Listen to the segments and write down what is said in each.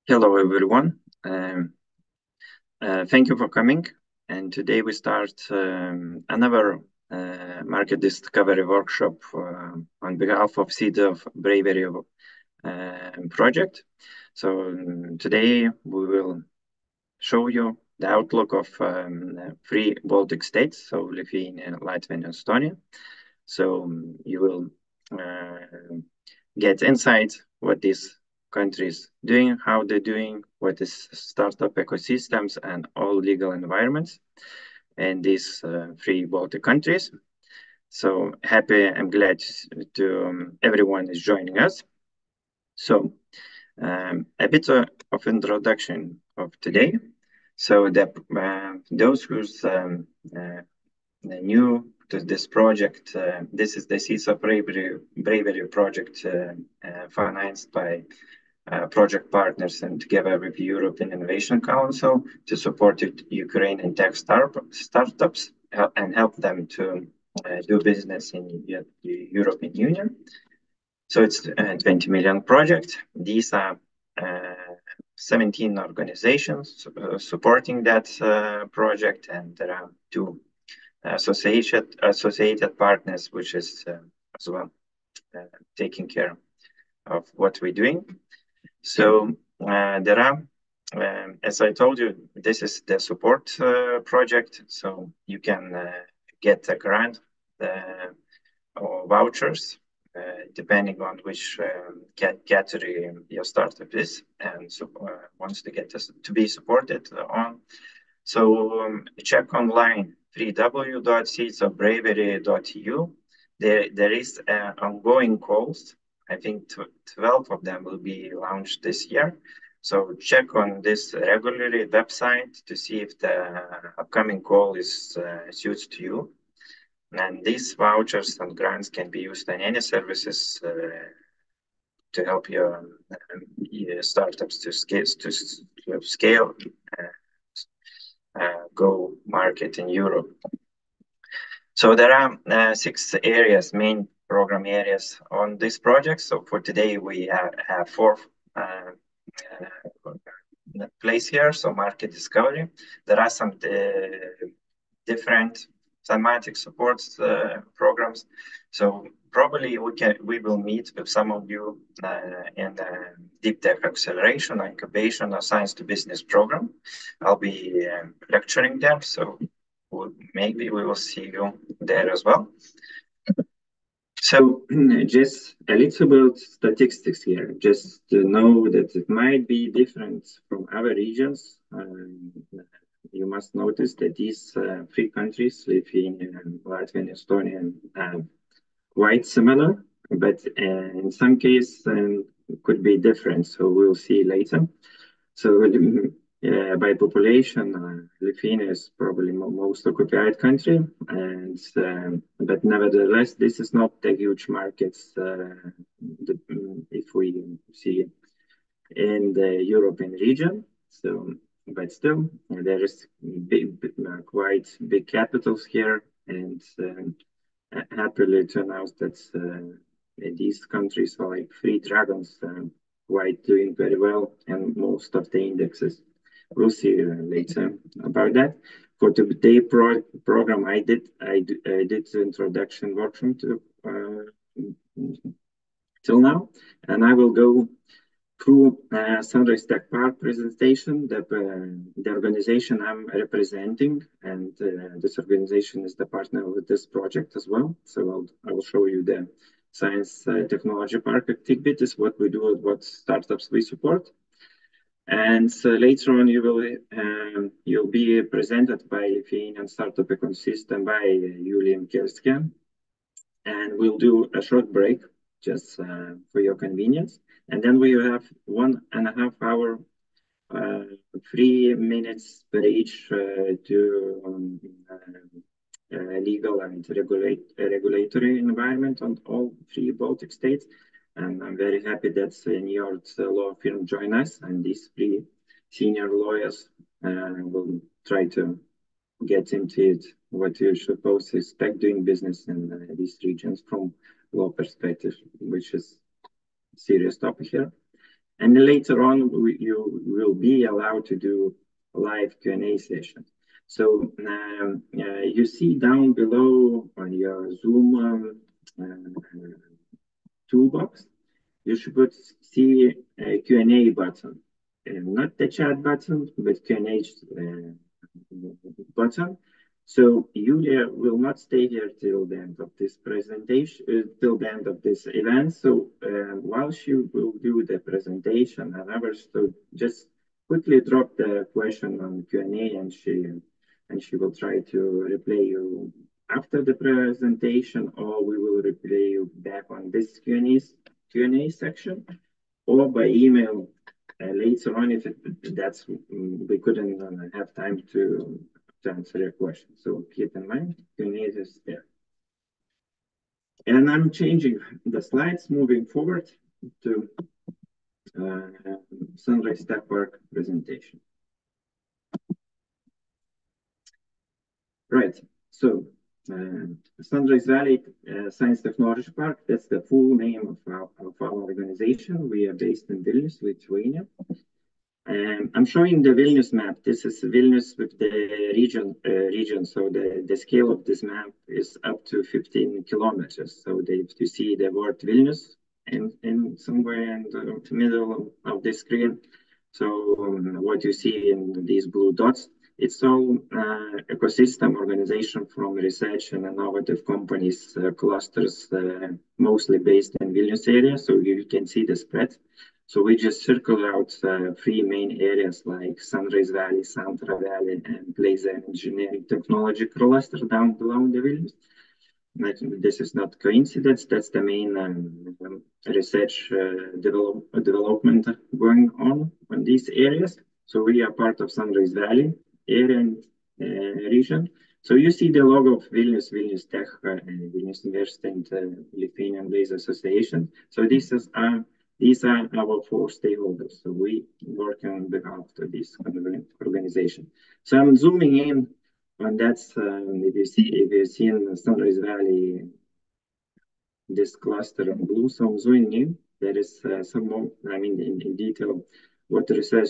Hello, everyone. Thank you for coming. And today we start another market discovery workshop on behalf of Seeds of Bravery Project. So today we will show you the outlook of three Baltic states, so Lithuania, Latvia, and Estonia. So you will get insights what these countries doing, how they're doing, what is startup ecosystems and all legal environments in these three Baltic countries. So happy, I'm glad to everyone is joining us. So a bit of introduction of today. So those who's new to this project, this is the Seeds of Bravery Project financed by project partners and together with the European Innovation Council to support Ukrainian tech startups and help them to do business in the European Union. So it's a 20 million project. These are 17 organizations supporting that project, and there are two associated partners, which is as well taking care of what we're doing. So there are, as I told you, this is the support project. So you can get a grant or vouchers depending on which category your startup is and so wants to get to be supported on. So check online www.seedsofbravery.eu. There is ongoing calls. I think 12 of them will be launched this year. So check on this regularly website to see if the upcoming call is suits to you. And these vouchers and grants can be used on any services to help your startups to scale go market in Europe. So there are 6 areas, main program areas on this project. So for today, we have 4 place here. So market discovery. There are some different thematic supports programs. So probably we will meet with some of you in the deep tech acceleration, incubation, or science to business program. I'll be lecturing them, so maybe we will see you there as well. So just a little bit statistics here, just to know that it might be different from other regions. You must notice that these 3 countries, Lithuania, Latvia, and Estonia, are quite similar, but in some cases could be different. So we'll see later. So by population, Lithuania is probably most occupied country, and but nevertheless, this is not a huge markets if we see in the European region. So, but still, there is quite big capitals here, and happily to announce that these countries are like 3 dragons, quite doing very well, and most of the indexes. We'll see later about that. For today program, I did the introduction workshop to till now, and I will go through Sunrise Tech Park presentation, the organization I'm representing, and this organization is the partner with this project as well. So I will show you the Science Technology Park activities, what we do and what startups we support. And later on, you'll be presented by Lithuanian startup ecosystem by Julian Kelskian, and we'll do a short break just for your convenience. And then we have 1.5 hour, 3 minutes per each to legal and regulatory environment on all 3 Baltic states. And I'm very happy that New York law firm join us, and these 3 senior lawyers will try to get into it, what you're supposed to expect doing business in these regions from law perspective, which is a serious topic here. And later on, you will be allowed to do live Q&A session. So you see down below on your Zoom toolbox, you should see a Q&A button. Not the chat button, but Q&A button. So Julia will not stay here till the end of this presentation, till the end of this event. So while she will do the presentation and others, so just quickly drop the question on Q&A, and she will try to replay you after the presentation, or we will replay you back on this Q&A section, or by email later on if we couldn't have time to answer your question. So keep in mind, Q&A is there. And I'm changing the slides moving forward to Sunrise Tech Park presentation. Right, so Sunrise Valley Science Technology Park, that's the full name of our organization. We are based in Vilnius, Lithuania. I'm showing the Vilnius map. This is Vilnius with the region. So the scale of this map is up to 15 kilometers. So if you see the word Vilnius in somewhere in the middle of the screen. So what you see in these blue dots, it's all ecosystem organization from research and innovative companies, clusters, mostly based in Vilnius area. So you can see the spread. So we just circle out three main areas like Sunrise Valley, Santra Valley, and Laser Engineering Technology cluster down below the Vilnius. This is not coincidence. That's the main research development going on in these areas. So we are part of Sunrise Valley area and region. So you see the logo of Vilnius, Vilnius Tech, Vilnius University, and Lithuanian Laser Association. So these are our four stakeholders. So we work on behalf of this organization. So I'm zooming in on that. If you see in Sunrise Valley, this cluster in blue, so I'm zooming in. There is some more, in detail, what research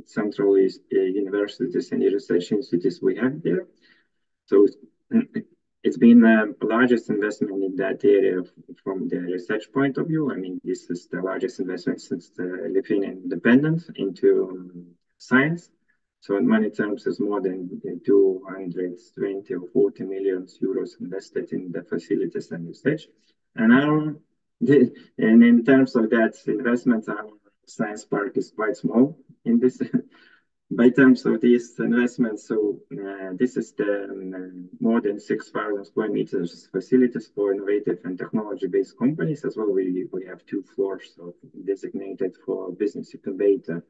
central universities and research institutes we have there. So it's been the largest investment in that area from the research point of view. This is the largest investment since the Lithuanian independence into science. So in money terms, it's more than 220 or 40 million euros invested in the facilities and research. And in terms of that investment, our science park is quite small in this. By terms of these investments, so this is the more than 6,000 square meters facilities for innovative and technology-based companies. As well, we have 2 floors designated for business incubator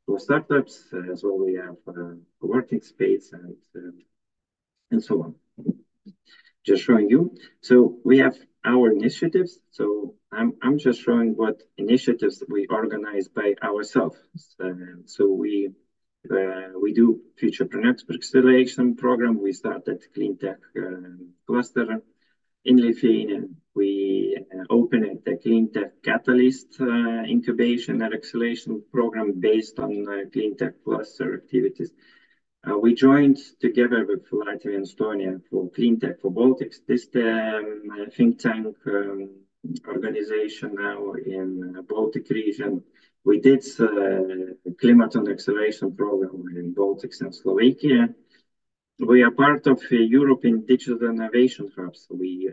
for startups. As well, we have working space and so on. Just showing you. So we have our initiatives. So I'm just showing what initiatives we organize by ourselves. So we do Futurepreneurs Acceleration Program. We started Clean Tech cluster in Lithuania. We opened the Clean Tech Catalyst Incubation and Acceleration Program based on Clean Tech cluster activities. We joined together with Latvia and Estonia for Clean Tech for Baltics. This is the think tank organization now in Baltic region. We did Climate Acceleration Program in Baltics and Slovakia. We are part of European Digital Innovation Hub. So we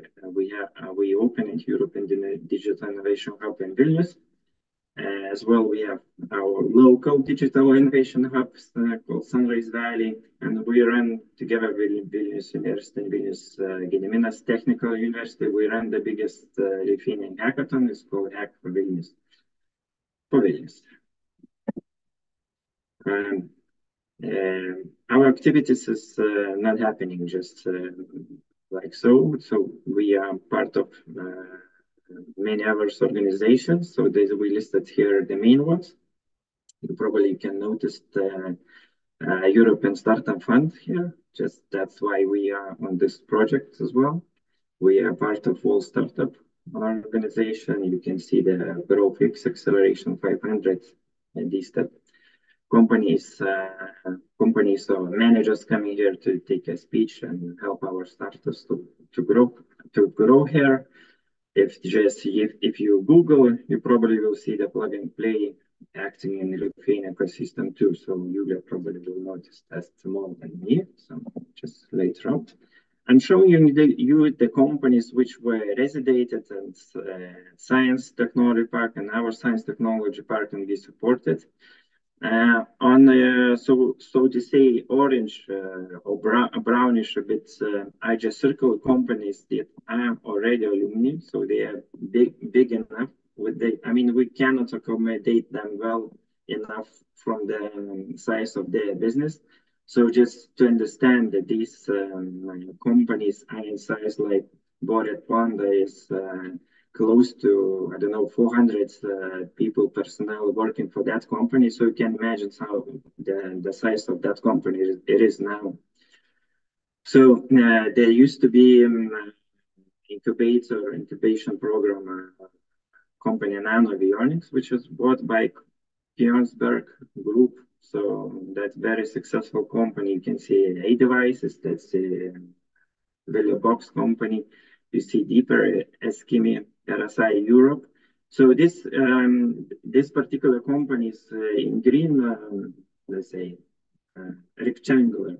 opened European Digital Innovation Hub in Vilnius. As well, we have our local digital innovation hubs called Sunrise Valley, and we run together with Vilnius University and Vilnius Gediminas Technical University. We run the biggest Lithuanian hackathon. It's called Hack for Vilnius. Our activities is not happening just like so. So we are part of many other organizations. So we listed here the main ones. You probably can notice the European Startup Fund here. Just that's why we are on this project as well. We are part of World Startup organization. You can see the Growth X Acceleration 500 and these type companies, or managers coming here to take a speech and help our startups to grow here. If you Google, you probably will see the plug and play acting in the Lithuanian ecosystem too. So you probably will notice that more than me. So just later on. I'm showing you the companies which were resident and Science Technology Park and our Science Technology Park, and we supported. So to say, orange or brownish a bit, I just circle companies that are already alumni, so they are big enough. We cannot accommodate them well enough from the size of their business. So just to understand that these companies are in size like Bored Panda is close to, I don't know, 400 people, personnel working for that company. So you can imagine how the size of that company it is now. So there used to be incubation program company Nanoavionics, which was bought by Kongsberg Group. So that's very successful company. You can see A Devices, that's a Velio Box company. You see deeper Eskimi, RSI Europe. So this particular company is in green, let's say, rectangular.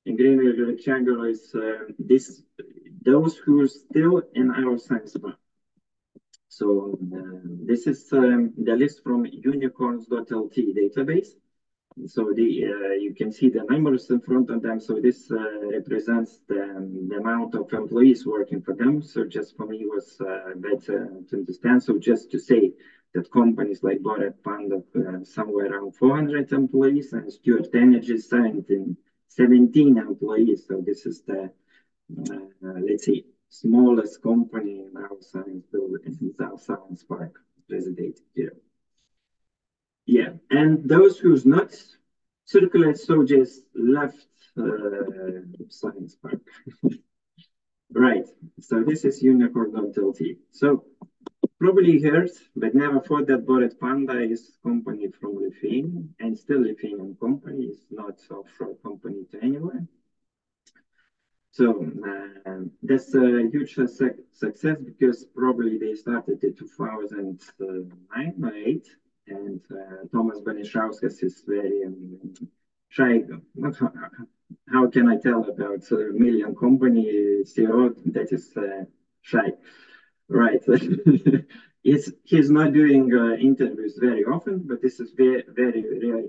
In green rectangular is those who are still in our science park. So this is the list from unicorns.lt database. So you can see the numbers in front of them. So this represents the amount of employees working for them. So just for me was better to understand. So just to say that companies like Bored Panda somewhere around 400 employees, and Stewart Energy 17 employees. So this is the let's say smallest company in our science building, in our science park resident here. Yeah, and those who's not circulate, so just left science park. Right, so this is unicorn.lt. So probably heard, but never thought that Bored Panda is company from Lithuania, and still Lithuanian company, is not offshore company to anywhere. So that's a huge success because probably they started in 2009 or 8. And Tomas Banišauskas is very shy. How can I tell about a million company CEO that is shy? Right. He's not doing interviews very often, but this is very rare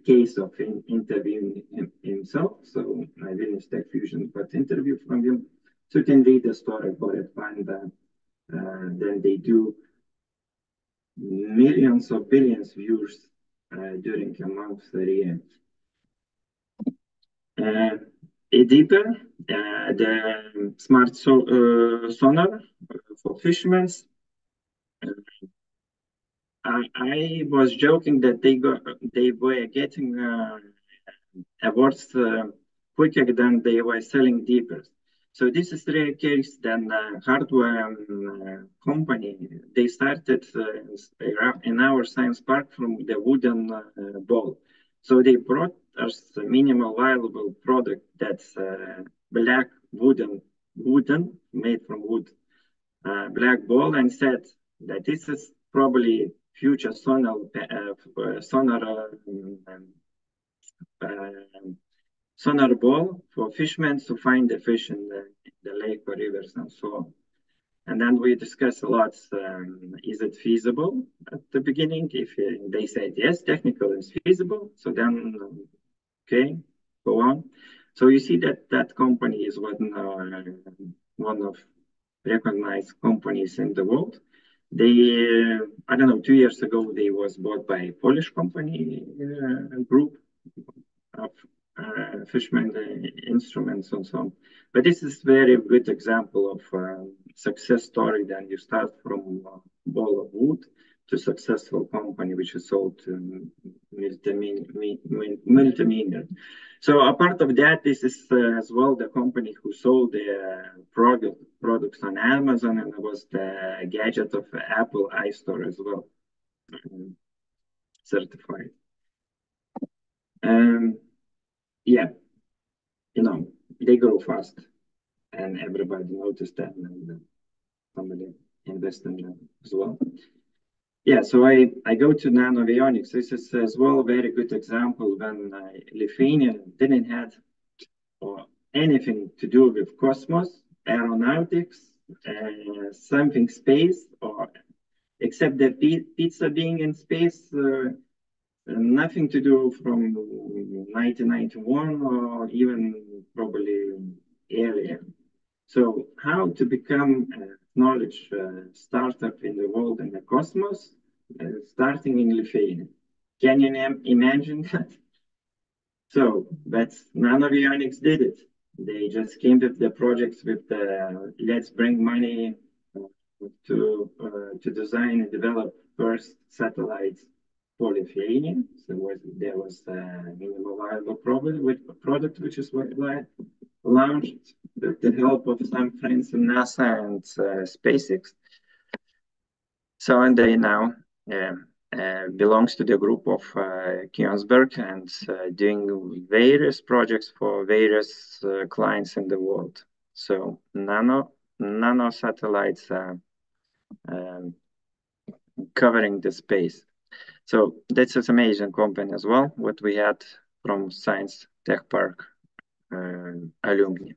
case of interviewing himself. So I Vilnius Tech Fusion got interview from him. So you can read the story about it, and then they do millions or billions views during a month per year. Deeper, the smart sonar for fishermen. I was joking that they were getting awards quicker than they were selling deeper. So this is rare case. Then hardware company, they started in our science park from the wooden ball. So they brought us a minimal viable product that's black wooden made from wood, black ball, and said that this is probably future sonar ball for fishermen to find the fish in the lake or rivers and so on. And then we discussed a lot, is it feasible at the beginning? If they said yes, technical is feasible, so then, okay, go on. So you see that company is one of recognized companies in the world. They, I don't know, 2 years ago, they was bought by a Polish company group of fishermen instruments and so on. But this is very good example of success story. Then you start from a ball of wood to successful company which is sold to multimedia. So a part of that, this is as well the company who sold the products on Amazon, and it was the gadget of Apple iStore as well, certified. Yeah, they grow fast, and everybody noticed that, and somebody invest in them as well. Yeah, so I go to nanoavionics. This is as well a very good example when Lithuania didn't have or anything to do with cosmos, aeronautics, something space, or except the pizza being in space, nothing to do from 1991 or even probably earlier. So how to become a knowledge startup in the world and the cosmos, starting in Lithuania. Can you imagine that? So that's nanoavionics did it. They just came with the projects with the let's bring money to design and develop first satellites for Lithuania. So there was a minimal viable product which is launched with the help of some friends in NASA and SpaceX. So and they now belongs to the group of Kionsberg and doing various projects for various clients in the world. So nano satellites covering the space. So that's an amazing company as well, what we had from Science Tech Park alumni.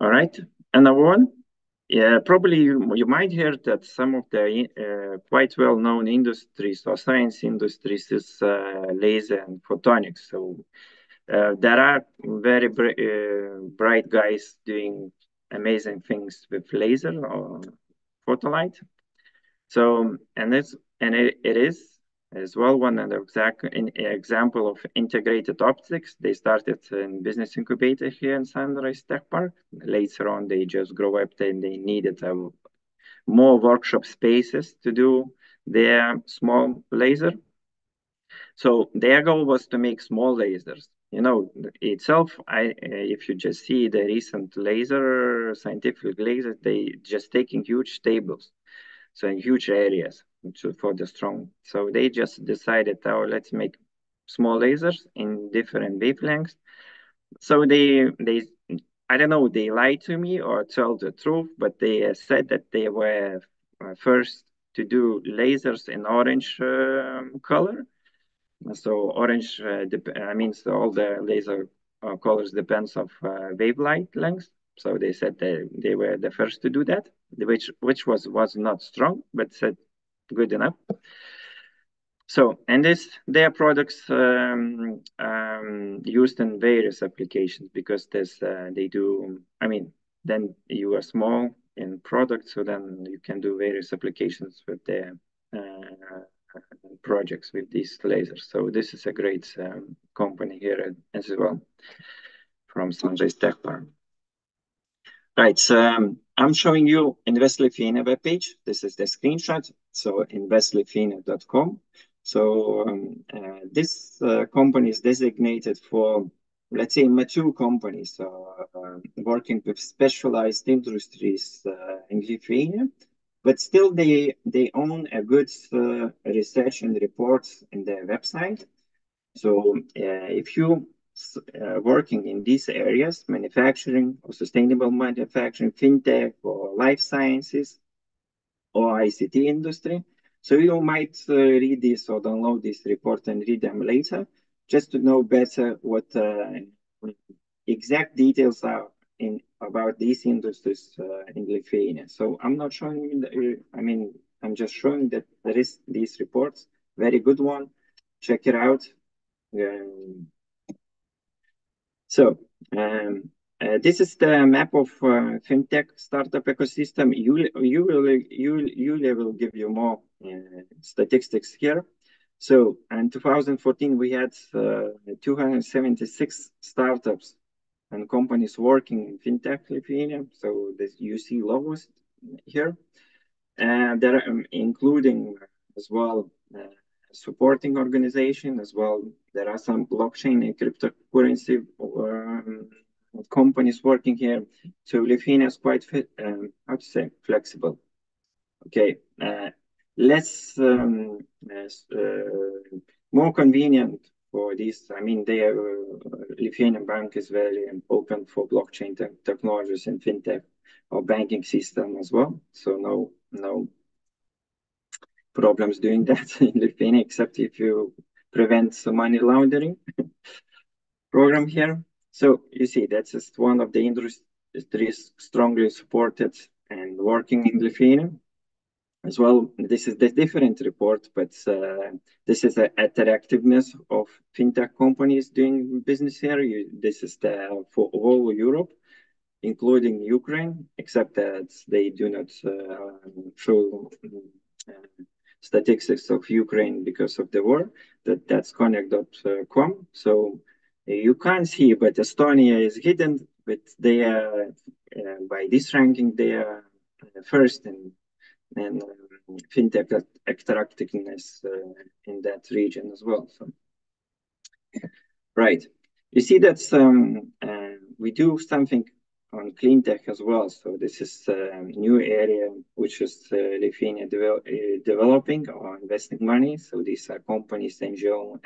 All right, another one. Yeah, probably you might hear that some of the quite well-known industries or science industries is laser and photonics. So there are very bright guys doing amazing things with laser or photolite. So it is as well one other example of integrated optics. They started in business incubator here in Sunrise Tech Park. Later on, they just grow up and they needed more workshop spaces to do their small laser. So their goal was to make small lasers. Itself, if you just see the recent scientific laser, they just taking huge tables, so in huge areas for the strong. So they just decided, oh, let's make small lasers in different wavelengths. So they I don't know, they lied to me or told the truth, but they said that they were first to do lasers in orange color. So orange means all the laser colors depends of wavelength length. So they said they were the first to do that, which was not strong, but said good enough. So, and their products used in various applications because they do. Then you are small in product, so then you can do various applications with their projects with these lasers. So this is a great company here as well from Sunrise Tech Park. Right, so I'm showing you Invest Lithuania webpage. This is the screenshot. So investlithuania.com. So this company is designated for, let's say, mature companies working with specialized industries in Lithuania, but still they own a good research and reports in their website. So if you working in these areas, manufacturing or sustainable manufacturing, fintech or life sciences or ICT industry. So you might read this or download this report and read them later, just to know better what exact details are about these industries in Lithuania. So I'm not showing, I'm just showing that there is these reports, very good one. Check it out. This is the map of fintech startup ecosystem. Yulia will give you more statistics here. So in 2014, we had 276 startups and companies working in fintech Lithuania. So you see logos here. There are, including as well supporting organization as well. There are some blockchain and cryptocurrency companies working here. So Lithuania is quite how to say, flexible. Okay, less more convenient for this. I mean, the Lithuanian bank is very open for blockchain technologies and fintech or banking system as well. So no problems doing that in Lithuania, except if you prevent some money laundering program here. So you see, that's just one of the industries strongly supported and working in Lithuania. As well, this is the different report, but this is the attractiveness of fintech companies doing business here. This is for all Europe, including Ukraine, except that they do not show statistics of Ukraine because of the war. That's connect.com. So you can't see, but Estonia is hidden, but they are by this ranking they are first in and fintech attractiveness in that region as well. So, right, you see that we do something on clean tech as well. So this is a new area which is Lithuania developing or investing money. So these are companies, NGO,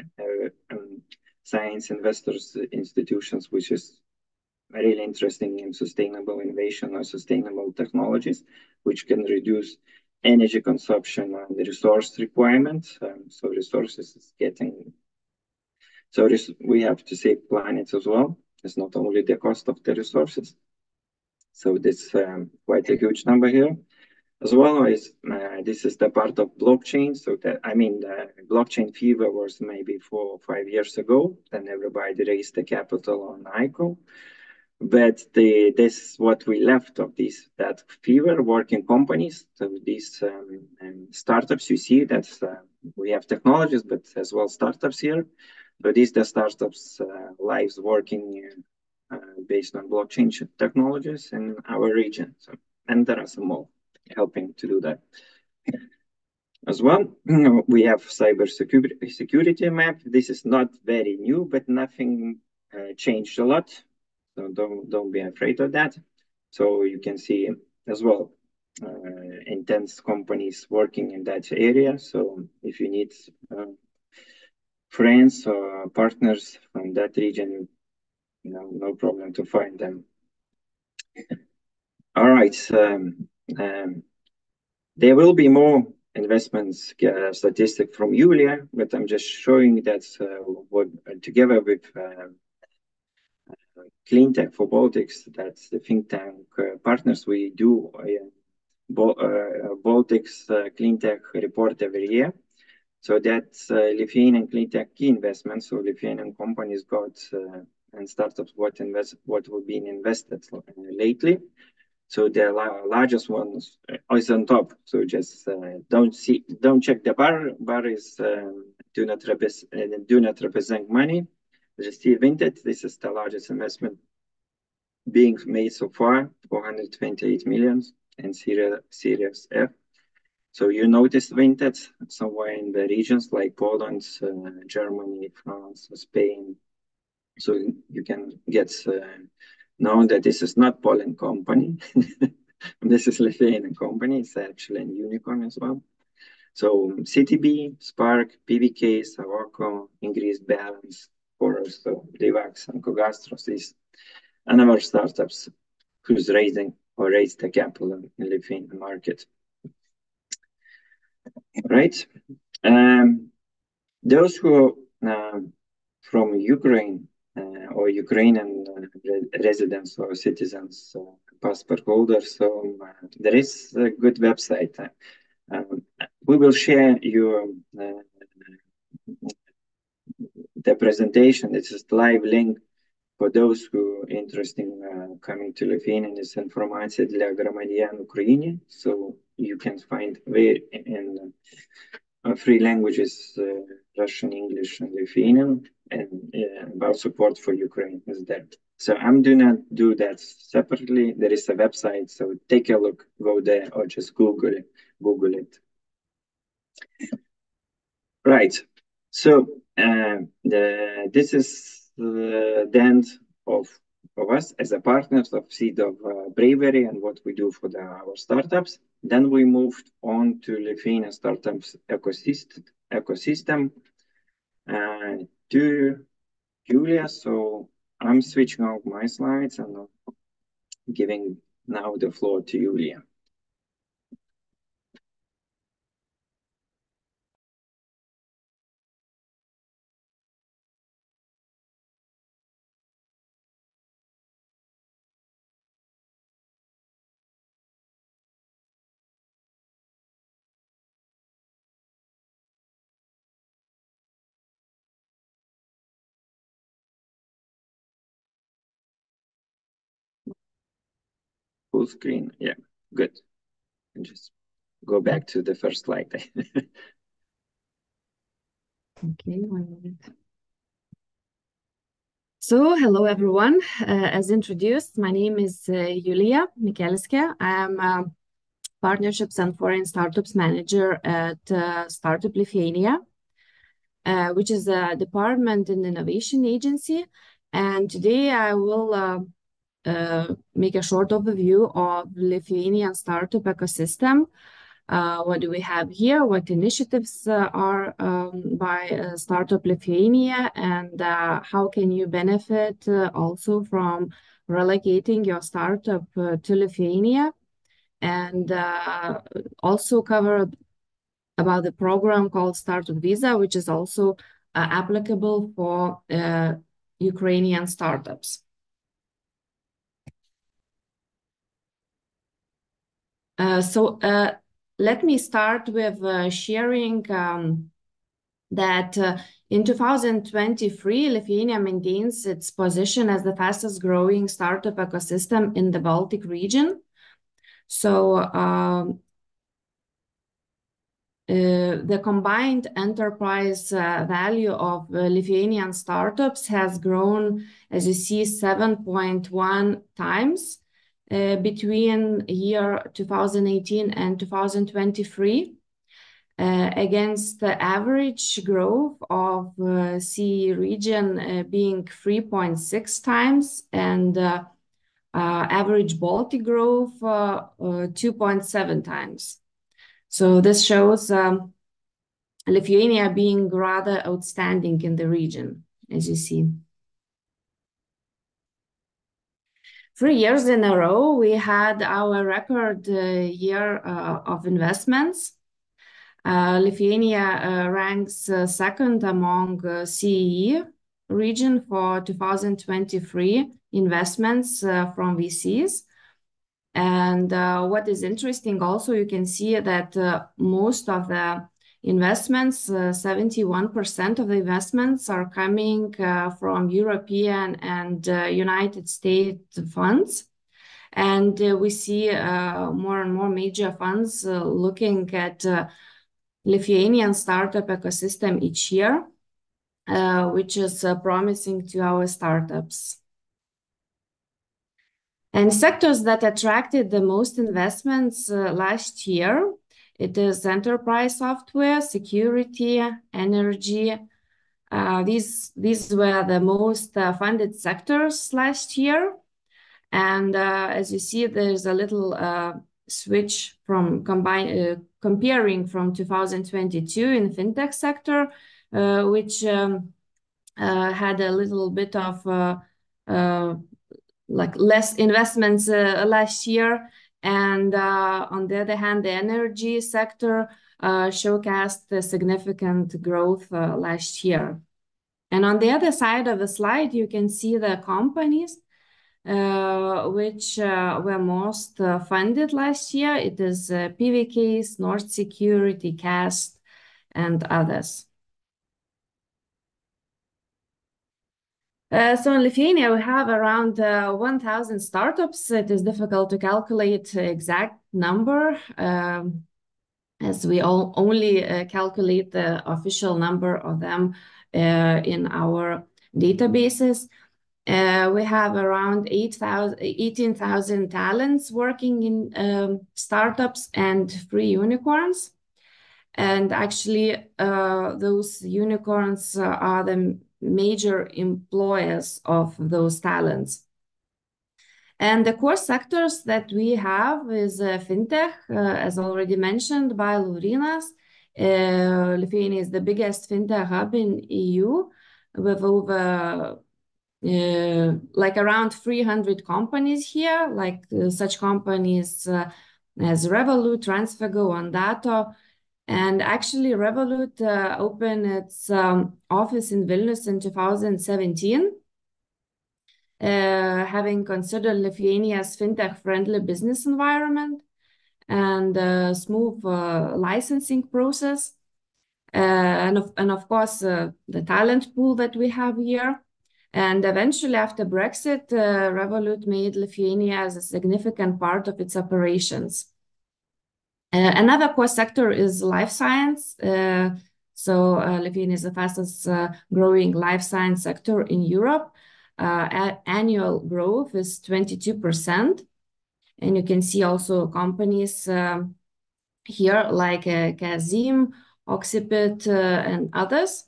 science investors, institutions, which is really interesting in sustainable innovation or sustainable technologies, which can reduce energy consumption and resource requirements. So resources is getting, so we have to save planets as well. It's not only the cost of the resources. So this quite a huge number here. As well as this is the part of blockchain. So that, I mean, the blockchain fever was maybe 4 or 5 years ago. Then everybody raised the capital on ICO. But this what we left of that fever working companies. So these startups, you see that we have technologies, but as well startups here. So these the startups lives working based on blockchain technologies in our region. So, and there are some more helping to do that. As well, we have cyber security map. This is not very new, but nothing changed a lot. So don't be afraid of that. So you can see as well intense companies working in that area. So if you need friends or partners from that region, no problem to find them. All right. There will be more investments statistic from Julia, but I'm just showing that what together with Clean Tech for Baltics, that's the think tank partners, we do Baltics Clean Tech report every year. So that's Lithuanian clean tech key investments. So Lithuanian companies got and startups what will be invested lately. So the largest ones is on top. So just don't check the bar. Bar is do not represent money. Just see Vinted. This is the largest investment being made so far, 428 million in Series F. So you notice Vinted somewhere in the regions like Poland, Germany, France, Spain. So you can get known that this is not Poland company. This is Lithuanian company. It's actually a unicorn as well. So CTB, Spark, PBK, Savoco, Increased Balance, Forest, so Devax, and Cogastros is another startups who's raising or raised the capital in the Lithuanian market. Right. Those who from Ukraine or Ukrainian residents or citizens, passport holders, so there is a good website. We will share your the presentation. It's a live link for those who are interested in coming to Lithuania. It's information для громадян Ukraine. So you can find where in three languages, Russian, English, and Lithuanian, and about support for Ukraine is there. So I'm do not do that separately. There is a website, so take a look, go there, or just Google it. Google it. Right. So this is the end of us as a partners of Seed of Bravery and what we do for our startups. Then we moved on to Lithuania startups ecosystem to Julia. So I'm switching off my slides and giving now the floor to Julia. Full screen. Yeah, good. And just go back to the first slide. Okay, 1 minute. So, hello everyone. As introduced, my name is Julia Mikelske. I am a Partnerships and Foreign Startups Manager at Startup Lithuania, which is a department in the innovation agency. And today I will make a short overview of Lithuanian startup ecosystem. What do we have here? What initiatives are by Startup Lithuania, and how can you benefit also from relocating your startup to Lithuania? And also cover about the program called Startup Visa, which is also applicable for Ukrainian startups. So let me start with sharing that in 2023, Lithuania maintains its position as the fastest growing startup ecosystem in the Baltic region. So the combined enterprise value of Lithuanian startups has grown, as you see, 7.1 times between year 2018 and 2023, against the average growth of CE region being 3.6 times and average Baltic growth 2.7 times. So this shows Lithuania being rather outstanding in the region, as you see. 3 years in a row, we had our record year of investments. Lithuania ranks second among CEE region for 2023 investments from VCs. And what is interesting also, you can see that most of the investments, 71% of the investments are coming from European and United States funds. And we see more and more major funds looking at Lithuanian startup ecosystem each year, which is promising to our startups. And sectors that attracted the most investments last year, it is enterprise software, security, energy. These were the most funded sectors last year. And as you see, there's a little switch from comparing from 2022 in fintech sector, which had a little bit of like less investments last year. And on the other hand, the energy sector showcased a significant growth last year. And on the other side of the slide, you can see the companies which were most funded last year. It is PVK's, North Security, Cast, and others. So in Lithuania, we have around 1,000 startups. It is difficult to calculate the exact number. as we only calculate the official number of them in our databases. We have around 18,000 talents working in startups and 3 unicorns. And actually, those unicorns are the major employers of those talents. And the core sectors that we have is fintech, as already mentioned by Laurynas. Lithuania is the biggest fintech hub in EU with over like around 300 companies here, like such companies as Revolut, TransferGo, and Dato. And actually, Revolut opened its office in Vilnius in 2017. Having considered Lithuania's fintech-friendly business environment and a smooth licensing process, and of course the talent pool that we have here. And eventually, after Brexit, Revolut made Lithuania as a significant part of its operations. Another core sector is life science. So Lithuania is the fastest growing life science sector in Europe. Annual growth is 22%. And you can see also companies here like Kazim, Oxipit, and others.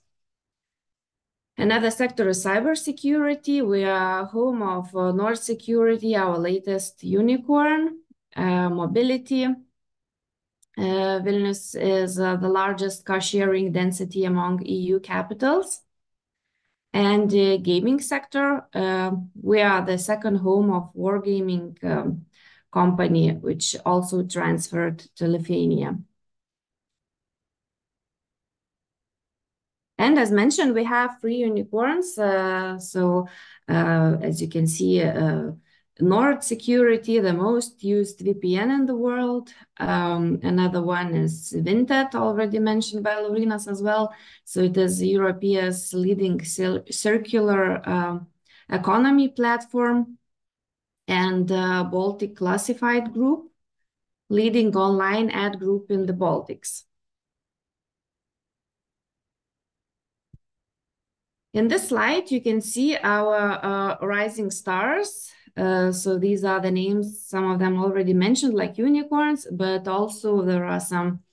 Another sector is cybersecurity. We are home of Nord Security, our latest unicorn. Mobility. Vilnius is the largest car-sharing density among EU capitals. And the gaming sector, we are the second home of wargaming company, which also transferred to Lithuania. And as mentioned, we have 3 unicorns. As you can see, Nord Security, the most used VPN in the world. Another one is Vinted, already mentioned by Laurynas as well. So it is Europe's leading circular economy platform. And Baltic Classified Group, leading online ad group in the Baltics. In this slide, you can see our rising stars. So these are the names, some of them already mentioned, like unicorns, but also there are some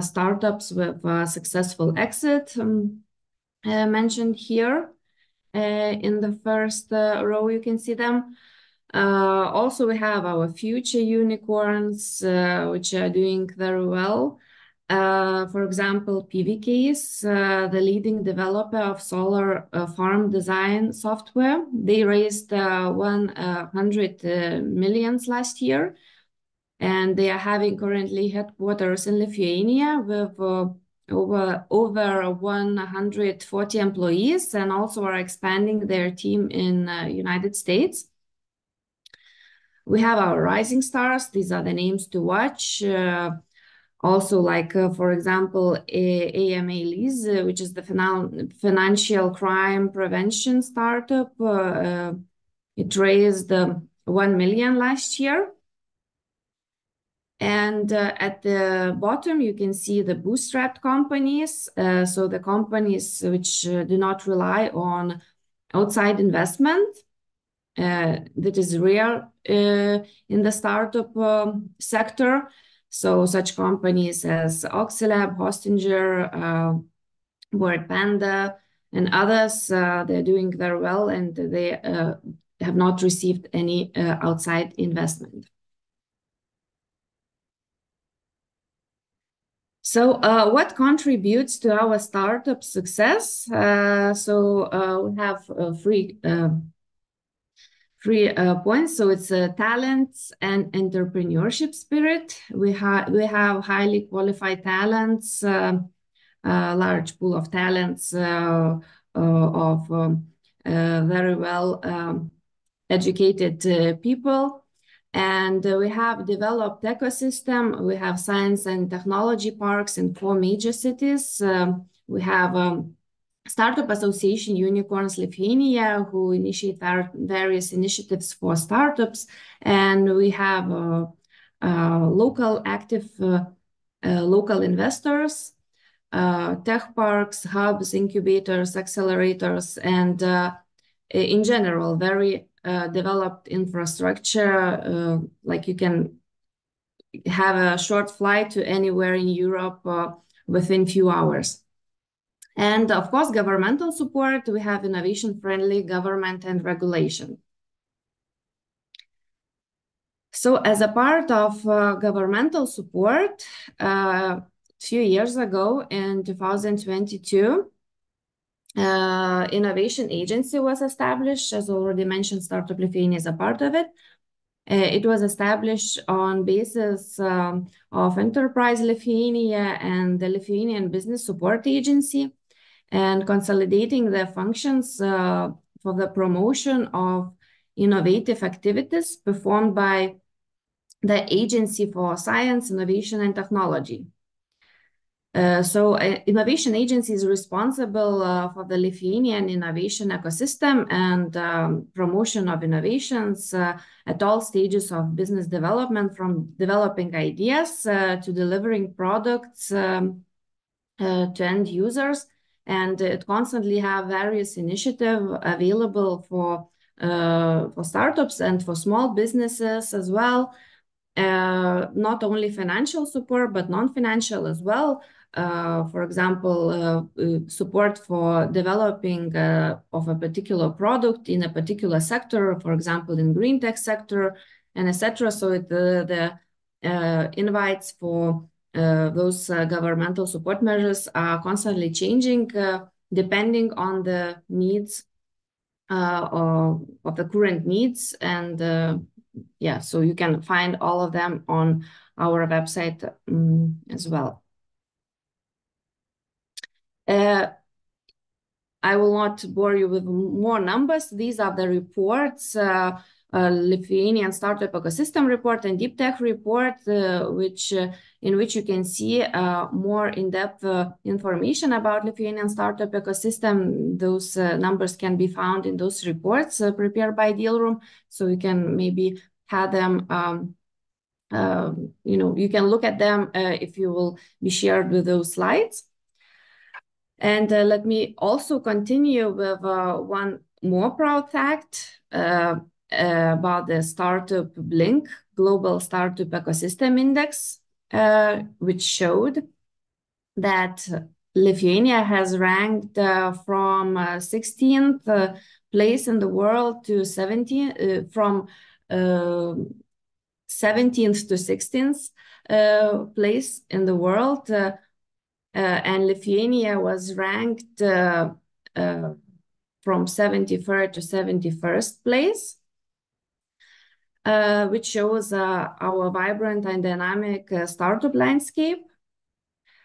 startups with successful exit mentioned here. In the first row, you can see them. Also, we have our future unicorns, which are doing very well. For example, PVKs, the leading developer of solar farm design software. They raised 100 million last year, and they are having currently headquarters in Lithuania with over 140 employees, and also are expanding their team in United States. We have our rising stars. These are the names to watch. Also, like, for example, AMA Lease, which is the financial crime prevention startup. It raised 1 million last year. And at the bottom, you can see the bootstrapped companies. So the companies which do not rely on outside investment. That is rare in the startup sector. So such companies as Oxylab, Hostinger, Word Panda, and others, they're doing very well, and they have not received any outside investment. So what contributes to our startup success? We have 3 points. So it's talents and entrepreneurship spirit. We have highly qualified talents, large pool of talents of very well educated people. And we have developed ecosystem. We have science and technology parks in 4 major cities. We have Startup Association Unicorns Lithuania, who initiate various initiatives for startups. And we have local active local investors, tech parks, hubs, incubators, accelerators, and in general, very developed infrastructure. Like you can have a short flight to anywhere in Europe within few hours. And of course, governmental support, we have innovation-friendly government and regulation. So as a part of governmental support, a few years ago in 2022, Innovation Agency was established. As already mentioned, Startup Lithuania is a part of it. It was established on basis of Enterprise Lithuania and the Lithuanian Business Support Agency, and consolidating the functions for the promotion of innovative activities performed by the Agency for Science, Innovation and Technology. Innovation Agency is responsible for the Lithuanian innovation ecosystem and promotion of innovations at all stages of business development, from developing ideas to delivering products to end users. And it constantly have various initiatives available for startups and for small businesses as well. Not only financial support, but non-financial as well. For example, support for developing of a particular product in a particular sector, for example, in green tech sector, and etc. So the invites for those governmental support measures are constantly changing depending on the needs of the current needs. And yeah, so you can find all of them on our website as well. I will not bore you with more numbers. These are the reports, Lithuanian Startup Ecosystem Report and Deep Tech Report, in which you can see more in-depth information about Lithuanian Startup Ecosystem. Those numbers can be found in those reports prepared by Dealroom, so you can maybe have them, you can look at them if you will be shared with those slides. And let me also continue with one more proud fact about the Startup Blink Global Startup Ecosystem Index, which showed that Lithuania has ranked from 16th place in the world to 17th, from 17th to 16th place in the world. And Lithuania was ranked from 73rd to 71st place, which shows our vibrant and dynamic startup landscape.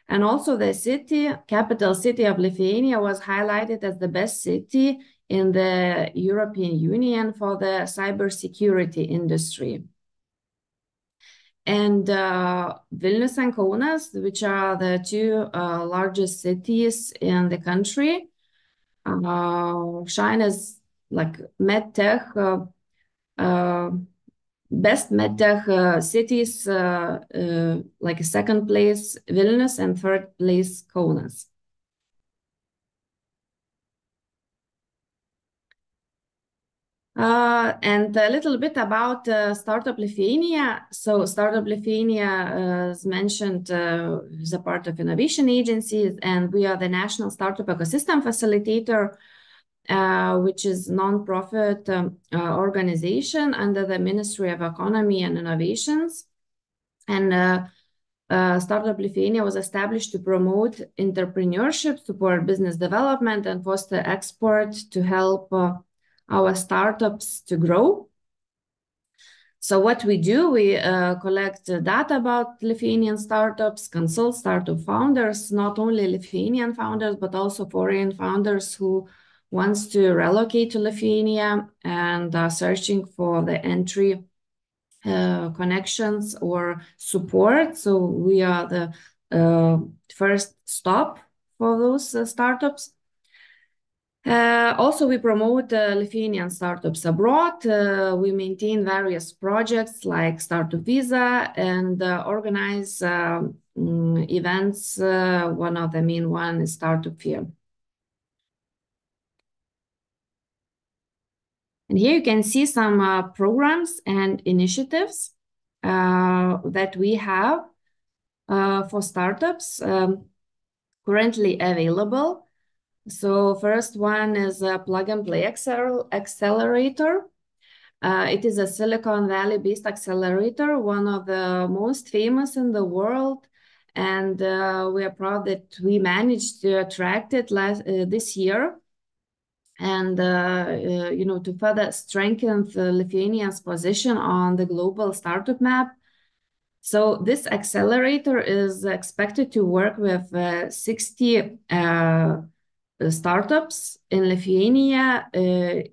And also the capital city of Lithuania was highlighted as the best city in the European Union for the cybersecurity industry. And Vilnius and Kaunas, which are the two largest cities in the country, shine as like medtech, best medtech cities, like a second place Vilnius and third place Kaunas. And a little bit about Startup Lithuania. So Startup Lithuania, as mentioned, is a part of Innovation Agency, and we are the National Startup Ecosystem Facilitator, which is a non-profit organization under the Ministry of Economy and Innovations. And Startup Lithuania was established to promote entrepreneurship, support business development, and foster export to help our startups to grow. So what we do, we collect data about Lithuanian startups, consult startup founders, not only Lithuanian founders, but also foreign founders who wants to relocate to Lithuania and are searching for the entry connections or support. So we are the first stop for those startups. Also, we promote Lithuanian startups abroad. We maintain various projects like Startup Visa and organize events. One of the main one is Startup Fair. And here you can see some programs and initiatives that we have for startups currently available. So first one is a plug and play accelerator. It is a Silicon Valley based accelerator, one of the most famous in the world. And we are proud that we managed to attract it this year. And, to further strengthen the Lithuania's position on the global startup map. So this accelerator is expected to work with 60 startups in Lithuania in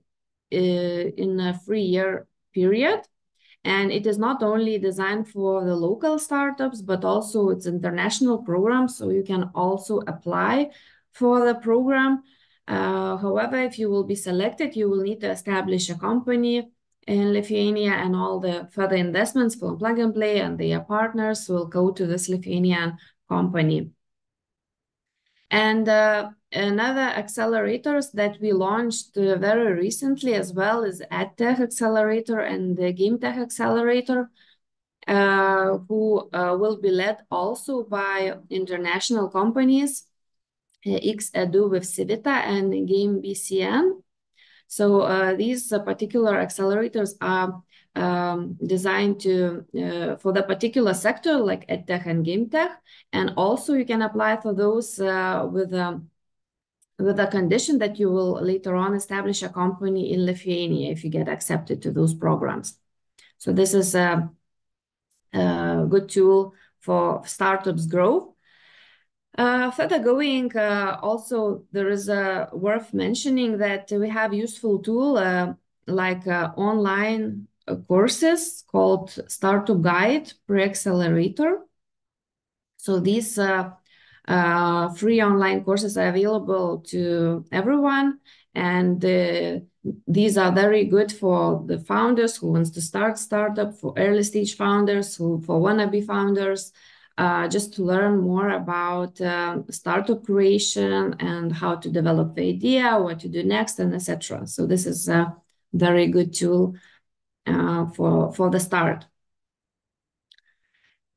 a 3-year period. And it is not only designed for the local startups, but also it's international program. So you can also apply for the program. However, if you will be selected, you will need to establish a company in Lithuania, and all the further investments from Plug and Play and their partners will go to this Lithuanian company. And another accelerators that we launched very recently as well is EdTech Accelerator and the Game Tech Accelerator, who will be led also by international companies, X-Edu with Civita and Game BCN. So these particular accelerators are designed to for the particular sector like EdTech and Game Tech, and also you can apply for those with a condition that you will later on establish a company in Lithuania if you get accepted to those programs. So this is a good tool for startups growth. Further going, also there is worth mentioning that we have useful tool like online courses called Startup Guide Pre-Accelerator. So these free online courses are available to everyone, and these are very good for the founders who wants to start startup, for early stage founders, for wannabe founders, just to learn more about startup creation and how to develop the idea, what to do next, and etc. So this is a very good tool for the start.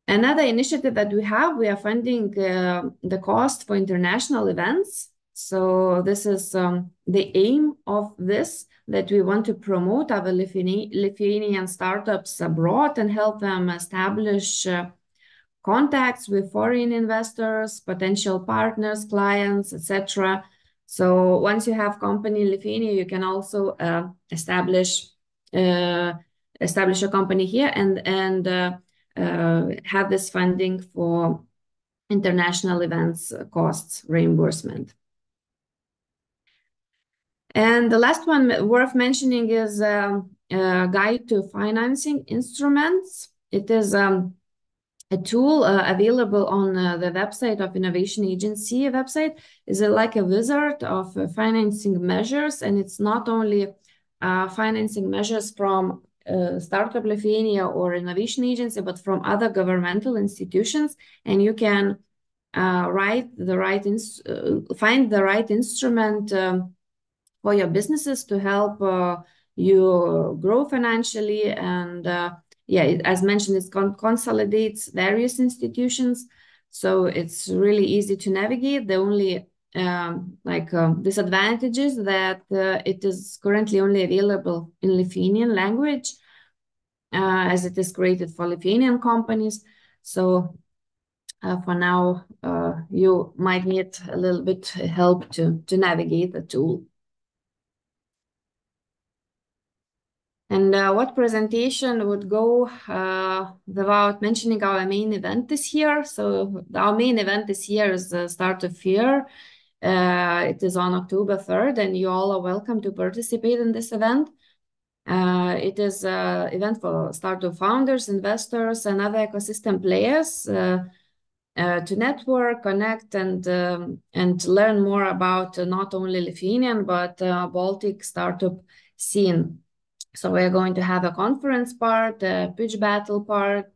Another initiative that we are funding the cost for international events. So this is the aim of this, that we want to promote our Lithuanian startups abroad and help them establish contacts with foreign investors, potential partners, clients, etc. So once you have company in Lithuania, you can also establish a company here and have this funding for international events costs reimbursement. And the last one worth mentioning is a guide to financing instruments. It is a tool available on the website of Innovation Agency website. Is like a wizard of financing measures, and it's not only financing measures from Startup Lithuania or Innovation Agency, but from other governmental institutions, and you can find the right instrument for your businesses to help you grow financially. And as mentioned, it consolidates various institutions, so it's really easy to navigate. The only disadvantages that it is currently only available in Lithuanian language, as it is created for Lithuanian companies. So for now, you might need a little bit help to navigate the tool. And what presentation would go without mentioning our main event this year? So our main event this year is the Startup Fair. It is on October 3rd, and you all are welcome to participate in this event. It is an event for startup founders, investors, and other ecosystem players to network, connect, and learn more about not only Lithuanian but Baltic startup scene. So we're going to have a conference part, a pitch battle part,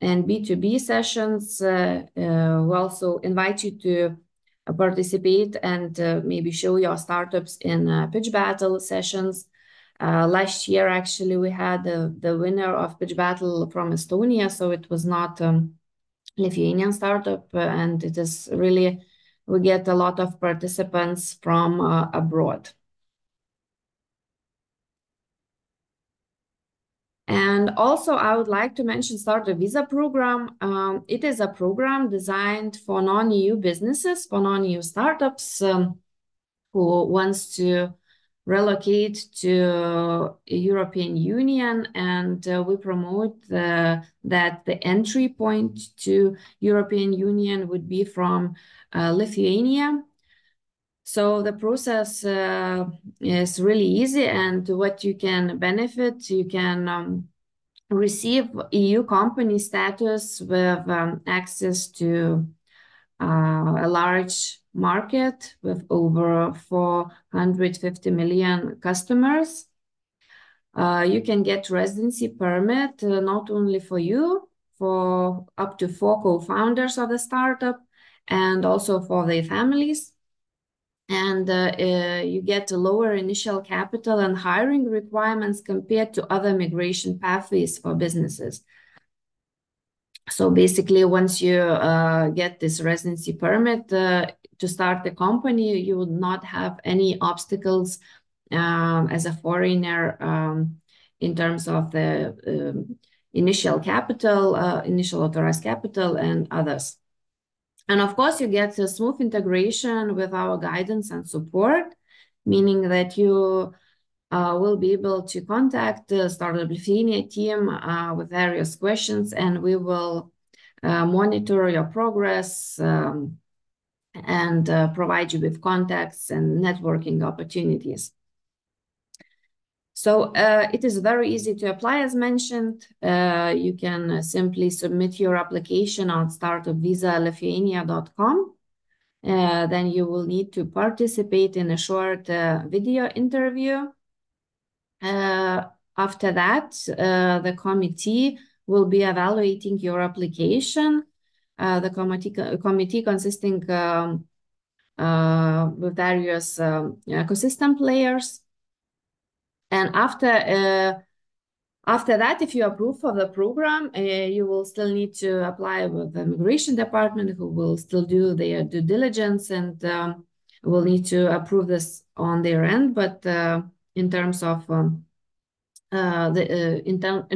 and B2B sessions. We also invite you to participate and maybe show your startups in pitch battle sessions. Last year, actually, we had the winner of pitch battle from Estonia, so it was not Lithuanian startup, and it is really, we get a lot of participants from abroad. And also, I would like to mention Startup Visa program. It is a program designed for non-EU businesses, for non-EU startups who wants to relocate to European Union, and we promote that the entry point to European Union would be from Lithuania. So the process is really easy, and what you can benefit, you can receive EU company status with access to a large market with over 450 million customers. You can get residency permit not only for you, for up to 4 co-founders of the startup, and also for their families. And you get a lower initial capital and hiring requirements compared to other migration pathways for businesses. So basically, once you get this residency permit to start the company, you would not have any obstacles as a foreigner in terms of the initial capital, initial authorized capital, and others. And of course, you get a smooth integration with our guidance and support, meaning that you will be able to contact the Startup Lithuania team with various questions, and we will monitor your progress and provide you with contacts and networking opportunities. So it is very easy to apply, as mentioned. You can simply submit your application on startupvisalithuania.com. Then you will need to participate in a short video interview. After that, the committee will be evaluating your application. The committee consisting with various ecosystem players. And after that, if you approve of the program, you will still need to apply with the immigration department, who will still do their due diligence and will need to approve this on their end. But in terms of in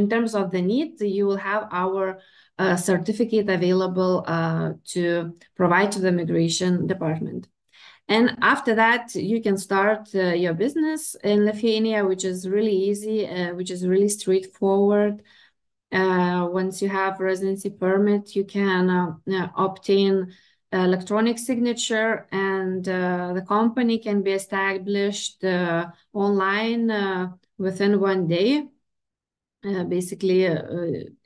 terms of the need, you will have our certificate available to provide to the immigration department. And after that, you can start your business in Lithuania, which is really easy, which is really straightforward. Once you have residency permit, you can obtain electronic signature, and the company can be established online within 1 day. Basically,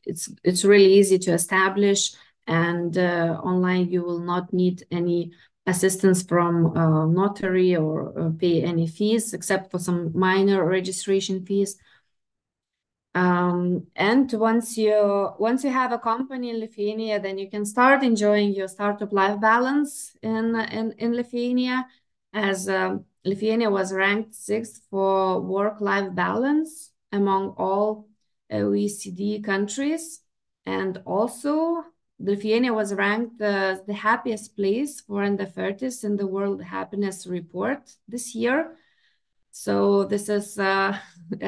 it's really easy to establish, and online you will not need any assistance from notary or pay any fees, except for some minor registration fees. And once you have a company in Lithuania, then you can start enjoying your startup life balance in Lithuania, as Lithuania was ranked 6th for work-life balance among all OECD countries, and also Lithuania was ranked the happiest place for under 30s in the World Happiness Report this year. So this is that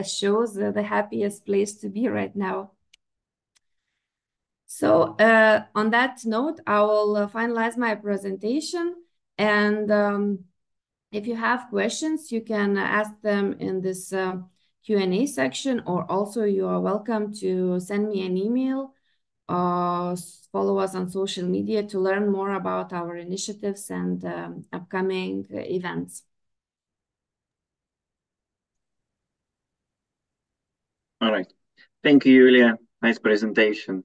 shows the happiest place to be right now. So on that note, I will finalize my presentation. And if you have questions, you can ask them in this Q&A section, or also you are welcome to send me an email or follow us on social media to learn more about our initiatives and upcoming events. All right. Thank you, Julia. Nice presentation.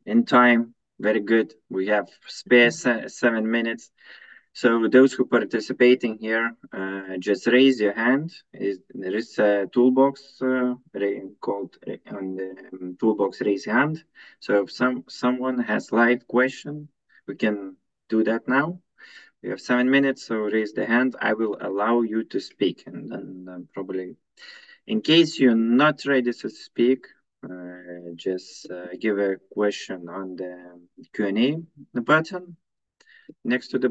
In time, very good. We have spare 7 minutes. So those who participating here, just raise your hand. There is a toolbox called on the toolbox raise hand. So if someone has live question, we can do that now. We have 7 minutes, so raise the hand. I will allow you to speak, and then probably, in case you're not ready to speak, just give a question on the Q&A button next to the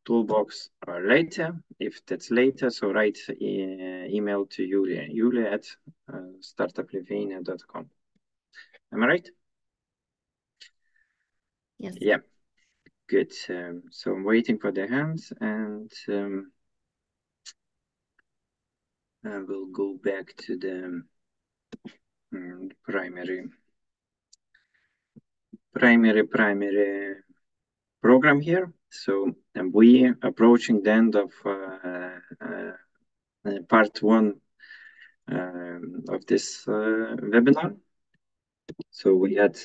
toolbox or later. If that's later, so write email to Julia at startuplithuania.com. Am I right? Yes. Yeah. Good. So I'm waiting for the hands, and I will go back to the primary program here. So we approaching the end of part 1 of this webinar. So we had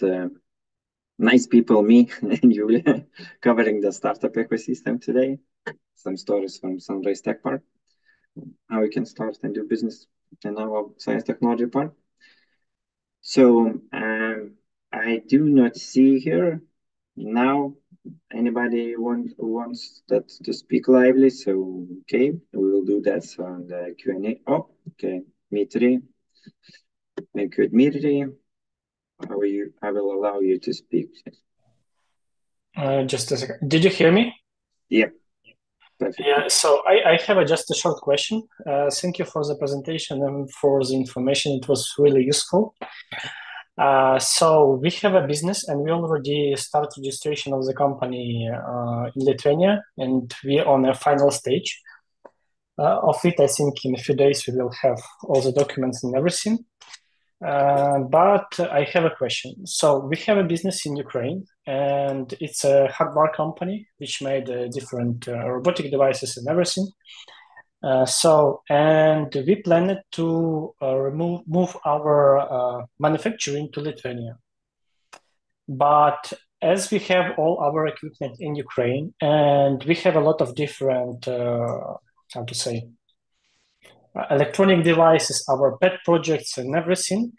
nice people, me and Julia, covering the startup ecosystem today. Some stories from Sunrise Tech Park, how we can start and do business in our science technology park. So I do not see here now anybody wants that to speak lively. So okay, we will do that on the Q&A. Oh, okay, Dmitry. Thank you, Dmitry. How are you? I will allow you to speak. Just a second. Did you hear me? Yeah. Perfect. Yeah, so I have just a short question. Thank you for the presentation and for the information. It was really useful. So we have a business and we already started registration of the company in Lithuania, and we're on a final stage of it. I think in a few days we will have all the documents and everything. But I have a question. So we have a business in Ukraine, and it's a hardware company which made different robotic devices and everything. And we planned to move our manufacturing to Lithuania. But as we have all our equipment in Ukraine, and we have a lot of different, how to say, electronic devices, our pet projects and everything,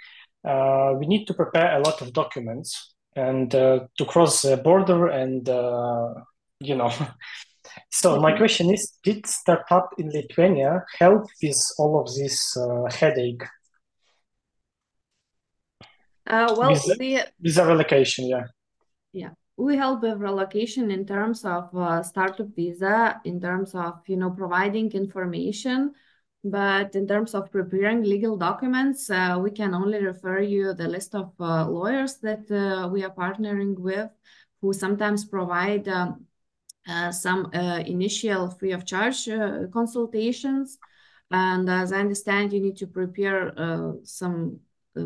we need to prepare a lot of documents and to cross the border and, you know. So my question is, did startup in Lithuania help with all of this headache? Well, with the relocation, yeah. Yeah, we help with relocation in terms of startup visa, in terms of, providing information. But in terms of preparing legal documents, we can only refer you the list of lawyers that we are partnering with, who sometimes provide some initial free of charge consultations. And as I understand, you need to prepare some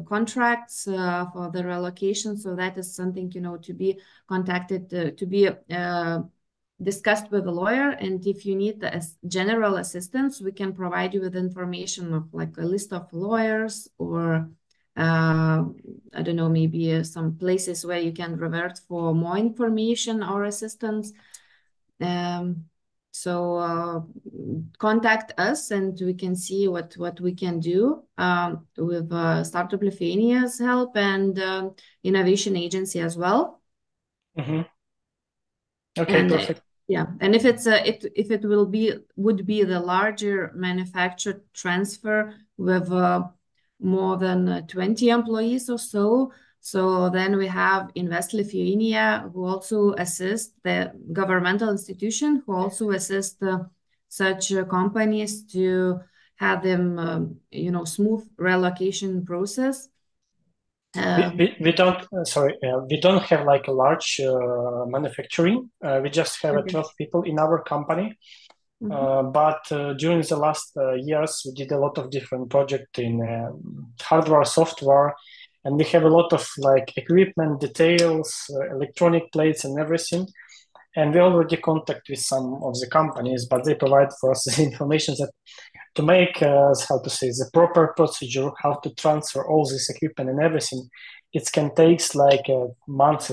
contracts for the relocation. So that is something, to be contacted, to be discussed with a lawyer. And if you need the general assistance, we can provide you with information of like a list of lawyers, or I don't know, maybe some places where you can revert for more information or assistance. So contact us and we can see what we can do with Startup Lithuania's help and Innovation Agency as well. Mm-hmm. Okay, and, perfect. Yeah, and if it's if it would be the larger manufacturer transfer with more than 20 employees or so. So then we have Invest Lithuania, who also assist the governmental institution, who also assist such companies to have them, smooth relocation process. We don't we don't have like a large manufacturing. We just have 12 people in our company. Mm-hmm. But during the last years, we did a lot of different projects in hardware, software, and we have a lot of like equipment details, electronic plates and everything. And we already contact with some of the companies, but they provide for us the information that to make, how to say, the proper procedure, how to transfer all this equipment and everything. It can take like months,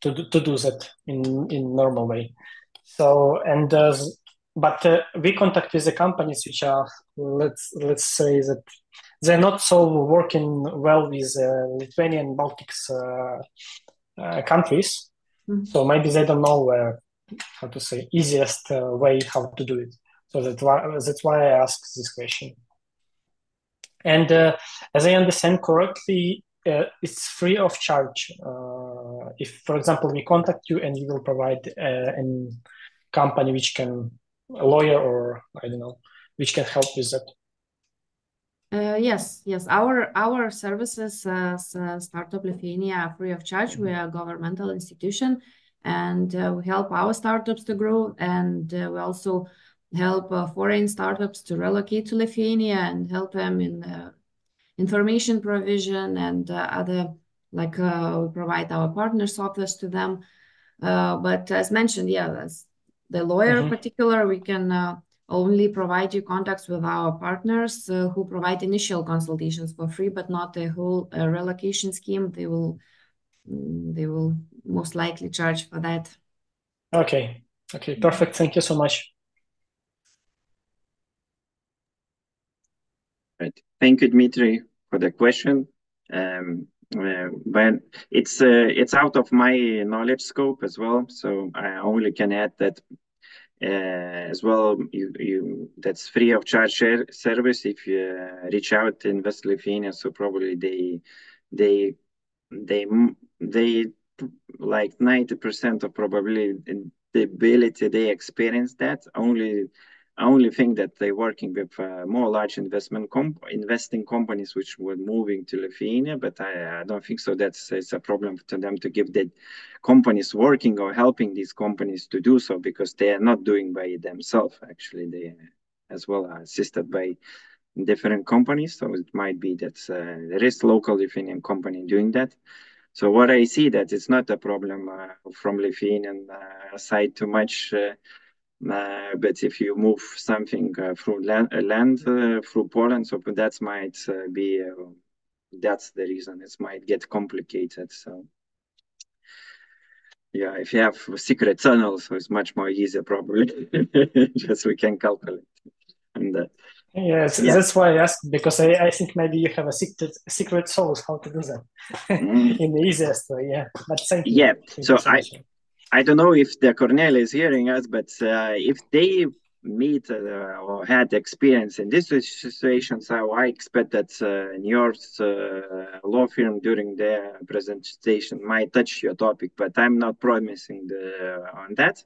to to do that in normal way. So but we contact with the companies which are, let's say that they're not so working well with Lithuanian Baltics countries. So maybe they don't know how to say easiest way how to do it. So that's why I asked this question. And as I understand correctly, it's free of charge. If, for example, we contact you and you will provide a company which can, a lawyer or I don't know, which can help with that. Yes. Our services as Startup Lithuania are free of charge. We are a governmental institution, and we help our startups to grow, and we also help foreign startups to relocate to Lithuania and help them in information provision and other, like we provide our partners office to them. But as mentioned, as the lawyer in particular, we can only provide you contacts with our partners who provide initial consultations for free, but not the whole relocation scheme. They will most likely charge for that. Okay, perfect. Thank you so much. Right. Thank you, Dmitry, for the question. When it's out of my knowledge scope as well, so I only can add that as well. That's free of charge service if you reach out to Invest Lithuania. So probably they like 90% of probability they experience that. Only thing that they're working with more large investing companies which were moving to Lithuania, but I don't think so. It's a problem to them to give the companies working or helping these companies to do so, because they are not doing by themselves. Actually, they as well are assisted by different companies. So it might be that there is local Lithuanian company doing that. So what I see that it's not a problem from Lithuanian side too much. But if you move something through land through Poland, so that might be that's the reason it might get complicated. So yeah, if you have secret tunnels, so it's much more easier probably. Just we can calculate. And yes, that's why I asked, because I think maybe you have a secret sauce how to do that in the easiest way. Yeah, but thank you. Yeah, thank so you so much. I don't know if the Cornell is hearing us, but if they meet or had experience in this situation, so I expect that your law firm during their presentation might touch your topic, but I'm not promising on that.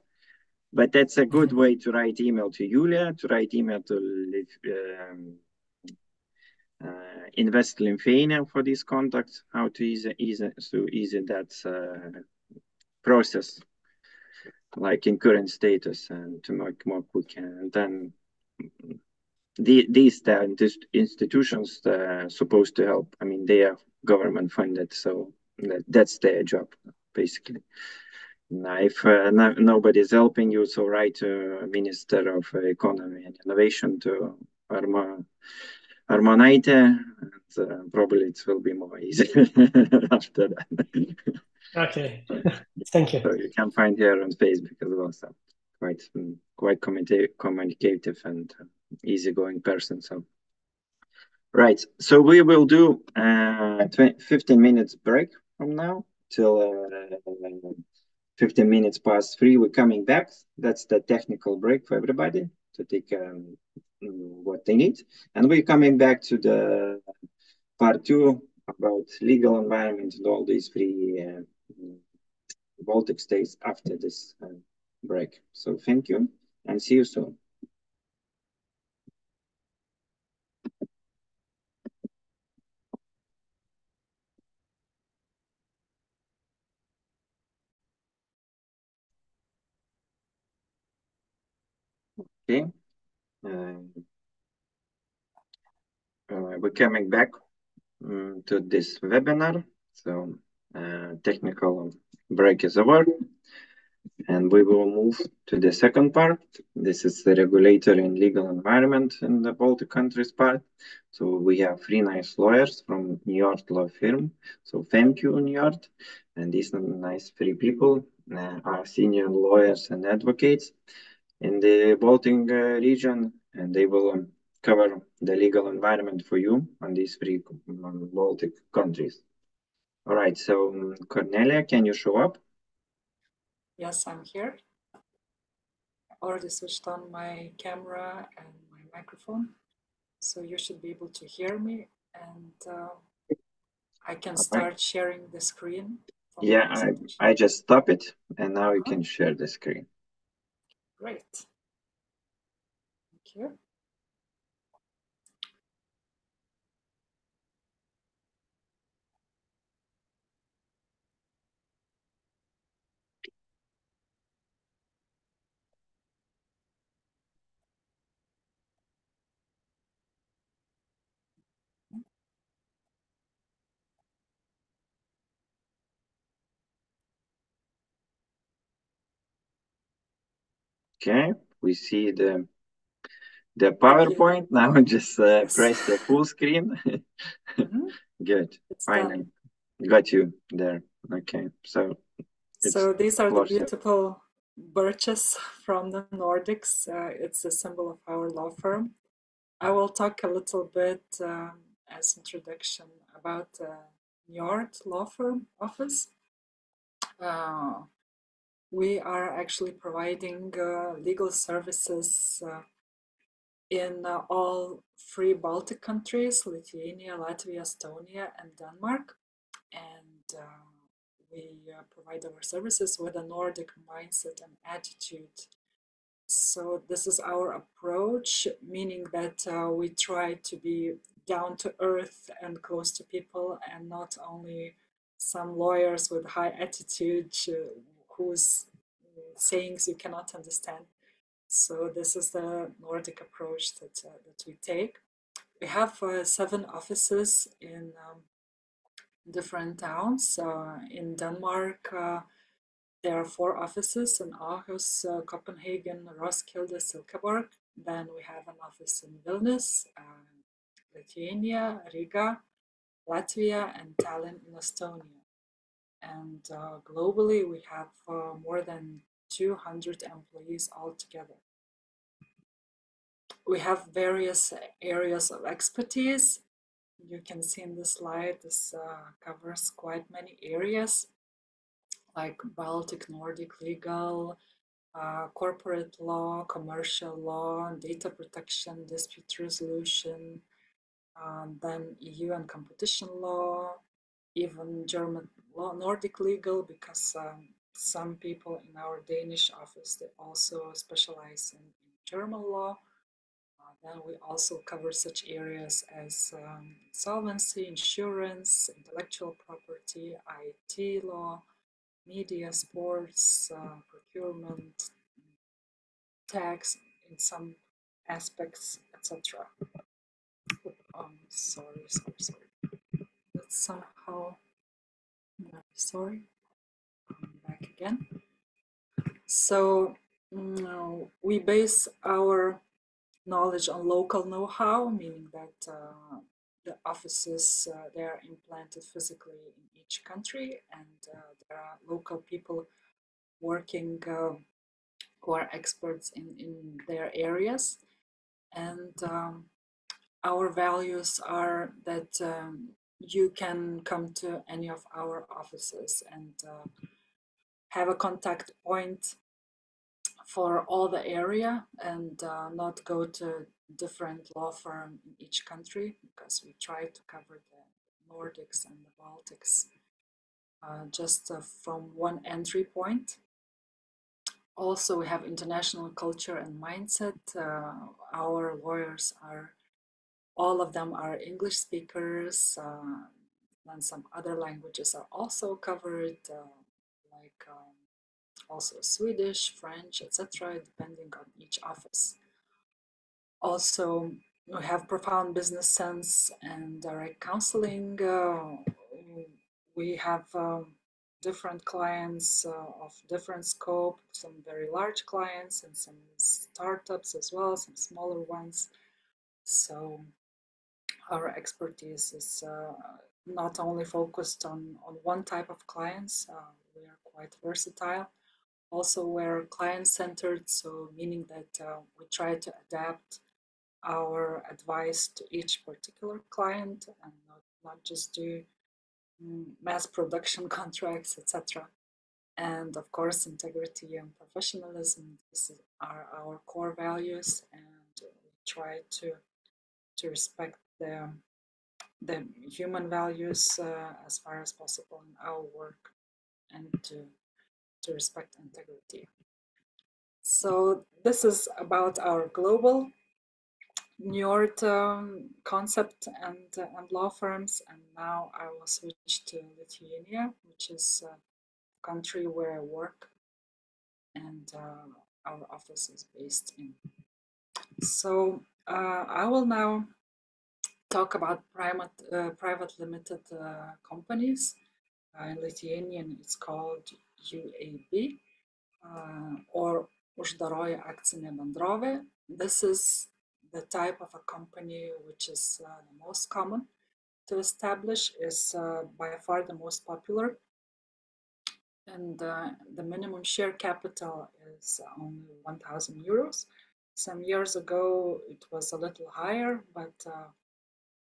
But that's a good way to write email to Julia, to write email to Invest Lithuania for these contacts, how to easy that process, like in current status, and to make more quick. And then these institutions are supposed to help. I mean, they are government funded, so that's their job basically. Now, if nobody is helping you, so write to Minister of Economy and Innovation, to Armonaite, and probably it will be more easy after that. Okay, thank you. So you can find her on Facebook as well. So quite communicative and easygoing person. So right, so we will do 15 minutes break from now till 15 minutes past 3. We're coming back. That's the technical break for everybody to take what they need, and we're coming back to the part 2 about legal environment and all these 3 Baltic states after this break. So thank you and see you soon. Okay. We're coming back to this webinar. So technical break is over. And we will move to the second part. This is the regulatory and legal environment in the Baltic countries part. So we have three nice lawyers from New York law firm. So thank you, New York. And these nice three people are senior lawyers and advocates in the Baltic region, and they will cover the legal environment for you on these three Baltic countries. All right, so Cornelia, can you show up? Yes, I'm here. I already switched on my camera and my microphone, so you should be able to hear me, and I can start sharing the screen. Yeah, I just stop it, and now you can share the screen. Great. Thank you. Okay, we see the PowerPoint. Now just press the full screen. Good. It's finally done. Got you there. Okay, so these are the beautiful birches from the Nordics. It's a symbol of our law firm. I will talk a little bit as introduction about New York law firm office. We are actually providing legal services in all three Baltic countries, Lithuania, Latvia, Estonia, and Denmark. And we provide our services with a Nordic mindset and attitude. So this is our approach, meaning that we try to be down to earth and close to people, and not only some lawyers with high attitude whose sayings you cannot understand. So this is the Nordic approach that we take. We have 7 offices in different towns. In Denmark, there are 4 offices in Aarhus, Copenhagen, Roskilde, Silkeborg. Then we have an office in Vilnius, Lithuania, Riga, Latvia, and Tallinn in Estonia. And globally, we have more than 200 employees altogether. We have various areas of expertise. You can see in this slide, this covers quite many areas, like Baltic, Nordic legal, corporate law, commercial law, data protection, dispute resolution, then EU and competition law, even German law, Nordic legal, because some people in our Danish office, they also specialize in German law. Then we also cover such areas as solvency, insurance, intellectual property, IT law, media, sports, procurement, tax in some aspects, etc. Sorry. That's somehow, sorry, back again. So we base our knowledge on local know-how, meaning that the offices, they are implanted physically in each country, and there are local people working who are experts in their areas. And our values are that you can come to any of our offices and have a contact point for all the area, and not go to different law firm in each country, because we try to cover the Nordics and the Baltics just from one entry point. Also, we have international culture and mindset. Our lawyers are, all of them are English speakers, and some other languages are also covered, like also Swedish, French, etc., depending on each office. Also, we have profound business sense and direct counseling. We have different clients of different scope, some very large clients and some startups as well, some smaller ones. So our expertise is not only focused on one type of clients, we are quite versatile. Also, we're client-centered, so meaning that we try to adapt our advice to each particular client and not just do mass production contracts, etc. And of course, integrity and professionalism, these are our core values, and we try to respect the human values as far as possible in our work, and to respect integrity. So this is about our global Njord concept and law firms, and now I will switch to Lithuania, which is a country where I work and our office is based in. So I will now talk about private limited companies. In Lithuanian, it's called UAB or Uždaroji akcinė bendrovė. This is the type of a company which is the most common to establish, is by far the most popular. And the minimum share capital is only 1,000 euros. Some years ago, it was a little higher, but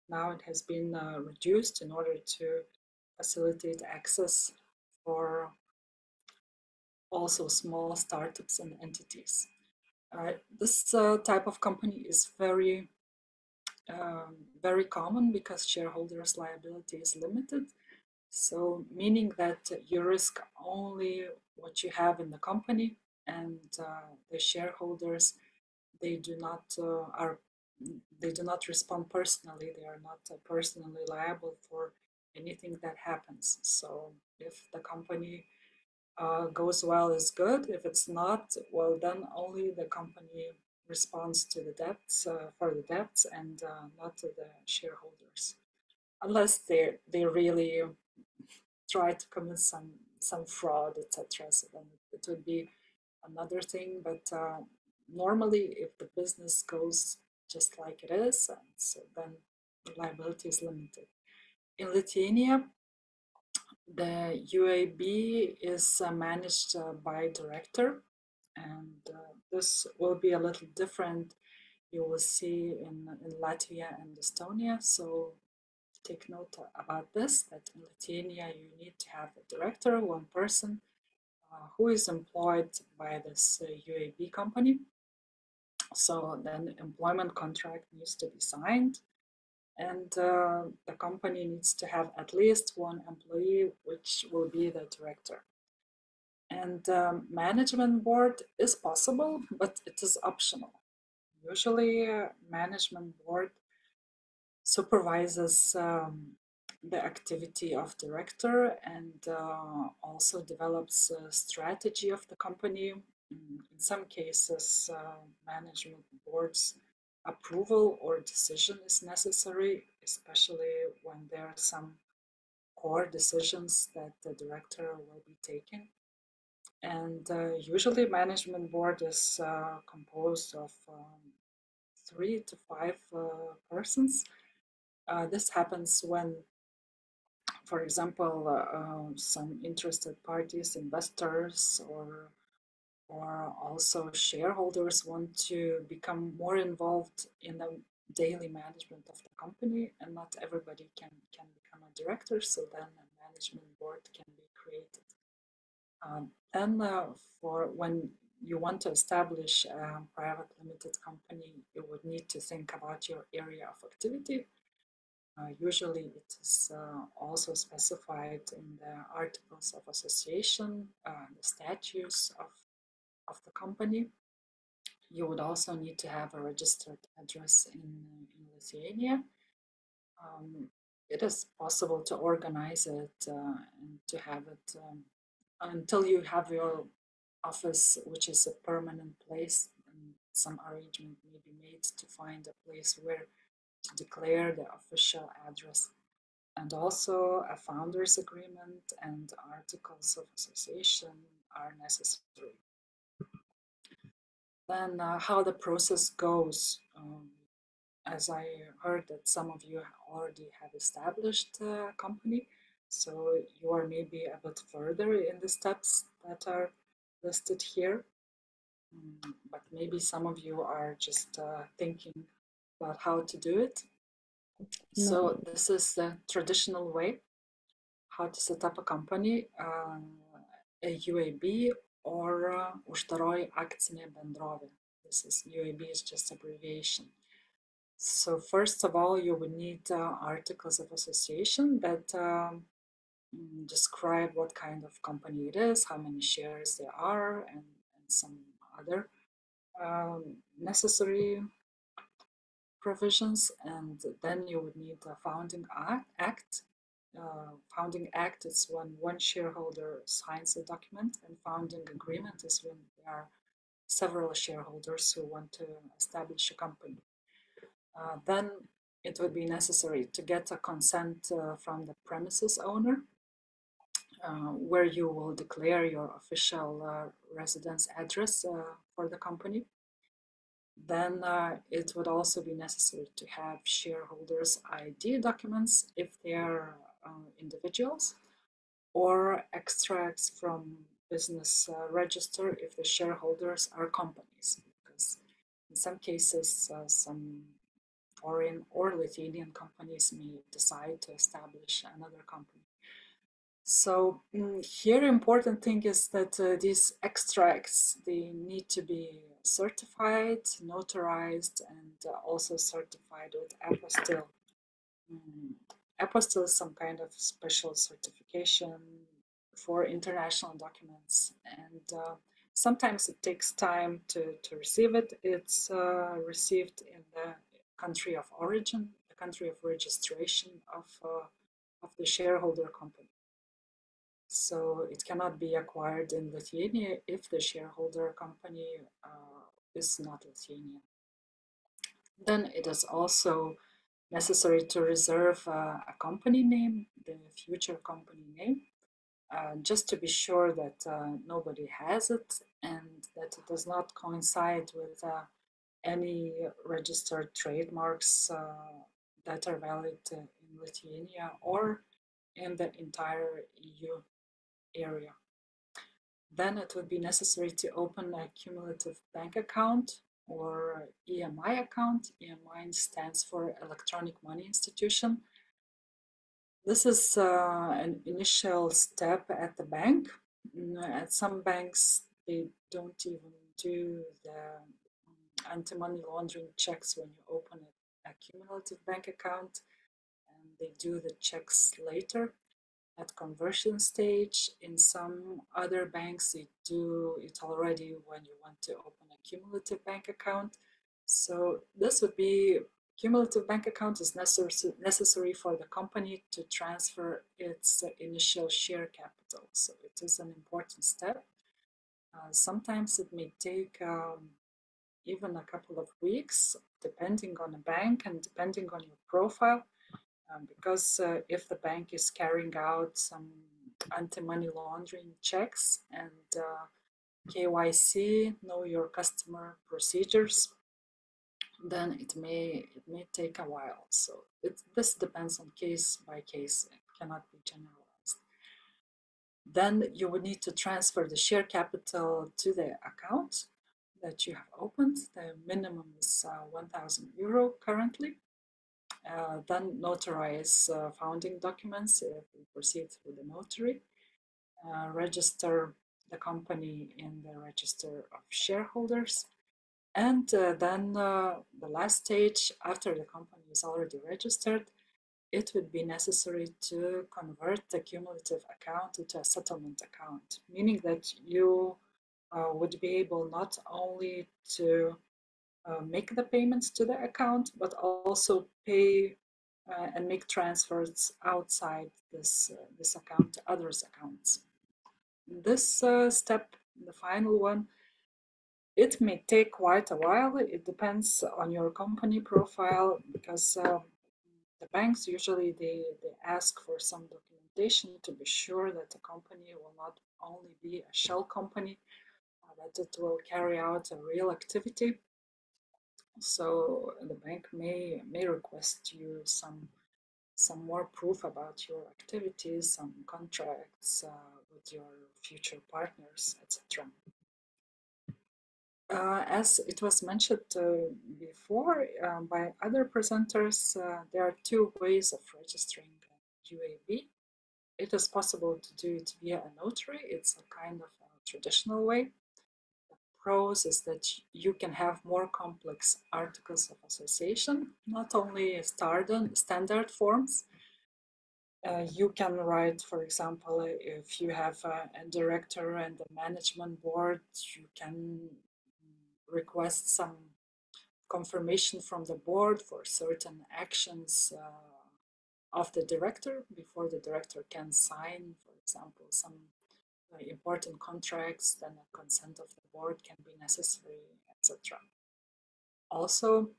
now it has been reduced in order to facilitate access for also small startups and entities. This type of company is very common because shareholders' liability is limited. So meaning that you risk only what you have in the company, and the shareholders, they do not respond personally. They are not personally liable for anything that happens. So if the company goes well, is good. If it's not, well, then only the company responds to the debts for the debts, and not to the shareholders, unless they really try to commit some fraud, etc. So then it would be another thing. But normally, if the business goes just like it is, so then the liability is limited. In Lithuania, the UAB is managed by director, and this will be a little different. You will see in Latvia and Estonia. So take note about this, that in Lithuania you need to have a director, one person, who is employed by this UAB company. So then the employment contract needs to be signed, and the company needs to have at least one employee, which will be the director. And management board is possible, but it is optional. Usually management board supervises the activity of director, and also develops a strategy of the company. In some cases, management board's approval or decision is necessary, especially when there are some core decisions that the director will be taking. And usually management board is composed of 3 to 5 persons. This happens when, for example, some interested parties, investors, or also shareholders want to become more involved in the daily management of the company, and not everybody can become a director, so then a management board can be created. Then for when you want to establish a private limited company, you would need to think about your area of activity. Usually it is also specified in the articles of association, the statutes of the company. You would also need to have a registered address in Lithuania. It is possible to organize it and to have it until you have your office, which is a permanent place, and some arrangement may be made to find a place where to declare the official address. And also a founders agreement and articles of association are necessary. Then how the process goes. As I heard that some of you already have established a company, so you are maybe a bit further in the steps that are listed here. But maybe some of you are just thinking about how to do it. No. So this is the traditional way how to set up a company, a UAB or uždaroji akcinė bendrovė. This is UAB is just abbreviation. So first of all, you would need articles of association that describe what kind of company it is, how many shares there are, and some other necessary provisions. And then you would need a founding act. Founding act is when one shareholder signs a document, and founding agreement is when there are several shareholders who want to establish a company. Then it would be necessary to get a consent from the premises owner, where you will declare your official residence address for the company. Then it would also be necessary to have shareholders' ID documents if they are individuals, or extracts from business register if the shareholders are companies, because in some cases some foreign or Lithuanian companies may decide to establish another company. So here important thing is that these extracts, they need to be certified, notarized, and also certified with apostille. Apostille is some kind of special certification for international documents, and sometimes it takes time to receive it. It's received in the country of origin, the country of registration of the shareholder company. So it cannot be acquired in Lithuania if the shareholder company is not Lithuanian. Then it is also necessary to reserve a company name, the future company name, just to be sure that nobody has it and that it does not coincide with any registered trademarks that are valid in Lithuania or in the entire EU area. Then it would be necessary to open a cumulative bank account or EMI account. EMI stands for Electronic Money Institution. This is an initial step at the bank. At some banks, they don't even do the anti-money laundering checks when you open a cumulative bank account, and they do the checks later at conversion stage. In some other banks, they do it already when you want to open a cumulative bank account. So this would be, cumulative bank account is necessary for the company to transfer its initial share capital. So it is an important step. Sometimes it may take even a couple of weeks, depending on the bank and depending on your profile. Because if the bank is carrying out some anti-money laundering checks and KYC, know your customer procedures, then it may take a while. So this depends on case by case, it cannot be generalized. Then you would need to transfer the share capital to the account that you have opened. The minimum is 1,000 euro currently. Then notarize founding documents if we proceed through the notary. Register the company in the register of shareholders. And then the last stage, after the company is already registered, it would be necessary to convert the cumulative account into a settlement account, meaning that you would be able not only to make the payments to the account, but also pay and make transfers outside this account to others' accounts. This step, the final one, it may take quite a while. It depends on your company profile, because the banks usually they ask for some documentation to be sure that the company will not only be a shell company, that it will carry out a real activity. So the bank may request you some more proof about your activities, some contracts with your future partners, etc. As it was mentioned before by other presenters, there are two ways of registering UAB. It is possible to do it via a notary. It's a kind of a traditional way. The pros is that you can have more complex articles of association, not only standard forms. You can write, for example, if you have a director and a management board, you can request some confirmation from the board for certain actions of the director before the director can sign, for example, some important contracts. Then a consent of the board can be necessary, etc. Also,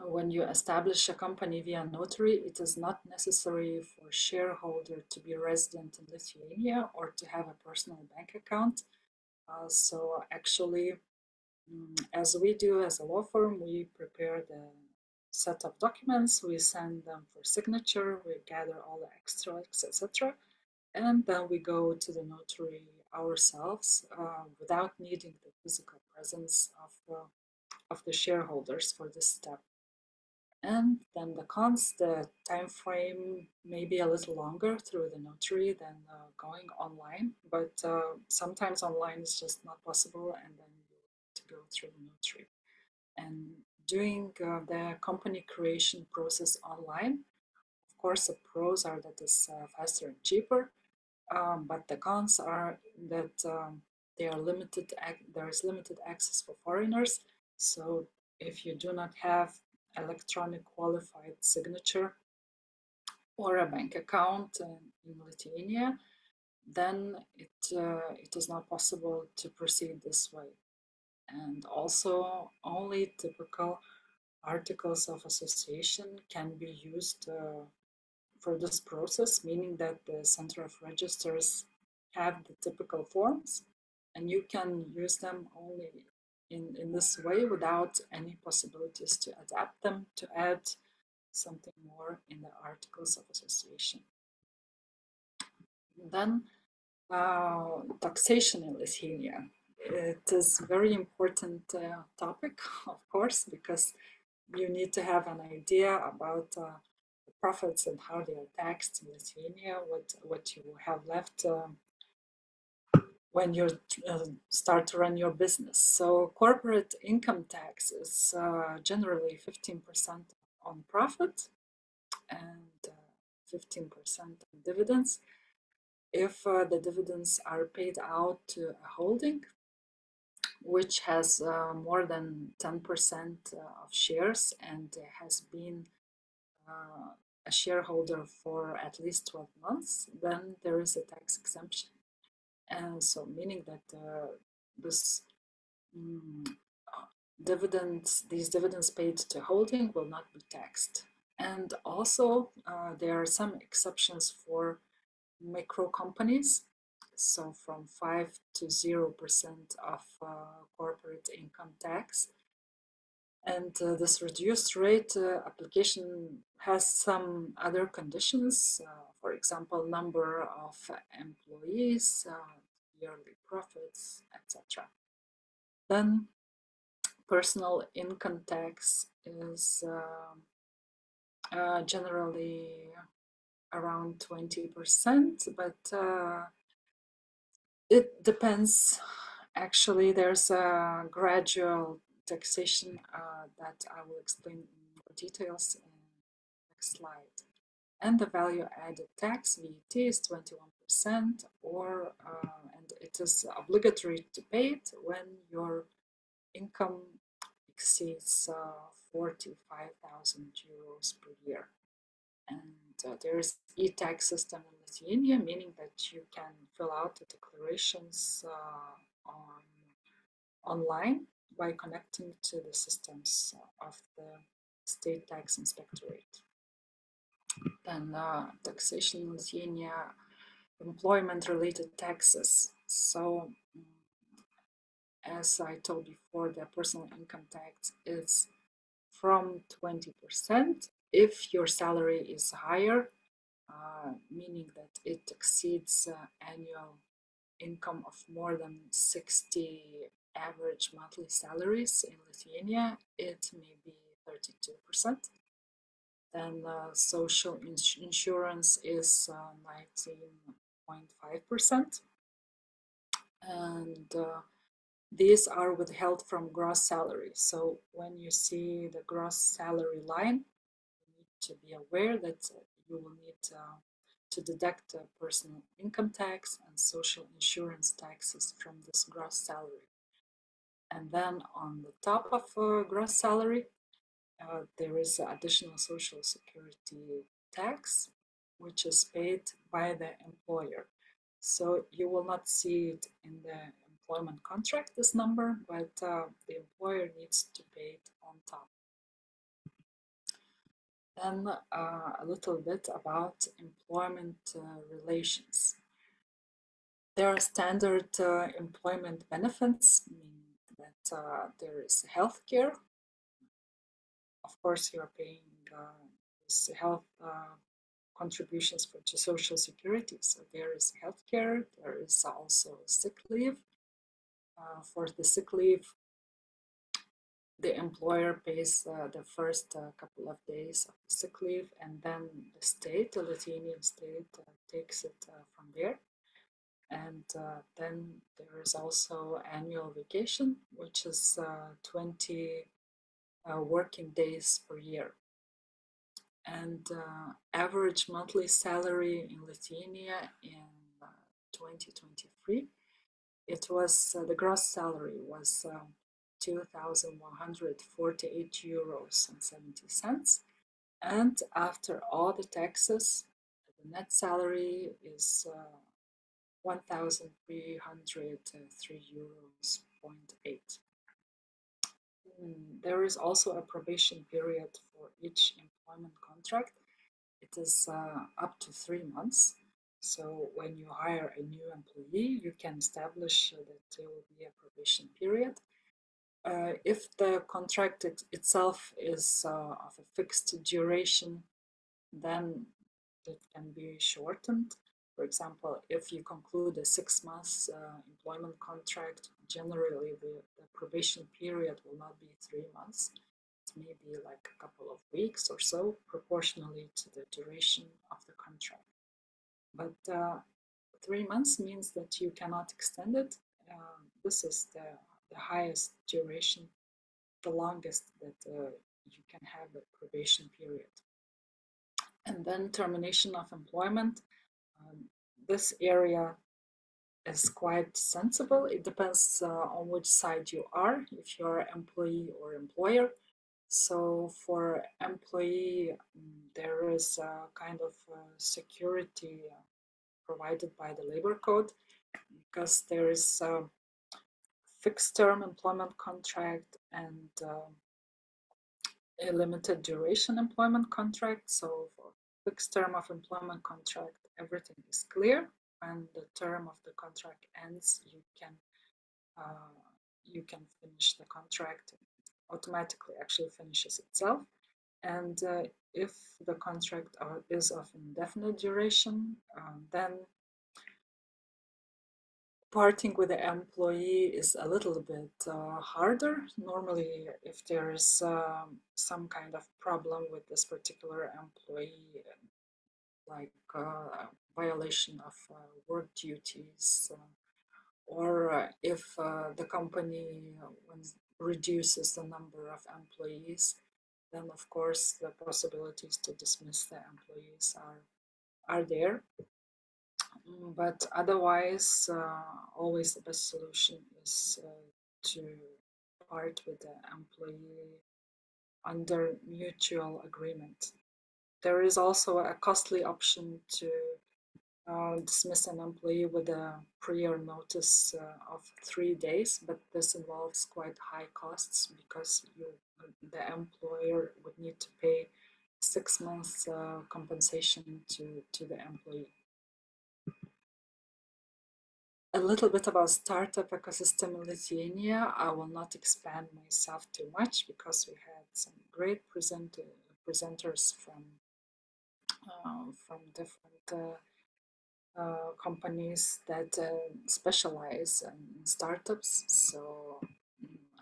when you establish a company via notary, it is not necessary for shareholder to be resident in Lithuania or to have a personal bank account. So actually, as we do as a law firm, we prepare the set of documents, we send them for signature, we gather all the extracts, etc. And then we go to the notary ourselves without needing the physical presence of the shareholders for this step. And then the cons, the time frame may be a little longer through the notary than going online, but sometimes online is just not possible, and then you have to go through the notary. And doing the company creation process online, of course, the pros are that it's faster and cheaper, but the cons are that there is limited access for foreigners. So if you do not have electronic qualified signature or a bank account in Lithuania, then it is not possible to proceed this way. And also, only typical articles of association can be used for this process, meaning that the Center of Registers have the typical forms, and you can use them only in this way without any possibilities to adapt them, to add something more in the articles of association. Then taxation in Lithuania. It is a very important topic, of course, because you need to have an idea about the profits and how they are taxed in Lithuania, what you have left when you start to run your business. So corporate income tax is generally 15% on profit and 15% on dividends. If the dividends are paid out to a holding, which has more than 10% of shares and has been a shareholder for at least 12 months, then there is a tax exemption. And so meaning that these dividends paid to holding will not be taxed. And also there are some exceptions for micro companies, so from 5 to 0% of corporate income tax. And this reduced rate application has some other conditions, for example, number of employees, yearly profits, etc. Then personal income tax is generally around 20%, but it depends. Actually, there's a gradual taxation that I will explain in more details in the next slide. And the value added tax, VAT, is 21%, and it is obligatory to pay it when your income exceeds 45,000 euros per year. And there is e-tax system in Lithuania, meaning that you can fill out the declarations online by connecting to the systems of the State Tax Inspectorate. Then taxation in Lithuania, employment-related taxes. So, as I told before, the personal income tax is from 20% if your salary is higher, meaning that it exceeds annual income of more than 60 average monthly salaries in Lithuania, it may be 32%. Then social insurance is 19.5%. And these are withheld from gross salary. So when you see the gross salary line, you need to be aware that you will need to deduct personal income tax and social insurance taxes from this gross salary. And then on the top of gross salary, there is additional social security tax, which is paid by the employer. So you will not see it in the employment contract, this number, but the employer needs to pay it on top. Then a little bit about employment relations. There are standard employment benefits, meaning that there is healthcare. Of course, you are paying this health contributions to social security. So there is healthcare, there is also sick leave. For the sick leave, the employer pays the first couple of days of the sick leave, and then the state, the Lithuanian state, takes it from there. And then there is also annual vacation, which is 20 working days per year. And average monthly salary in Lithuania in 2023, it was the gross salary was 2,148 euros and 70 cents. And after all the taxes, the net salary is 1,303 euros 0.8. There is also a probation period for each employment contract. It is up to 3 months. So when you hire a new employee, you can establish that there will be a probation period. If the contract itself is of a fixed duration, then it can be shortened. For example, if you conclude a 6 months employment contract, generally the probation period will not be 3 months. It may be like a couple of weeks or so, proportionally to the duration of the contract. But 3 months means that you cannot extend it. This is the highest duration, the longest that you can have the probation period. And then termination of employment. This area is quite sensible. It depends on which side you are, if you're employee or employer. So for employee, there is a kind of security provided by the labor code, because there is a fixed term employment contract and a limited duration employment contract. So for fixed term of employment contract, everything is clear. When the term of the contract ends, you can finish the contract. Automatically actually finishes itself. And if the contract is of indefinite duration, then parting with the employee is a little bit harder. Normally, if there is some kind of problem with this particular employee, like violation of work duties, or if the company reduces the number of employees, then of course the possibilities to dismiss the employees are there. But otherwise, always the best solution is to part with the employee under mutual agreement. There is also a costly option to dismiss an employee with a prior notice of 3 days, but this involves quite high costs, because the employer would need to pay 6 months compensation to the employee. A little bit about startup ecosystem in Lithuania. I will not expand myself too much because we had some great presenters from different companies that specialize in startups. So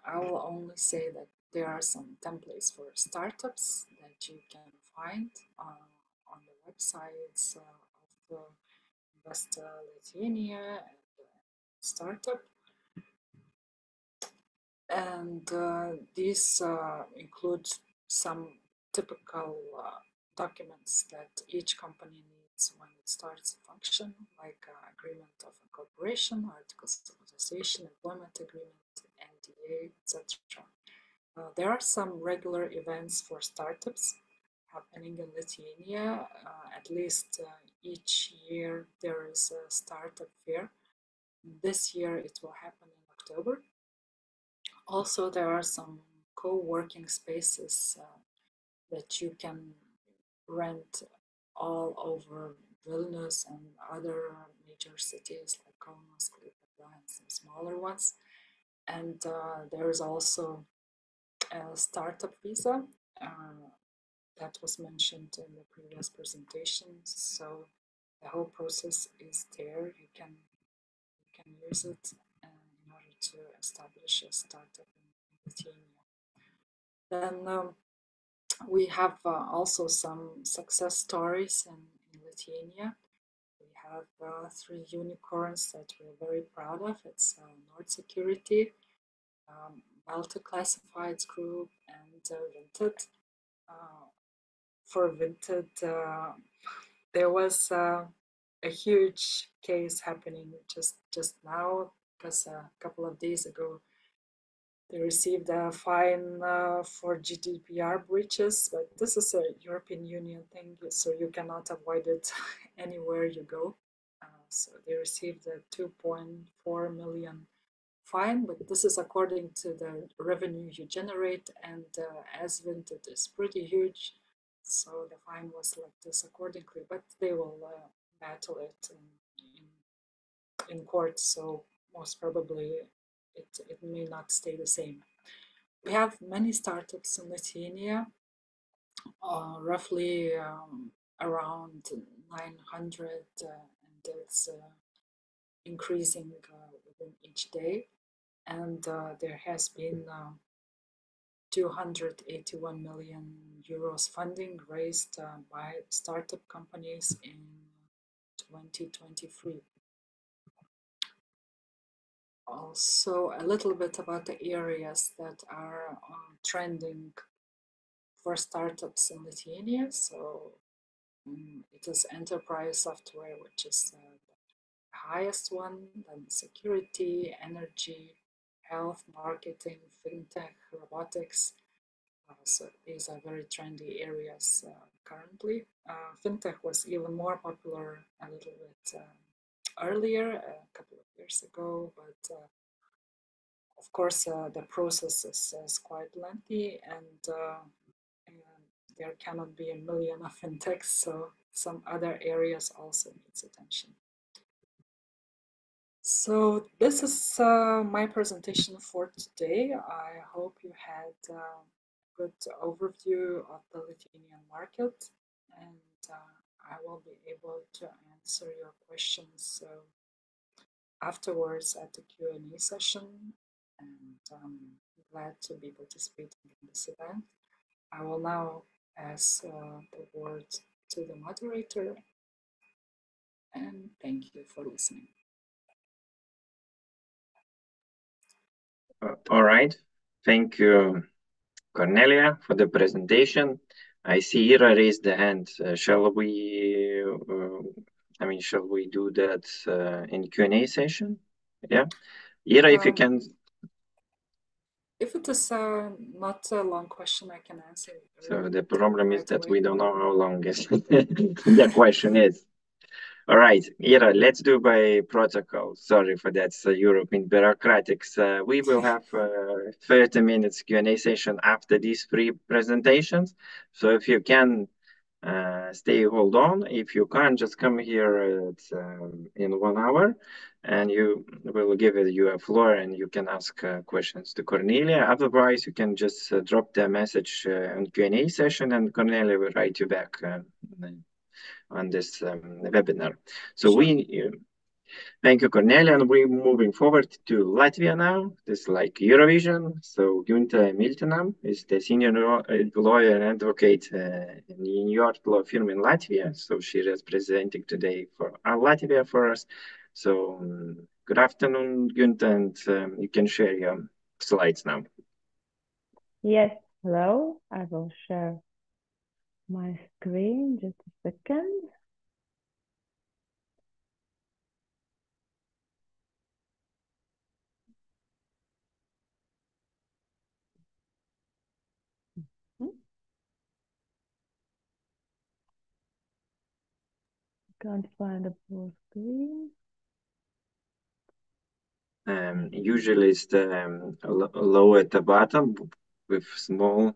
I will only say that there are some templates for startups that you can find on the websites of Invest Lithuania and Startup. And these include some typical documents that each company needs when it starts a function, like agreement of incorporation, articles of association, employment agreement, NDA, etc. There are some regular events for startups happening in Lithuania. At least each year there is a startup fair. This year it will happen in October. Also, there are some co-working spaces that you can rent all over Vilnius and other major cities like Kaunas, Klaipėda, and some smaller ones. And there is also a startup visa that was mentioned in the previous presentation. So the whole process is there. You can use it in order to establish a startup in Lithuania. Then we have also some success stories in Lithuania. We have 3 unicorns that we're very proud of. It's Nord Security, Baltic Classifieds Group, and Vinted. For Vinted, there was a huge case happening just now, because a couple of days ago they received a fine for GDPR breaches, but this is a European Union thing, so you cannot avoid it anywhere you go. So they received a 2.4 million fine, but this is according to the revenue you generate, and as Vinted is pretty huge, so the fine was like this accordingly, but they will battle it in court, so most probably it may not stay the same. We have many startups in Lithuania, roughly around 900, and it's increasing within each day. And there has been 281 million euros funding raised by startup companies in 2023. Also, a little bit about the areas that are trending for startups in Lithuania. So it is enterprise software, which is the highest one, then security, energy, health, marketing, fintech, robotics. So these are very trendy areas currently. Fintech was even more popular a little bit earlier, a couple of years ago, but of course the process is quite lengthy, and there cannot be a million of fintechs, so some other areas also needs attention. So this is my presentation for today. I hope you had a good overview of the Lithuanian market, and I will be able to answer your questions afterwards at the Q&A session, and I'm glad to be participating in this event. I will now pass the word to the moderator, and thank you for listening. All right. Thank you, Cornelia, for the presentation. I see Ira raised the hand. Shall we do that in Q&A session? Yeah. Ira, if you can. If it is not a long question, I can answer. So the problem is that we don't know how long the question is. All right, Ira, let's do by protocol. Sorry for that, European bureaucratics. We will have 30 minutes Q&A session after these three presentations. So if you can hold on. If you can't, just come here in 1 hour and you will give you a floor and you can ask questions to Cornelia. Otherwise, you can just drop the message on Q&A session and Cornelia will write you back on this webinar. So sure. Thank you, Cornelia. And we're moving forward to Latvia now. This is like Eurovision. So Gunta Miltenam is the senior lawyer and advocate in New York law firm in Latvia. So she is presenting today for Latvia for us. So good afternoon, Gunta, and you can share your slides now. Yes, hello. I will share my screen. Just a second. Can't find a full screen. Usually it's the low at the bottom with small.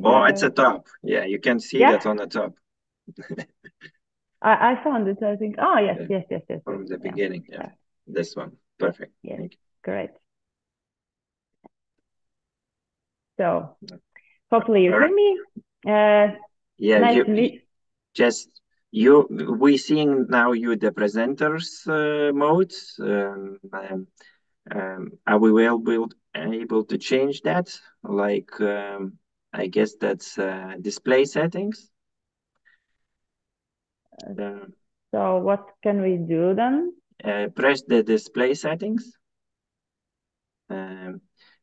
Oh, it's a top. Yeah, you can see that on the top. I found it, I think. Oh, yes, yes. From the beginning, yeah. This one. Perfect. Yes, thank you. Great. So, hopefully you hear me. Yeah, nice to meet you. We seeing now you the presenters modes. Are we able to change that? Like, I guess that's display settings. So what can we do then? Press the display settings.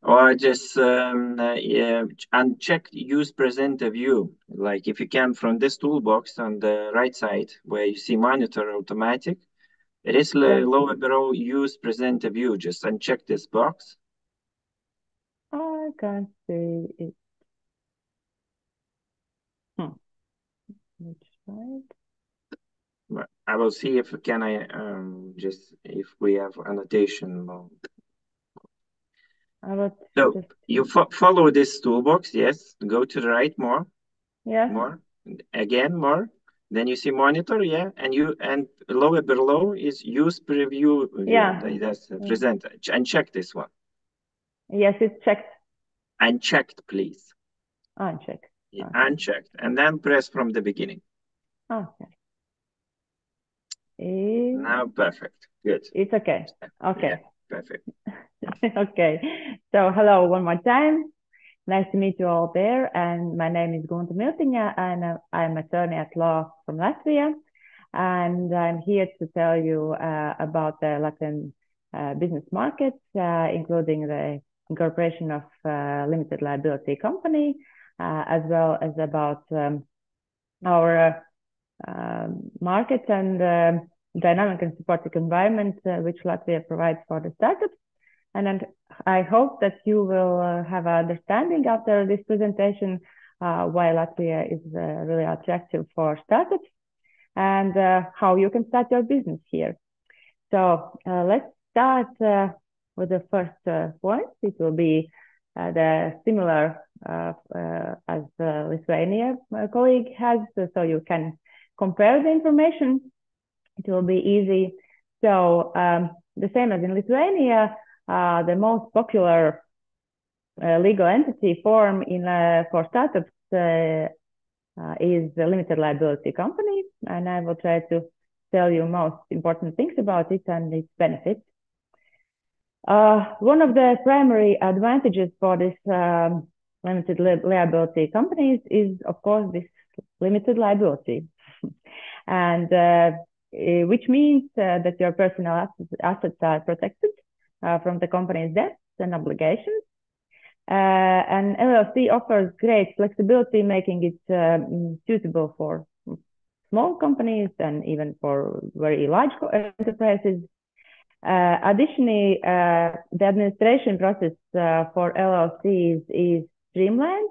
Or just uncheck use presenter view. Like if you can from this toolbox on the right side where you see monitor automatic, it is lower below use presenter view. Just uncheck this box. I can't see it. Which side? I will see if if we have annotation mode. So you follow this toolbox, yes. Go to the right more. Yeah. More. Again, more. Then you see monitor, yeah. And lower below is use preview. Yeah. That's present. Uncheck this one. Yes, it's checked. Unchecked, please. Unchecked. Yeah, okay. Unchecked. And then press from the beginning. Okay. Now perfect. Good. It's okay. Okay. Yeah, perfect. Okay. So hello one more time. Nice to meet you all there. And my name is Gunta Miltiņa, and I'm an attorney at law from Latvia. And I'm here to tell you about the Latvian business markets, including the incorporation of limited liability company, as well as about our market and dynamic and supportive environment which Latvia provides for the startups. And I hope that you will have an understanding after this presentation why Latvia is really attractive for startups and how you can start your business here. So let's start with the first point. It will be the similar as Lithuania colleague has, so you can compare the information. It will be easy. So the same as in Lithuania, the most popular legal entity form for startups is the limited liability company, and I will try to tell you most important things about it and its benefits. One of the primary advantages for this limited liability companies is, of course, this limited liability, and which means that your personal assets are protected from the company's debts and obligations. And LLC offers great flexibility, making it suitable for small companies and even for very large enterprises. Additionally, the administration process for LLCs is streamlined,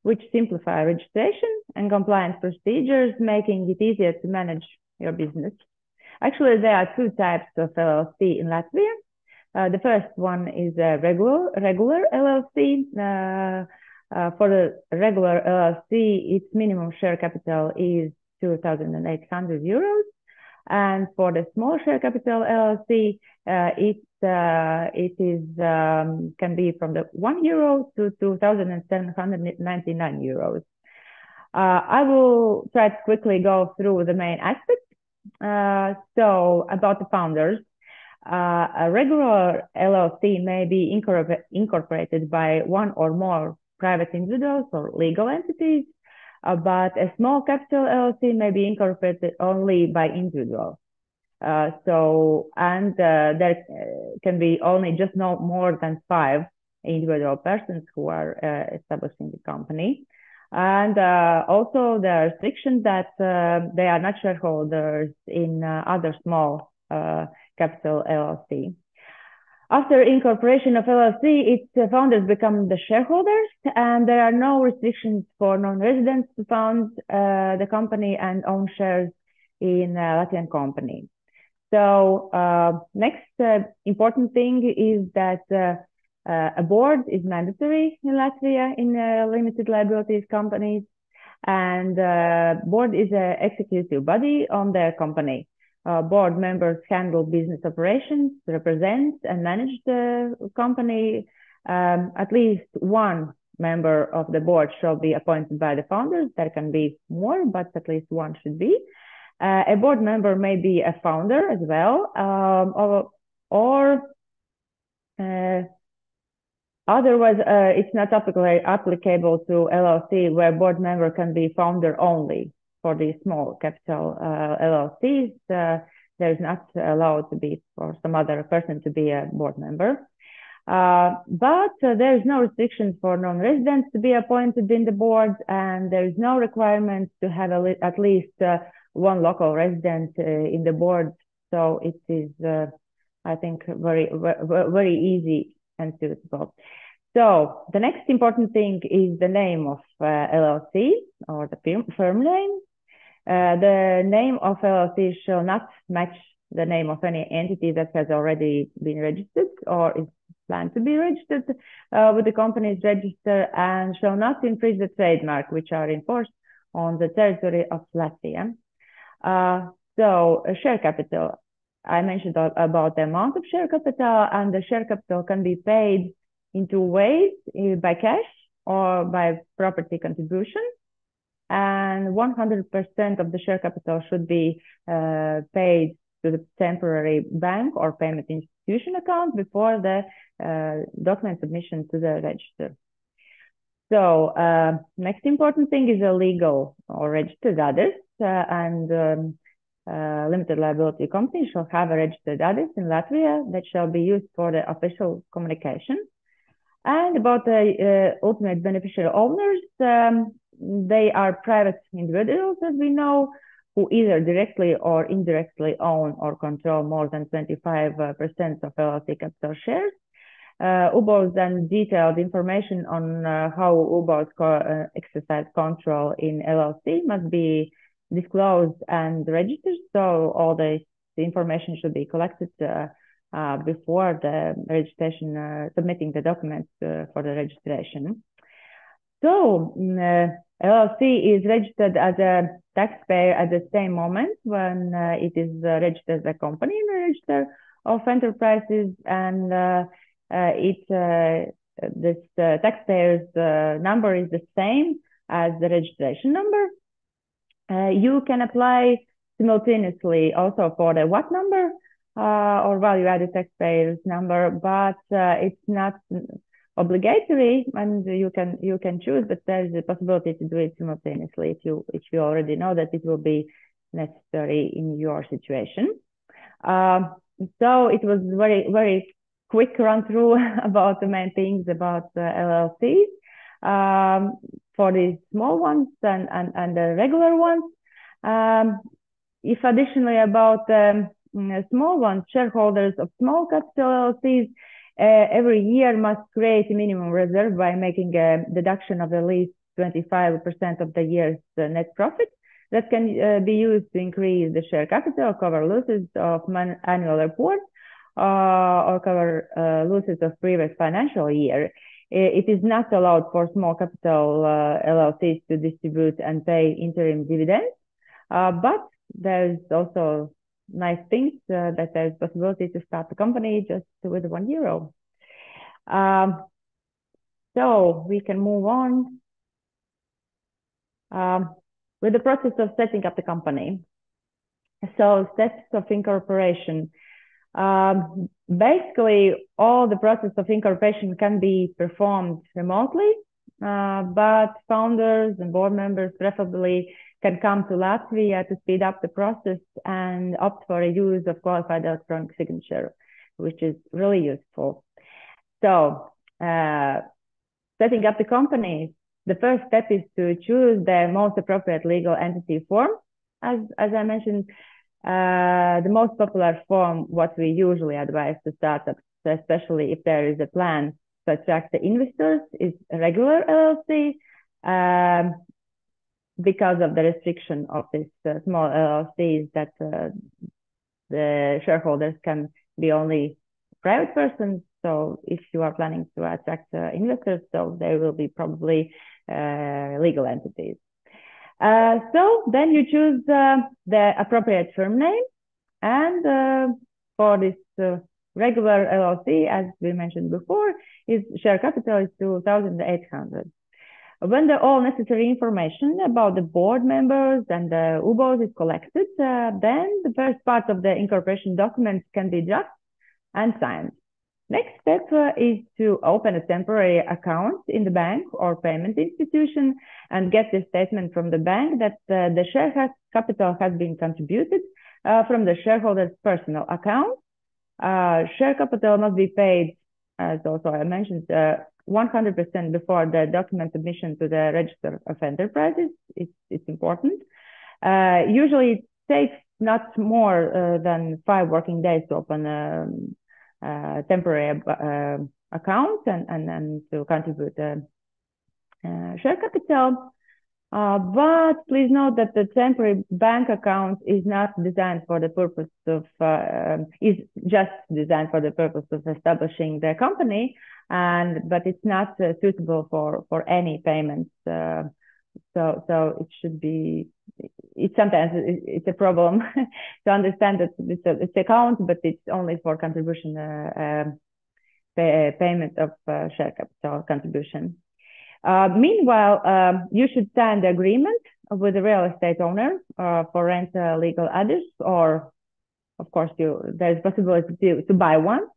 which simplify registration and compliance procedures, making it easier to manage your business. Actually, there are two types of LLC in Latvia. The first one is a regular LLC. For the regular LLC, its minimum share capital is 2,800 euros. And for the small share capital LLC, it can be from the €1 to 2,799 euros. I will try to quickly go through the main aspects. So about the founders, a regular LLC may be incorporated by one or more private individuals or legal entities, but a small capital LLC may be incorporated only by individuals. There can be only just no more than 5 individual persons who are establishing the company. And also the restriction that they are not shareholders in other small capital LLC. After incorporation of LLC, its founders become the shareholders, and there are no restrictions for non-residents to found the company and own shares in a Latvian company. So next important thing is that a board is mandatory in Latvia in limited liabilities companies, and board is an executive body on the company. Board members handle business operations, represent and manage the company. At least one member of the board shall be appointed by the founders. There can be more, but at least one should be. A board member may be a founder as well, otherwise it's not applicable to LLC, where board member can be founder only. For the small capital LLCs, there is not allowed to be for some other person to be a board member. But there is no restrictions for non-residents to be appointed in the board, and there is no requirement to have at least one local resident in the board. So it is, I think, very easy and suitable. So the next important thing is the name of LLC or the firm name. The name of LLC shall not match the name of any entity that has already been registered or is planned to be registered with the company's register, and shall not infringe the trademark which are enforced on the territory of Latvia. So a share capital. I mentioned about the amount of share capital, and the share capital can be paid in 2 ways, by cash or by property contribution. And 100% of the share capital should be paid to the temporary bank or payment institution account before the document submission to the register. So next important thing is a legal or registered address, and limited liability company shall have a registered address in Latvia that shall be used for the official communication. And about the ultimate beneficial owners, they are private individuals, as we know, who either directly or indirectly own or control more than 25% of LLC capital shares. UBOs and detailed information on how UBOs exercise control in LLC must be disclosed and registered. So all the information should be collected before the registration, submitting the documents for the registration. So LLC is registered as a taxpayer at the same moment when it is registered as a company in the register of enterprises, and this taxpayer's number is the same as the registration number. You can apply simultaneously also for the VAT number or value-added taxpayer's number, but it's not obligatory, and you can choose, but there is a possibility to do it simultaneously if you already know that it will be necessary in your situation. So it was very quick run through about the main things about LLCs for the small ones and the regular ones. If additionally about small ones, shareholders of small capital LLCs every year must create a minimum reserve by making a deduction of at least 25% of the year's net profit that can be used to increase the share capital, cover losses of annual report, or cover losses of previous financial year. It is not allowed for small capital LLCs to distribute and pay interim dividends, but there's also nice things that there's possibility to start the company just with €1. So we can move on with the process of setting up the company. So steps of incorporation. Basically, all the process of incorporation can be performed remotely, but founders and board members preferably can come to Latvia to speed up the process and opt for a use of qualified electronic signature, which is really useful. So, setting up the company, the first step is to choose the most appropriate legal entity form. As I mentioned, the most popular form, what we usually advise to startups, especially if there is a plan to attract the investors, is a regular LLC, because of the restriction of these small LLCs that the shareholders can be only private persons. So if you are planning to attract investors, so they will be probably legal entities. So then you choose the appropriate firm name, and for this regular LLC, as we mentioned before, its share capital is 2,800. When all necessary information about the board members and the UBOs is collected, then the first part of the incorporation documents can be drafted and signed. Next step is to open a temporary account in the bank or payment institution and get the statement from the bank that the share capital has been contributed from the shareholder's personal account. Share capital must be paid, as also I mentioned, 100% before the document submission to the Register of Enterprises. It's important. Usually it takes not more than 5 working days to open a temporary account and to contribute the share capital. But please note that the temporary bank account is not designed for the purpose of, is just designed for the purpose of establishing the company, but it's not suitable for any payments. So it should be, sometimes it's a problem to understand that it's account, but it's only for contribution, payment of share capital contribution. Meanwhile, you should sign the agreement with the real estate owner for rent legal address, or of course there's possibility to buy one.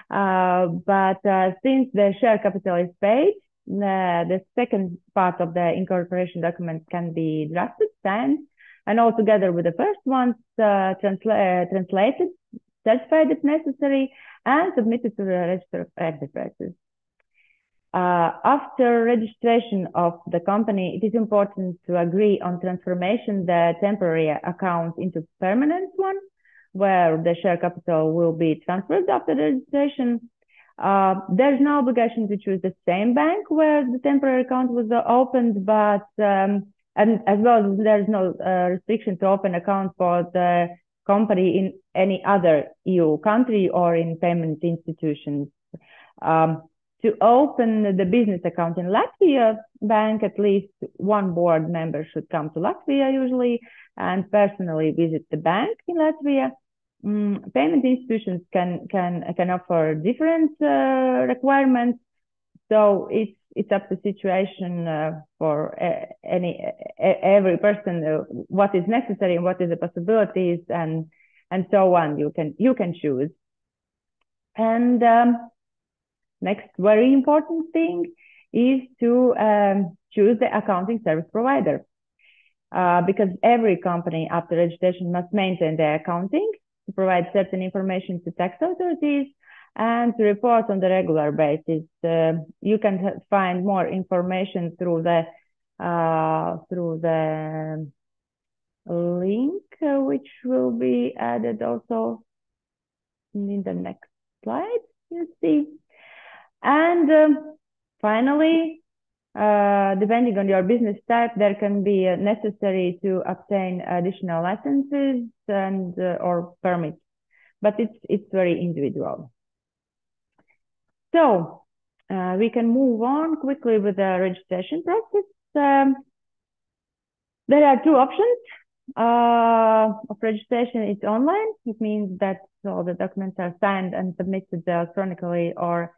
But since the share capital is paid, the second part of the incorporation document can be drafted, signed, and all together with the first ones translated, certified if necessary, and submitted to the Register of Enterprises. After registration of the company, it is important to agree on transformation the temporary account into permanent one, where the share capital will be transferred after the registration. There's no obligation to choose the same bank where the temporary account was opened, but and as well, there's no restriction to open account for the company in any other EU country or in payment institutions. To open the business account in Latvia bank, at least one board member should come to Latvia usually and personally visit the bank in Latvia. Payment institutions can offer different requirements, so it's up to situation for every person what is necessary and what is the possibilities and so on. You can choose. And next very important thing is to choose the accounting service provider, because every company after registration must maintain their accounting to provide certain information to tax authorities and to report on the regular basis. You can find more information through the link, which will be added also in the next slide. You see. And finally, Depending on your business type, there can be necessary to obtain additional licenses and or permits, but it's very individual. So we can move on quickly with the registration process. There are two options of registration. It's online. It means that all the documents are signed and submitted electronically, or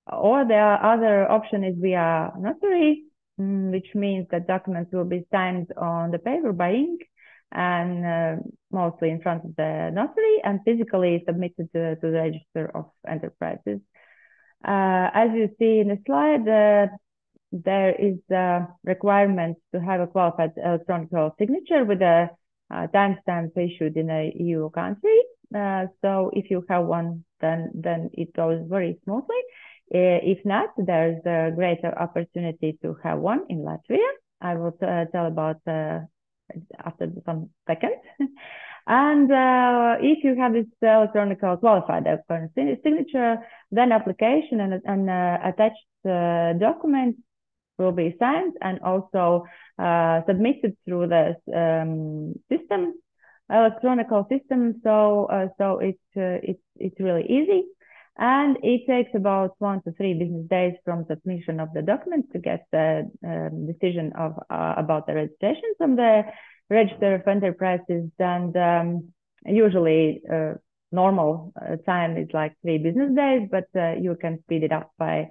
the other option is via notary, which means that documents will be signed on the paper by ink and mostly in front of the notary and physically submitted to the Register of Enterprises. As you see in the slide, there is a requirement to have a qualified electronic signature with a timestamp issued in a EU country. So if you have one, then it goes very smoothly. If not, there's a greater opportunity to have one in Latvia. I will tell about after some seconds. And if you have this electronic qualified electronic signature, then application and attached documents will be signed and also submitted through the system, electronic system. So it's really easy. And it takes about 1 to 3 business days from submission of the documents to get the decision of about the registration from the Register of Enterprises. And usually normal time is like 3 business days, but you can speed it up by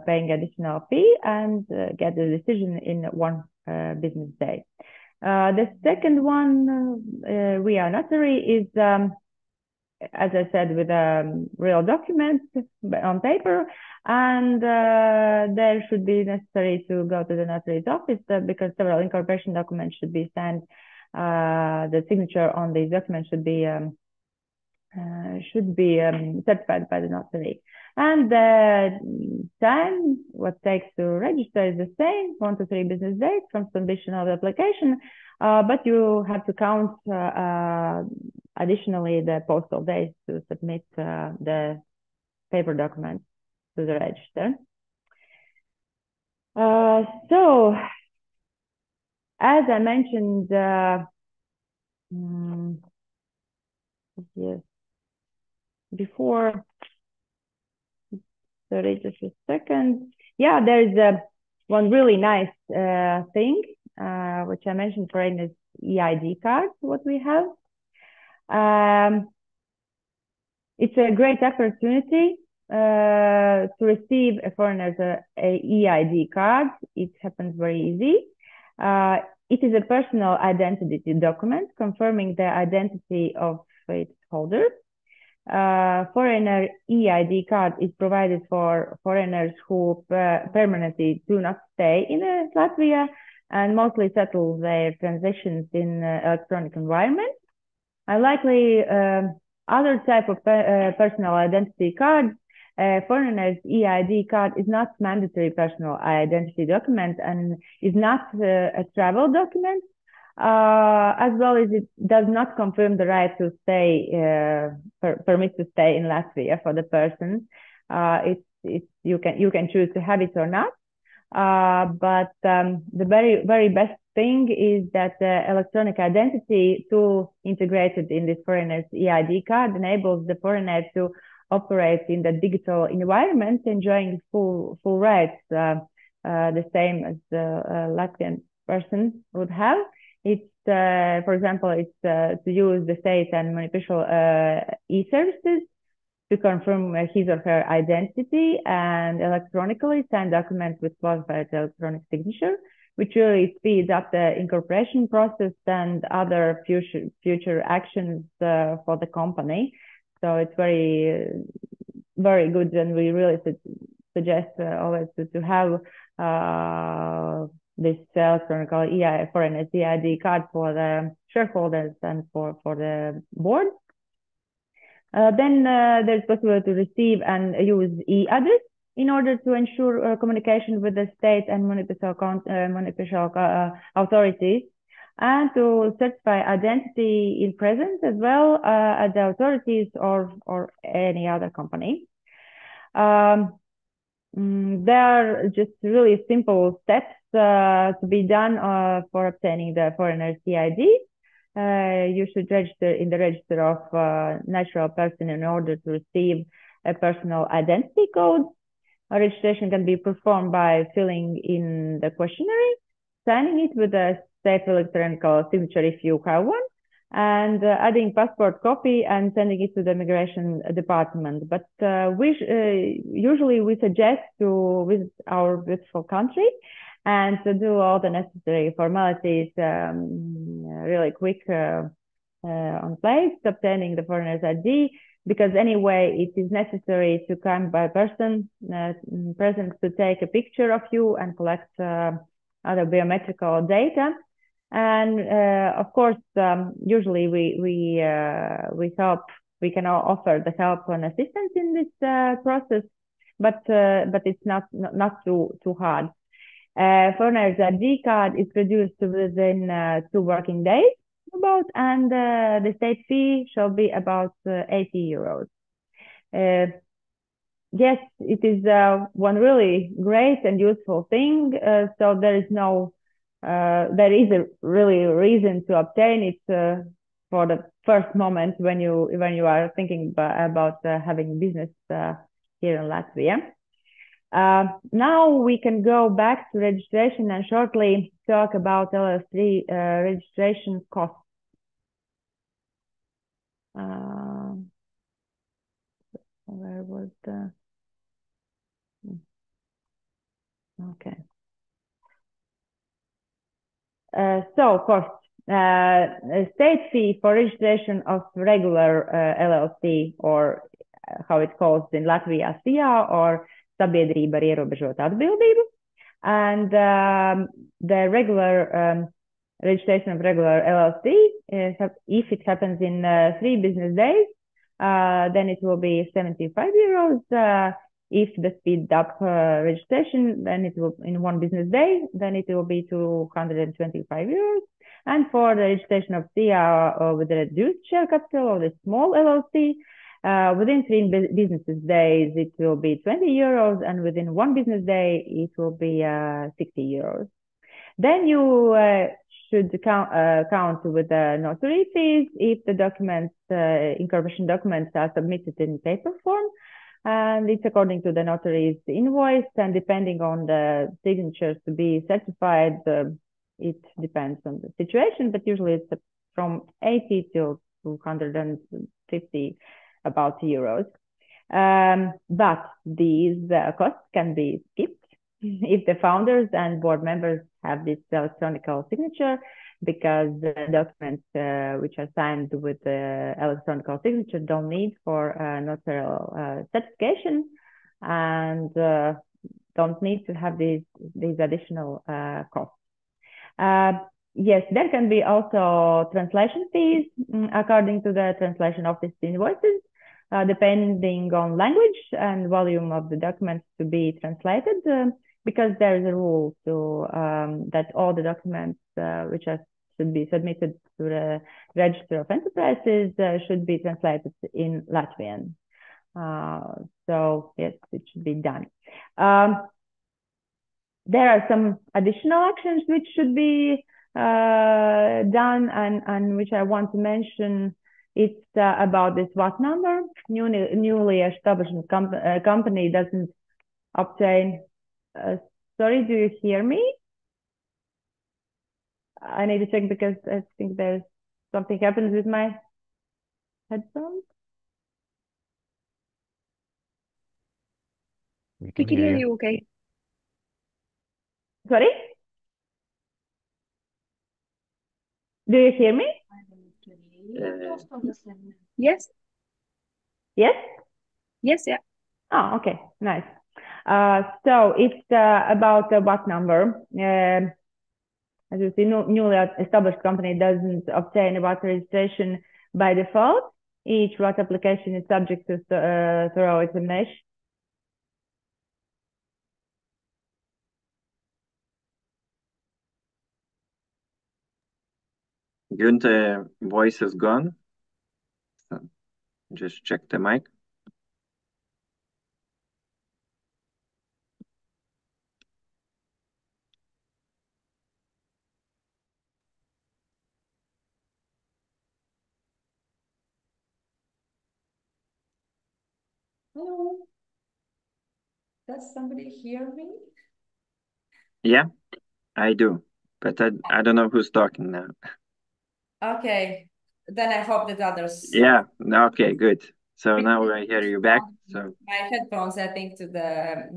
paying additional fee and get the decision in 1 business day. The second one via notary is as I said, with real documents on paper, and there should be necessary to go to the notary's office because several incorporation documents should be signed. The signature on these documents should be certified by the notary. And the time what takes to register is the same, 1 to 3 business days from submission of the application, but you have to count additionally the postal days to submit the paper documents to the register. So, as I mentioned yes, before, sorry, just a second. Yeah, there's one really nice thing which I mentioned for is EID card, what we have. It's a great opportunity to receive a foreigner's a EID card. It happens very easy. It is a personal identity document confirming the identity of its holder. Foreigner EID card is provided for foreigners who permanently do not stay in Latvia and mostly settle their transactions in electronic environment. Unlikely other type of personal identity card, foreigner's EID card is not mandatory personal identity document and is not a travel document, as well as it does not confirm the right to stay, permit to stay in Latvia for the person. You can choose to have it or not. But the very best thing is that the electronic identity tool integrated in this foreigner's EID card enables the foreigner to operate in the digital environment, enjoying full rights, the same as the Latvian person would have. It's, for example, it's to use the state and municipal e-services to confirm his or her identity and electronically sign documents with qualified electronic signature, which really speeds up the incorporation process and other future actions for the company. So it's very good, and we really suggest always to have this electronic foreign EID card for the shareholders and for the board. Then there's possibility to receive and use e-address in order to ensure communication with the state and municipal authorities, and to certify identity in presence as well at the authorities or any other company. There are just really simple steps to be done for obtaining the foreigner CID. You should register in the register of natural person in order to receive a personal identity code. Registration can be performed by filling in the questionnaire, signing it with a safe electronic signature if you have one, and adding passport copy and sending it to the immigration department. But usually we suggest to visit our beautiful country and to do all the necessary formalities really quick on place, obtaining the foreigner's ID, because anyway it is necessary to come by person present to take a picture of you and collect other biometrical data. And of course, usually we help. We can offer the help and assistance in this process, but it's not too hard. Foreigner's ID card is produced within 2 working days, about, and the state fee shall be about 80 euros. Yes, it is one really great and useful thing. So there is a really reason to obtain it for the first moment when you are thinking about having business here in Latvia. Now we can go back to registration and shortly talk about LLC registration costs. Where was the... Okay. So cost. State fee for registration of regular LLC, or how it calls in Latvia, SIA, or sabiedrība ar ierobežotu atbildību. And the regular registration of regular LLC, if it happens in 3 business days, then it will be 75 euros. If the speed up registration, then it will in 1 business day, then it will be 225 euros. And for the registration of SIA with the reduced share capital or the small LLC, within 3 business days, it will be 20 euros, and within 1 business day, it will be 60 euros. Then you should count with the notary fees if the documents, incorporation documents, are submitted in paper form. And it's according to the notary's invoice, and depending on the signatures to be certified, it depends on the situation, but usually it's from 80 to 250 about euros. But these costs can be skipped if the founders and board members have this electronic signature, because the documents which are signed with the electronic signature don't need for notarial certification, and don't need to have these additional costs. Yes, there can be also translation fees according to the translation office invoices, depending on language and volume of the documents to be translated, because there is a rule to that all the documents which should be submitted to the Register of Enterprises should be translated in Latvian. So yes, it should be done. There are some additional actions which should be done, and which I want to mention. It's about this VAT number. Newly established company doesn't obtain. Sorry, do you hear me? I need to check because I think there's something happens with my headphones. We can hear you. Okay. Sorry? Do you hear me? Yes. Yes? Yes, yeah. Oh, okay, nice. So it's about the VAT number. As you see, newly established company doesn't obtain a VAT registration by default. Each VAT application is subject to thorough examination. Gunther, voice is gone. So just check the mic. Hello. Does somebody hear me? Yeah, I do, but I don't know who's talking now. Okay, then I hope that others. Yeah, okay, good. So now I hear you back. So my headphones, I think, to the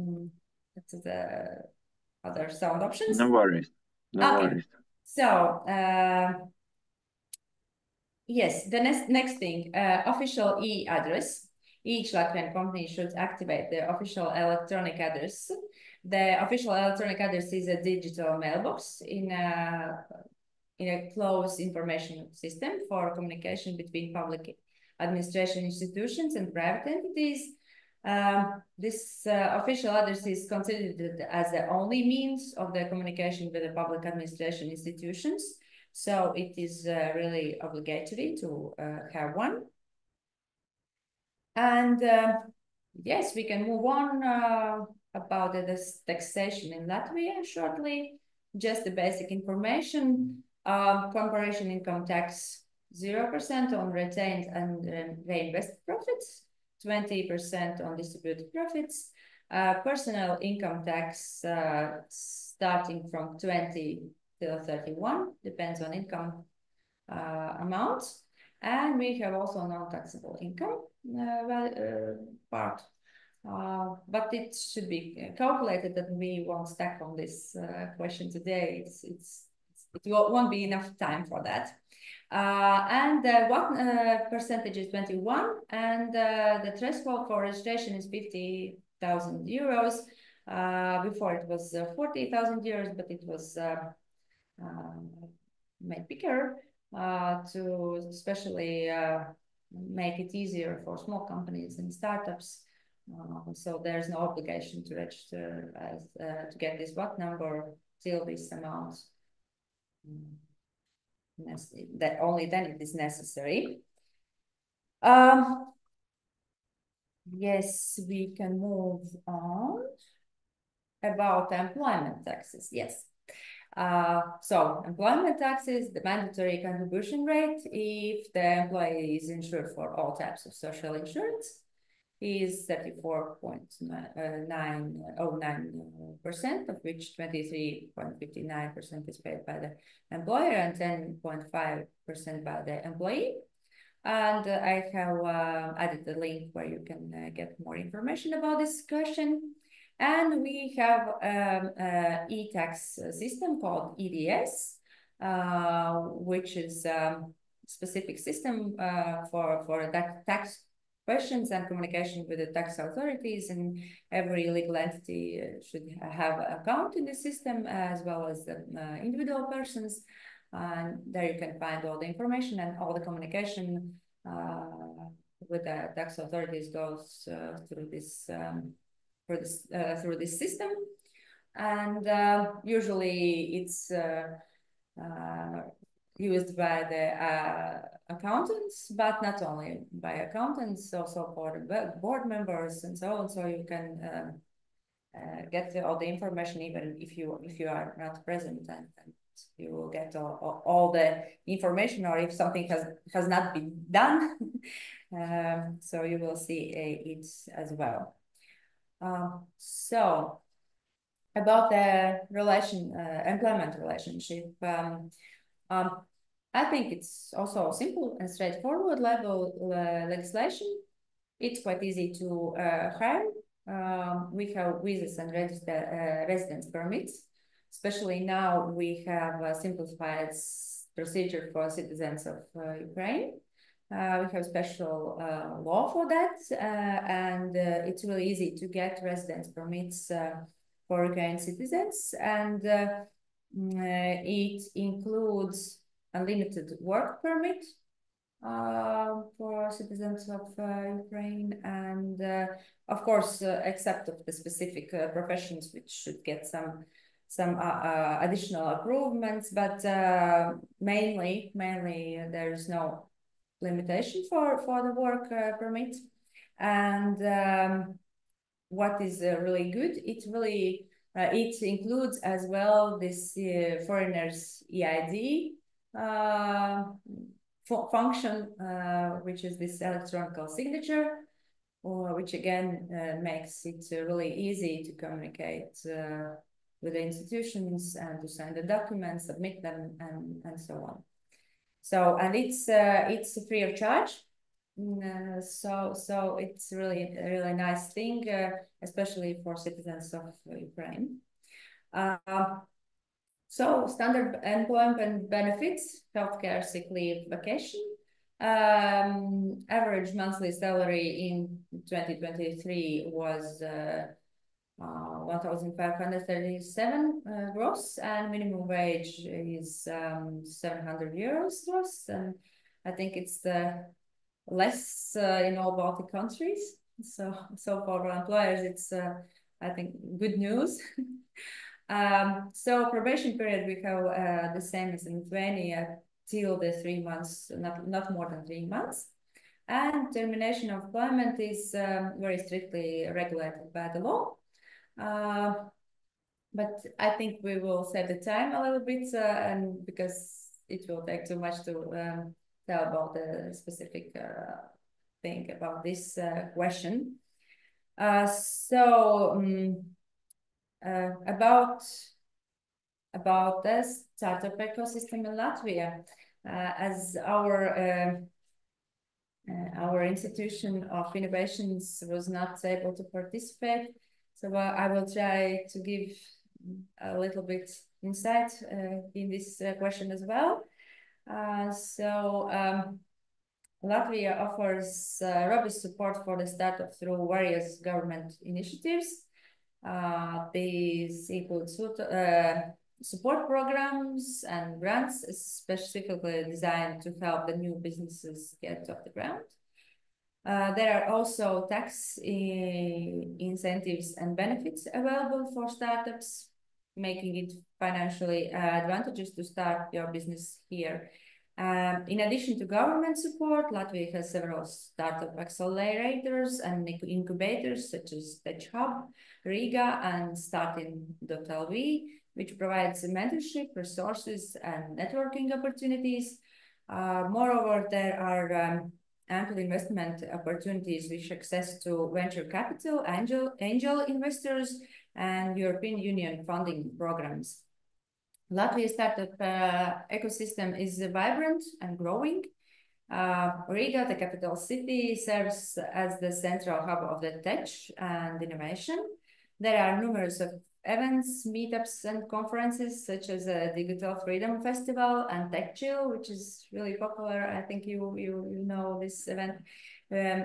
other sound options. no worries, no Okay. worries. So yes, the next thing, official e-address. Each Latvian company should activate the official electronic address. The official electronic address is a digital mailbox in a closed information system for communication between public administration institutions and private entities. This official address is considered as the only means of the communication with the public administration institutions. So it is really obligatory to have one. And yes, we can move on about the taxation in Latvia shortly. Just the basic information. Corporation income tax 0% on retained and reinvested profits, 20% on distributed profits. Personal income tax starting from 20 till 31, depends on income amount. And we have also non-taxable income part. But it should be calculated that we won't stack on this question today. It won't be enough time for that. And what percentage is 21? And the threshold for registration is 50,000 euros. Before it was 40,000 euros, but it was made bigger to especially make it easier for small companies and startups. So there's no obligation to register as to get this VAT number till this amount. That only then it is necessary. Yes, we can move on about employment taxes. Yes. So employment taxes, the mandatory contribution rate if the employee is insured for all types of social insurance is 34.909%, of which 23.59% is paid by the employer and 10.5% by the employee. And I have added the link where you can get more information about this question. And we have e-tax system called EDS, which is a specific system for tax questions and communication with the tax authorities. And every legal entity should have an account in the system, as well as the individual persons. And there you can find all the information, and all the communication with the tax authorities goes through this through this system. And usually it's used by the accountants, but not only by accountants, also for the board members and so on. So you can get all the information even if you are not present, and you will get all the information, or if something has not been done. So you will see it as well. So about the employment relationship, I think it's also simple and straightforward level legislation. It's quite easy to hire. We have visas and residence permits. Especially now we have a simplified procedure for citizens of Ukraine. We have special law for that, and it's really easy to get residence permits for Ukrainian citizens, and it includes unlimited work permit for citizens of Ukraine, and of course, except of the specific professions which should get some additional improvements, but mainly there's no limitation for the work permit. And what is really good, it includes as well this foreigners EID function, which is this electronic signature. which again makes it really easy to communicate with the institutions and to sign the documents, submit them, and so on. So, and it's free of charge. So it's really a really nice thing, especially for citizens of Ukraine. So standard employment benefits, healthcare, sick leave, vacation. Average monthly salary in 2023 was 1,537 gross, and minimum wage is 700 euros gross. And I think it's the less in all Baltic countries. So for employers, it's I think good news. So probation period, we have the same as in Lithuania till the 3 months, not more than 3 months. And termination of employment is very strictly regulated by the law. But I think we will save the time a little bit, and because it will take too much to tell about the specific thing about this question. About the startup ecosystem in Latvia, as our institution of innovations was not able to participate, so I will try to give a little bit insight in this question as well. Latvia offers robust support for the startup through various government initiatives. These include support programs and grants specifically designed to help the new businesses get off the ground. There are also tax incentives and benefits available for startups, making it financially advantageous to start your business here. In addition to government support, Latvia has several startup accelerators and incubators such as Tech Hub, Riga, and Starting.lv, which provides mentorship, resources, and networking opportunities. Moreover, there are ample investment opportunities with access to venture capital, angel investors, and European Union funding programs. Latvia's startup ecosystem is vibrant and growing. Riga, the capital city, serves as the central hub of the tech and innovation. There are numerous of events, meetups, and conferences such as a Digital Freedom Festival and Tech Chill, which is really popular. I think you know this event,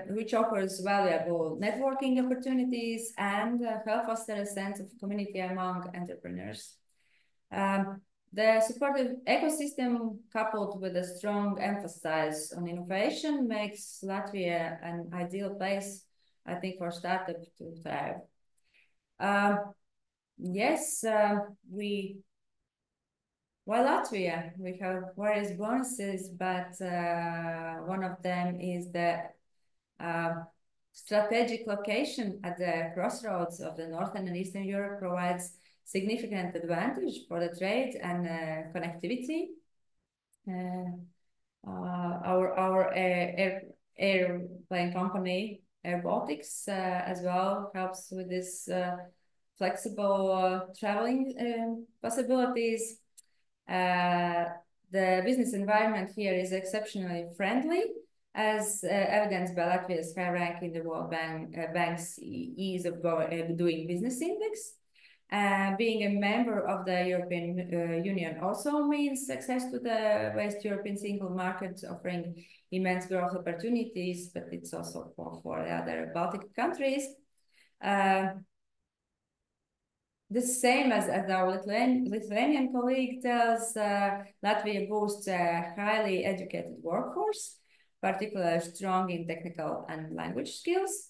which offers valuable networking opportunities and help foster a sense of community among entrepreneurs. The supportive ecosystem, coupled with a strong emphasis on innovation, makes Latvia an ideal place, I think, for startups to thrive. Yes, while Latvia, we have various bonuses, but one of them is the strategic location at the crossroads of the Northern and Eastern Europe provides significant advantage for the trade and connectivity. Our airplane company, Air Baltics, as well helps with this flexible traveling possibilities. The business environment here is exceptionally friendly, as evidenced by Latvia's high rank in the World Bank's Ease of Doing Business Index. Being a member of the European Union also means access to the West European single market, offering immense growth opportunities, but it's also for the other Baltic countries. The same as our Lithuanian colleague tells, Latvia boasts a highly educated workforce, particularly strong in technical and language skills.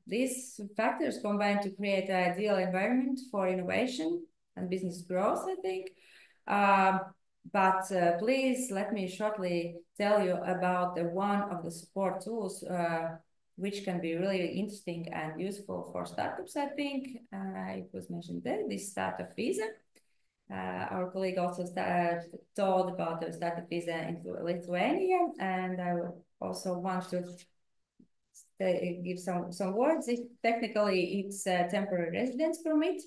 These factors combine to create an ideal environment for innovation and business growth, I think. But please let me shortly tell you about one of the support tools which can be really interesting and useful for startups, I think. It was mentioned there, this startup visa. Our colleague also told about the startup visa in Lithuania, and I also want to give some words. Technically, it's a temporary residence permit.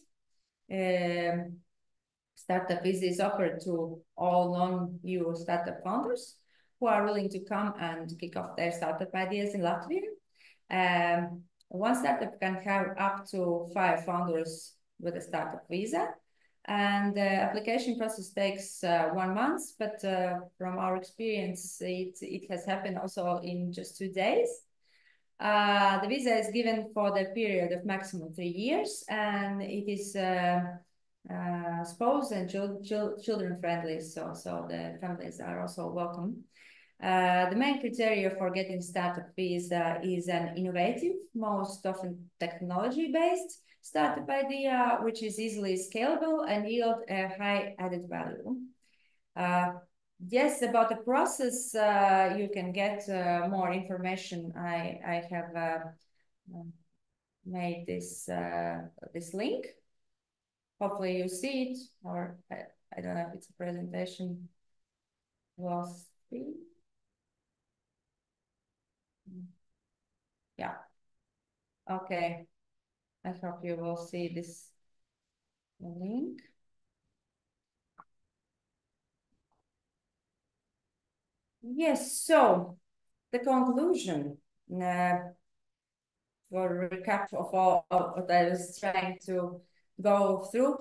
Startup visa is offered to all non-EU startup founders who are willing to come and kick off their startup ideas in Latvia. One startup can have up to 5 founders with a startup visa, and the application process takes 1 month, but from our experience, it has happened also in just 2 days. The visa is given for the period of maximum 3 years, and it is spouse and children friendly, so the families are also welcome. The main criteria for getting startup visa is an innovative, most often technology-based startup idea, which is easily scalable and yield a high added value. Yes, about the process, you can get more information. I have made this link. Hopefully you see it, or I don't know if it's a presentation. We'll see. Yeah. Okay. I hope you will see this link. Yes, so the conclusion for recap of all of what I was trying to go through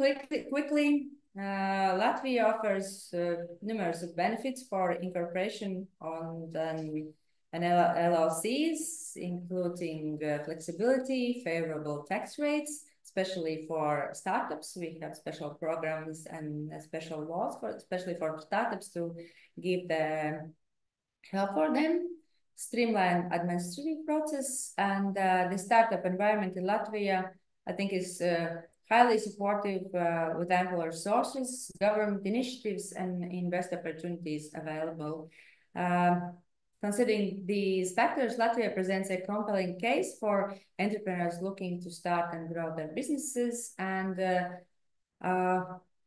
quickly. Latvia offers numerous benefits for incorporation on an LLCs, including flexibility, favorable tax rates, especially for startups. We have special programs and special laws especially for startups to give the help for them, streamline administrative process, and the startup environment in Latvia, I think, is highly supportive with ample resources, government initiatives, and invest opportunities available. Considering these factors, Latvia presents a compelling case for entrepreneurs looking to start and grow their businesses. And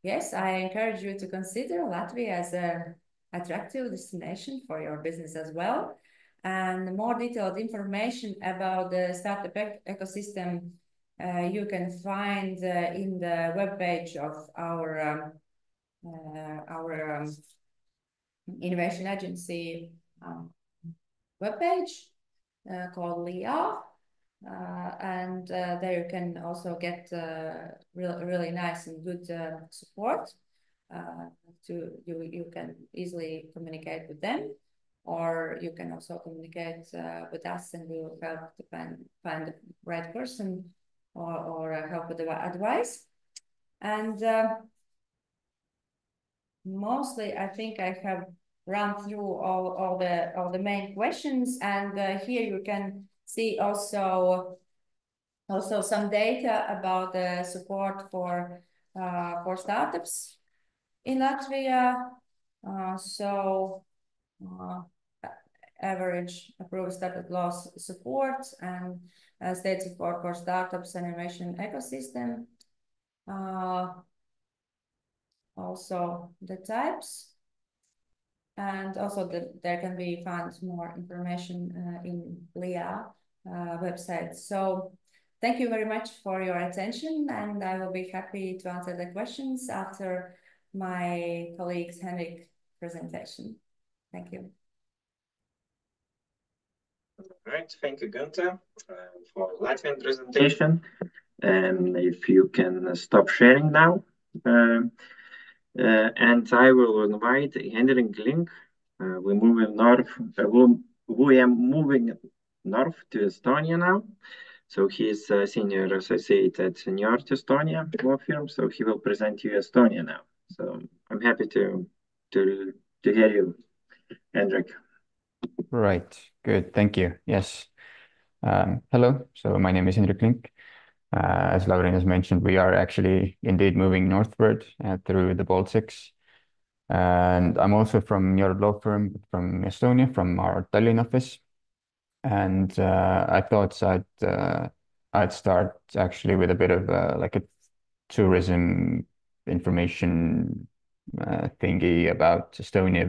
yes, I encourage you to consider Latvia as an attractive destination for your business as well. And more detailed information about the startup ecosystem you can find in the webpage of our innovation agency webpage called LIA. And there you can also get really nice and good support. You can easily communicate with them, or you can also communicate with us, and we will help to find the right person or help with the advice. And mostly, I think I have run through all the main questions, and here you can see also some data about the support for startups in Latvia. Average approved startup loss support and state support for startups and innovation ecosystem. Also the types, and also there can be found more information in LIA website. So thank you very much for your attention, and I will be happy to answer the questions after my colleague's Henrik presentation. Thank you. All right, thank you, Gunther, for Latvian presentation. And if you can stop sharing now. And I will invite Henrik Link. We're moving north. We are moving north to Estonia now. So he's a senior associate at Senior Estonia law firm. So he will present you Estonia now. So I'm happy to hear you, Henrik. Right. Good. Thank you. Yes. Hello. So my name is Henrik Link. As Lauren has mentioned, we are actually indeed moving northward through the Baltics. And I'm also from your law firm from Estonia, from our Tallinn office. And I thought I'd start actually with a bit of like a tourism information thingy about Estonia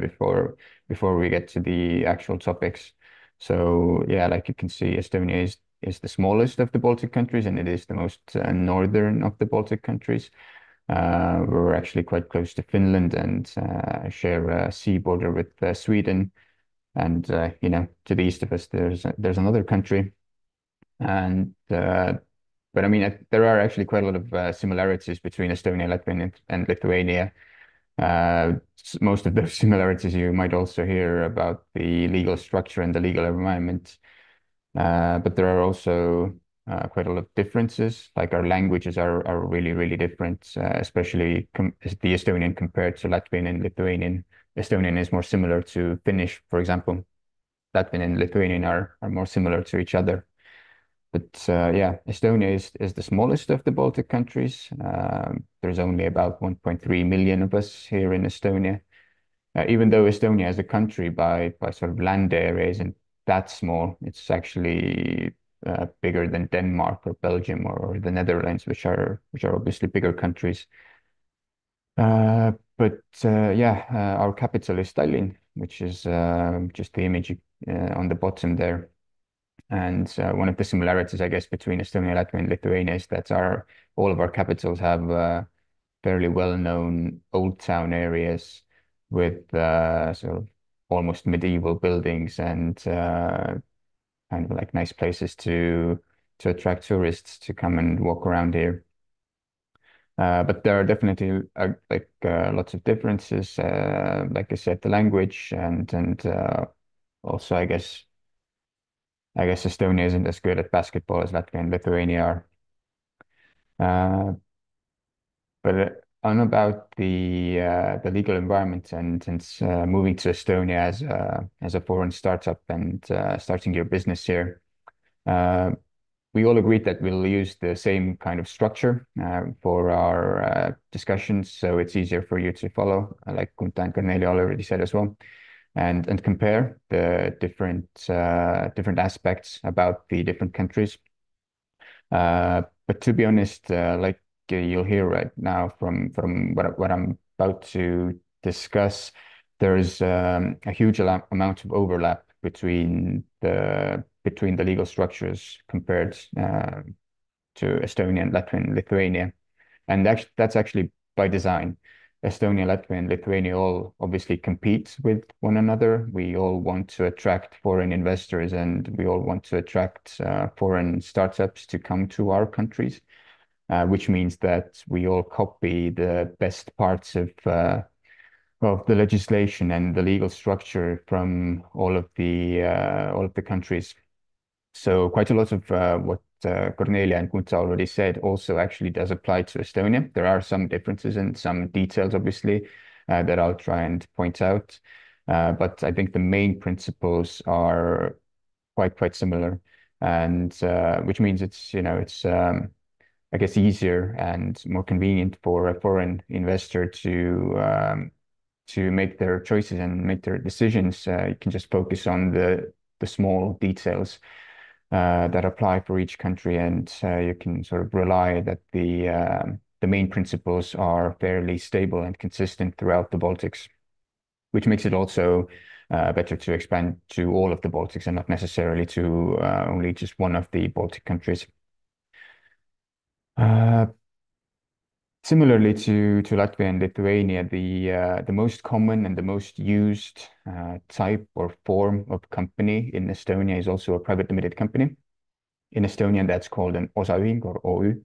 before we get to the actual topics. So yeah, like you can see, Estonia is the smallest of the Baltic countries, and it is the most northern of the Baltic countries. We're actually quite close to Finland and share a sea border with Sweden. And you know, to the east of us, there's another country, and but I mean, there are actually quite a lot of similarities between Estonia, Latvia, and Lithuania. Most of those similarities you might also hear about the legal structure and the legal environment. But there are also quite a lot of differences. Like our languages are really, really different, especially the Estonian compared to Latvian and Lithuanian. Estonian is more similar to Finnish, for example. Latvian and Lithuanian are more similar to each other. But yeah, Estonia is the smallest of the Baltic countries. There's only about 1.3 million of us here in Estonia. Even though Estonia as a country by sort of land area isn't that small, it's actually bigger than Denmark or Belgium or the Netherlands, which are obviously bigger countries. But yeah, our capital is Tallinn, which is just the image on the bottom there. And one of the similarities, I guess, between Estonia, Latvia, and Lithuania is that all of our capitals have fairly well-known old town areas with sort of almost medieval buildings and kind of like nice places to attract tourists to come and walk around here. But there are definitely lots of differences. Like I said, the language and also I guess Estonia isn't as good at basketball as Latvia and Lithuania are. But on about the legal environment and moving to Estonia as a foreign startup and starting your business here, we all agreed that we'll use the same kind of structure for our discussions, so it's easier for you to follow, like Gunta and Cornelia already said as well, and compare the different aspects about the different countries. But to be honest, like you'll hear right now from what I'm about to discuss, there's a huge amount of overlap between the legal structures compared to Estonia and Latvia and Lithuania, and that's actually by design. Estonia, Latvia, and Lithuania all obviously compete with one another. We all want to attract foreign investors and we all want to attract foreign startups to come to our countries, which means that we all copy the best parts of the legislation and the legal structure from all of the countries. So quite a lot of what Cornelia and Gunta already said also actually does apply to Estonia. There are some differences and some details, obviously, that I'll try and point out. But I think the main principles are quite similar, and which means it's I guess easier and more convenient for a foreign investor to make their choices and make their decisions. You can just focus on the small details that apply for each country, and you can sort of rely that the main principles are fairly stable and consistent throughout the Baltics, which makes it also better to expand to all of the Baltics and not necessarily to only just one of the Baltic countries. Similarly to Latvia and Lithuania, the most common and the most used type or form of company in Estonia is also a private limited company. In Estonian, that's called an osaühing or OÜ.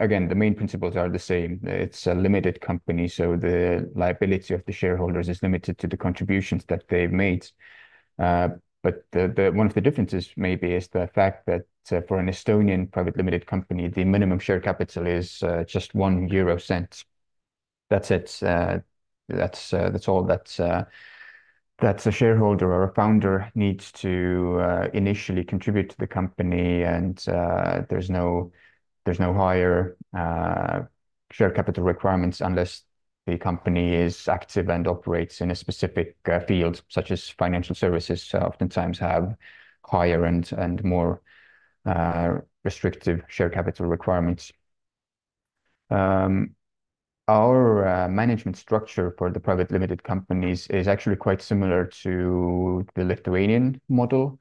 Again, the main principles are the same. It's a limited company, so the liability of the shareholders is limited to the contributions that they've made. But one of the differences maybe is the fact that for an Estonian private limited company, the minimum share capital is just 1 euro cent. That's it. That's all that a shareholder or a founder needs to initially contribute to the company, and there's no higher share capital requirements unless the company is active and operates in a specific field, such as financial services oftentimes have higher and more restrictive share capital requirements. Our management structure for the private limited companies is actually quite similar to the Lithuanian model,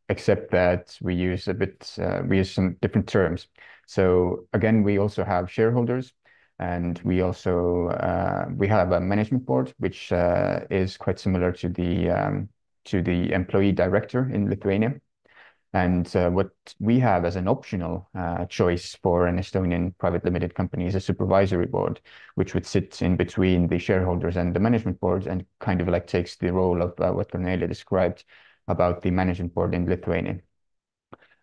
except that we use some different terms. So again, we also have shareholders, and we also we have a management board, which is quite similar to the employee director in Lithuania. And what we have as an optional choice for an Estonian private limited company is a supervisory board, which would sit in between the shareholders and the management board and kind of like takes the role of what Cornelia described about the management board in Lithuania.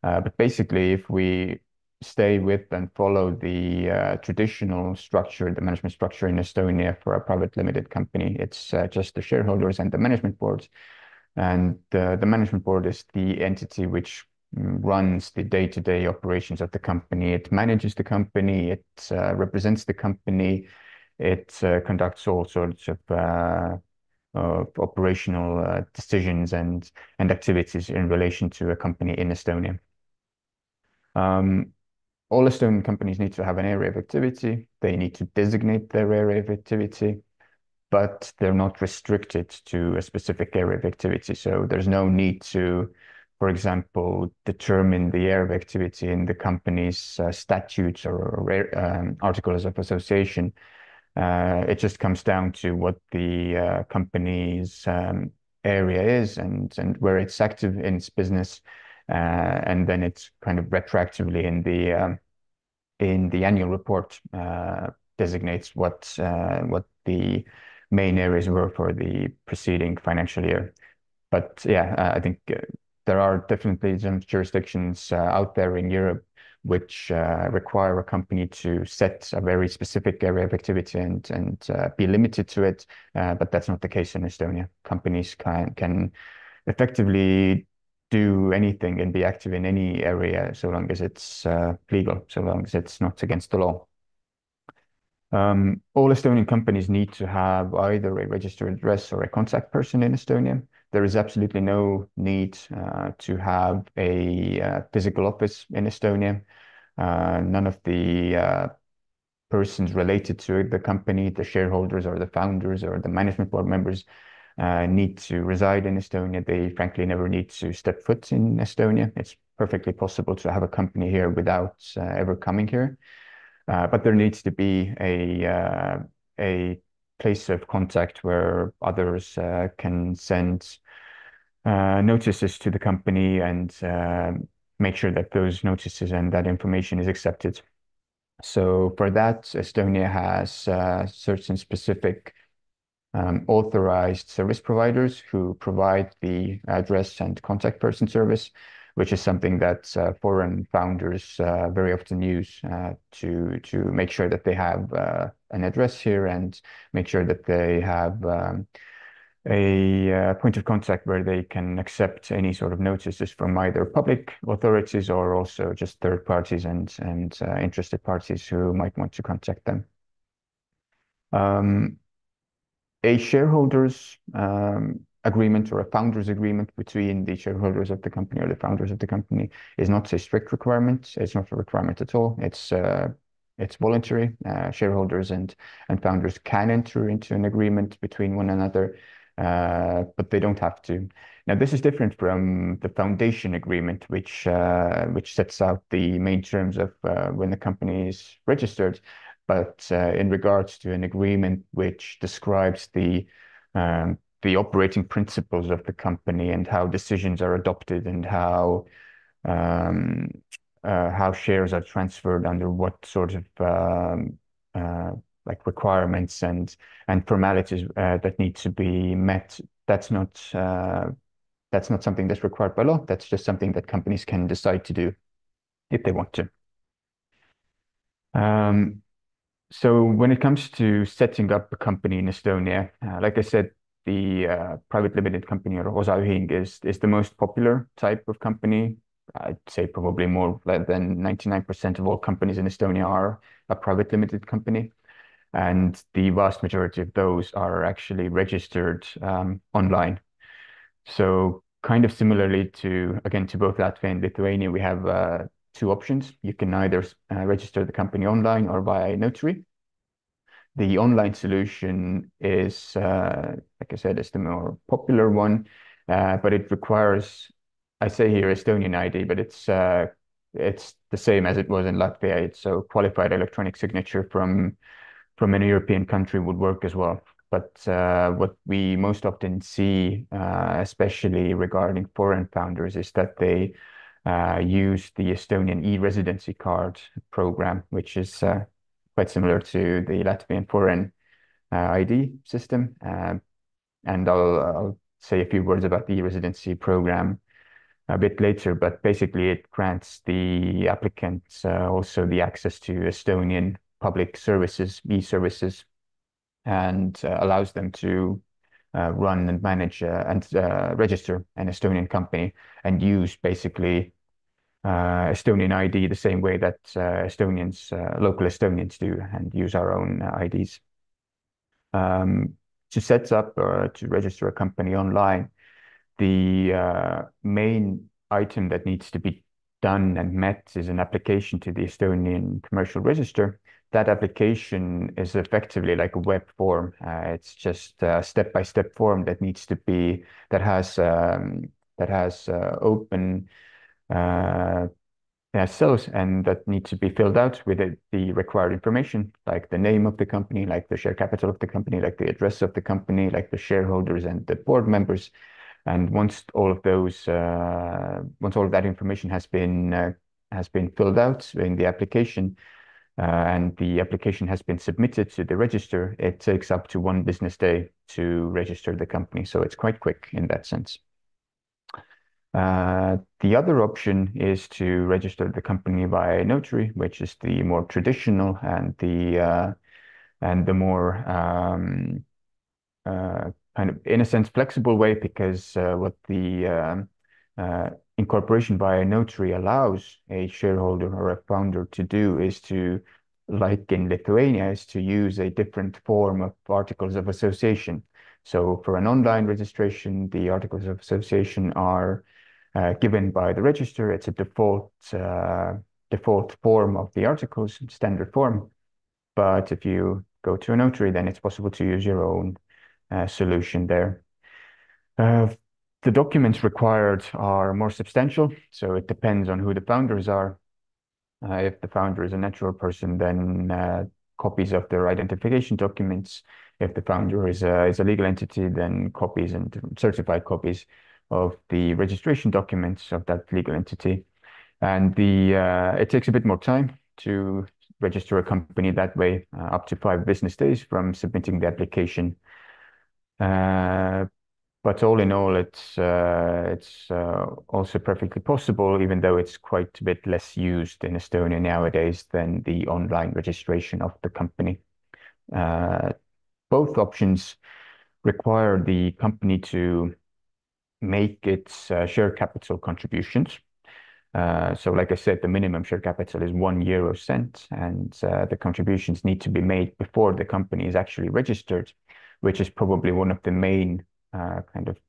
But basically, if we stay with and follow the traditional structure, the management structure in Estonia for a private limited company, it's just the shareholders and the management board. And the management board is the entity which runs the day-to-day operations of the company. It manages the company, it represents the company, it conducts all sorts of operational decisions and activities in relation to a company in Estonia. All Estonian companies need to have an area of activity. They need to designate their area of activity, but they're not restricted to a specific area of activity. So there's no need to, for example, determine the area of activity in the company's statutes or articles of association. It just comes down to what the company's area is and where it's active in its business. And then it's kind of retroactively in the annual report designates what the main areas were for the preceding financial year. But yeah, I think there are definitely some jurisdictions out there in Europe which require a company to set a very specific area of activity and be limited to it. But that's not the case in Estonia. Companies can effectively do anything and be active in any area so long as it's legal, so long as it's not against the law. All Estonian companies need to have either a registered address or a contact person in Estonia. There is absolutely no need to have a physical office in Estonia. None of the persons related to the company, the shareholders or the founders or the management board members, need to reside in Estonia. They frankly never need to step foot in Estonia. It's perfectly possible to have a company here without ever coming here. But there needs to be a place of contact where others can send notices to the company and make sure that those notices and that information is accepted. So for that, Estonia has certain specific authorized service providers who provide the address and contact person service, which is something that foreign founders very often use to make sure that they have an address here and make sure that they have a point of contact where they can accept any sort of notices from either public authorities or also just third parties and interested parties who might want to contact them. A shareholders agreement or a founders agreement between the shareholders of the company or the founders of the company is not a strict requirement. It's not a requirement at all. It's voluntary. Shareholders and founders can enter into an agreement between one another, but they don't have to. Now, this is different from the foundation agreement, which sets out the main terms of when the company is registered. But in regards to an agreement which describes the operating principles of the company and how decisions are adopted and how shares are transferred under what sort of like requirements and formalities that need to be met, that's not something that's required by law. That's just something that companies can decide to do if they want to. So when it comes to setting up a company in Estonia, like I said, the private limited company or osaühing is the most popular type of company. I'd say probably more than 99% of all companies in Estonia are a private limited company. And the vast majority of those are actually registered online. So kind of similarly to both Latvia and Lithuania, we have two options. You can either register the company online or via a notary. The online solution is, like I said, is the more popular one, but it requires, I say here Estonian ID, but it's the same as it was in Latvia. It's so qualified electronic signature from a European country would work as well. But what we most often see, especially regarding foreign founders, is that they use the Estonian e-residency card program, which is quite similar to the Latvian foreign ID system. And I'll say a few words about the e-residency program a bit later, but basically it grants the applicants also the access to Estonian public services, e-services, and allows them to run and manage and register an Estonian company and use basically Estonian ID the same way that local Estonians do, and use our own IDs. To set up or to register a company online, the main item that needs to be done and met is an application to the Estonian commercial register. That application is effectively like a web form. It's just a step-by-step form that needs to be that has open cells, and that needs to be filled out with the required information, like the name of the company, like the share capital of the company, like the address of the company, like the shareholders and the board members. And once all of that information has been filled out in the application, and the application has been submitted to the register, it takes up to 1 business day to register the company. So it's quite quick in that sense. The other option is to register the company by notary, which is the more traditional and the more kind of, in a sense, flexible way, because what the incorporation by a notary allows a shareholder or a founder to do is to, like in Lithuania, is to use a different form of articles of association. So for an online registration, the articles of association are given by the register. It's a default form of the articles, standard form. But if you go to a notary, then it's possible to use your own solution there. The documents required are more substantial, so it depends on who the founders are. If the founder is a natural person, then copies of their identification documents. If the founder is a legal entity, then copies and certified copies of the registration documents of that legal entity. And it takes a bit more time to register a company that way, up to 5 business days from submitting the application. But all in all, it's also perfectly possible, even though it's quite a bit less used in Estonia nowadays than the online registration of the company. Both options require the company to make its share capital contributions. So like I said, the minimum share capital is €1, and the contributions need to be made before the company is actually registered, which is probably one of the main kind of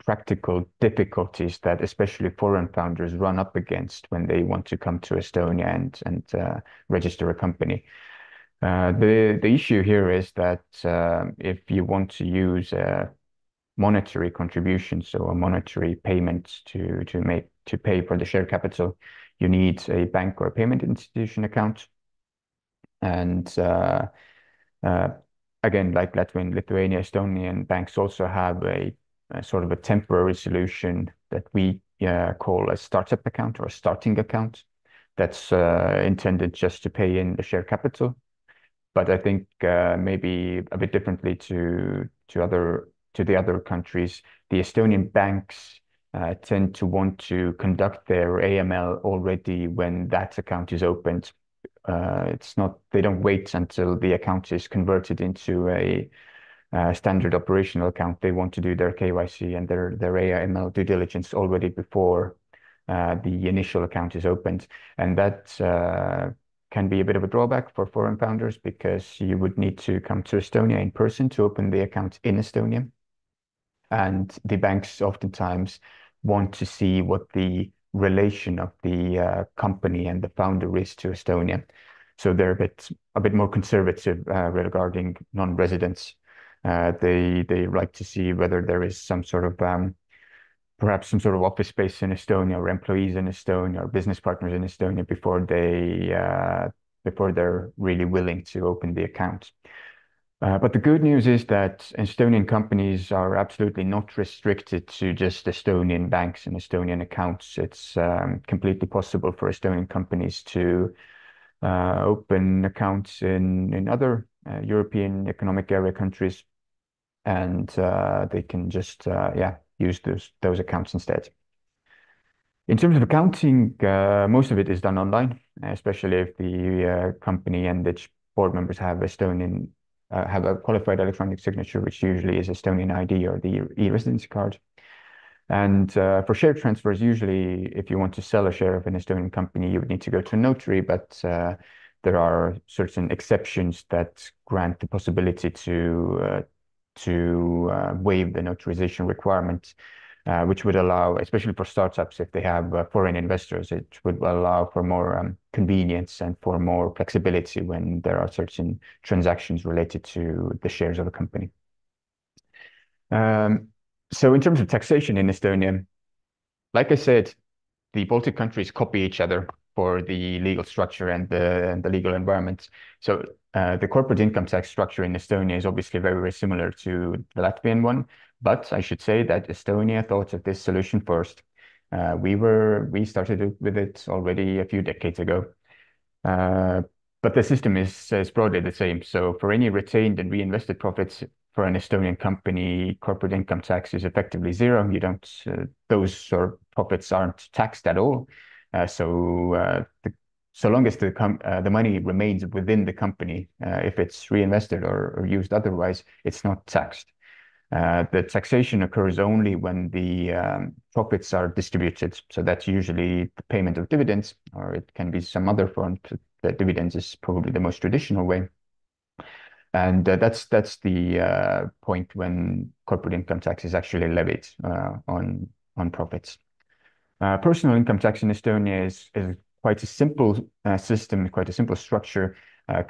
practical difficulties that especially foreign founders run up against when they want to come to Estonia and register a company. The issue here is that if you want to use monetary contributions, so a monetary payment to pay for the share capital, you need a bank or a payment institution account. And again, like Latvian, Lithuania, Estonian banks also have a sort of a temporary solution that we call a startup account or a starting account that's intended just to pay in the share capital. But I think maybe a bit differently to the other countries, the Estonian banks tend to want to conduct their AML already when that account is opened. They don't wait until the account is converted into a standard operational account. They want to do their KYC and their AML due diligence already before the initial account is opened. And that can be a bit of a drawback for foreign founders, because you would need to come to Estonia in person to open the account in Estonia. And the banks oftentimes want to see what the relation of the company and the founder is to Estonia. So they're a bit more conservative regarding non-residents. They like to see whether there is some sort of perhaps some sort of office space in Estonia, or employees in Estonia, or business partners in Estonia before they're really willing to open the account. But the good news is that Estonian companies are absolutely not restricted to just Estonian banks and Estonian accounts. It's completely possible for Estonian companies to open accounts in other European Economic Area countries, and they can just use those accounts instead. In terms of accounting, most of it is done online, especially if the company and its board members have have a qualified electronic signature, which usually is Estonian ID or the e-residency card. And for share transfers, usually if you want to sell a share of an Estonian company, you would need to go to a notary, but there are certain exceptions that grant the possibility to waive the notarization requirement, which would allow, especially for startups, if they have foreign investors, it would allow for more convenience and for more flexibility when there are certain transactions related to the shares of a company. So in terms of taxation in Estonia, like I said, the Baltic countries copy each other for the legal structure and the legal environment. So the corporate income tax structure in Estonia is obviously very, very similar to the Latvian one, but I should say that Estonia thought of this solution first. We started with it already a few decades ago. But the system is broadly the same. So for any retained and reinvested profits for an Estonian company, corporate income tax is effectively zero. You don't, those sort of profits aren't taxed at all. So long as the money remains within the company, if it's reinvested or used otherwise, it's not taxed. The taxation occurs only when the profits are distributed. So that's usually the payment of dividends, or it can be some other form. The dividends is probably the most traditional way. And that's the point when corporate income tax is actually levied on profits. Personal income tax in Estonia is quite a simple system, quite a simple structure.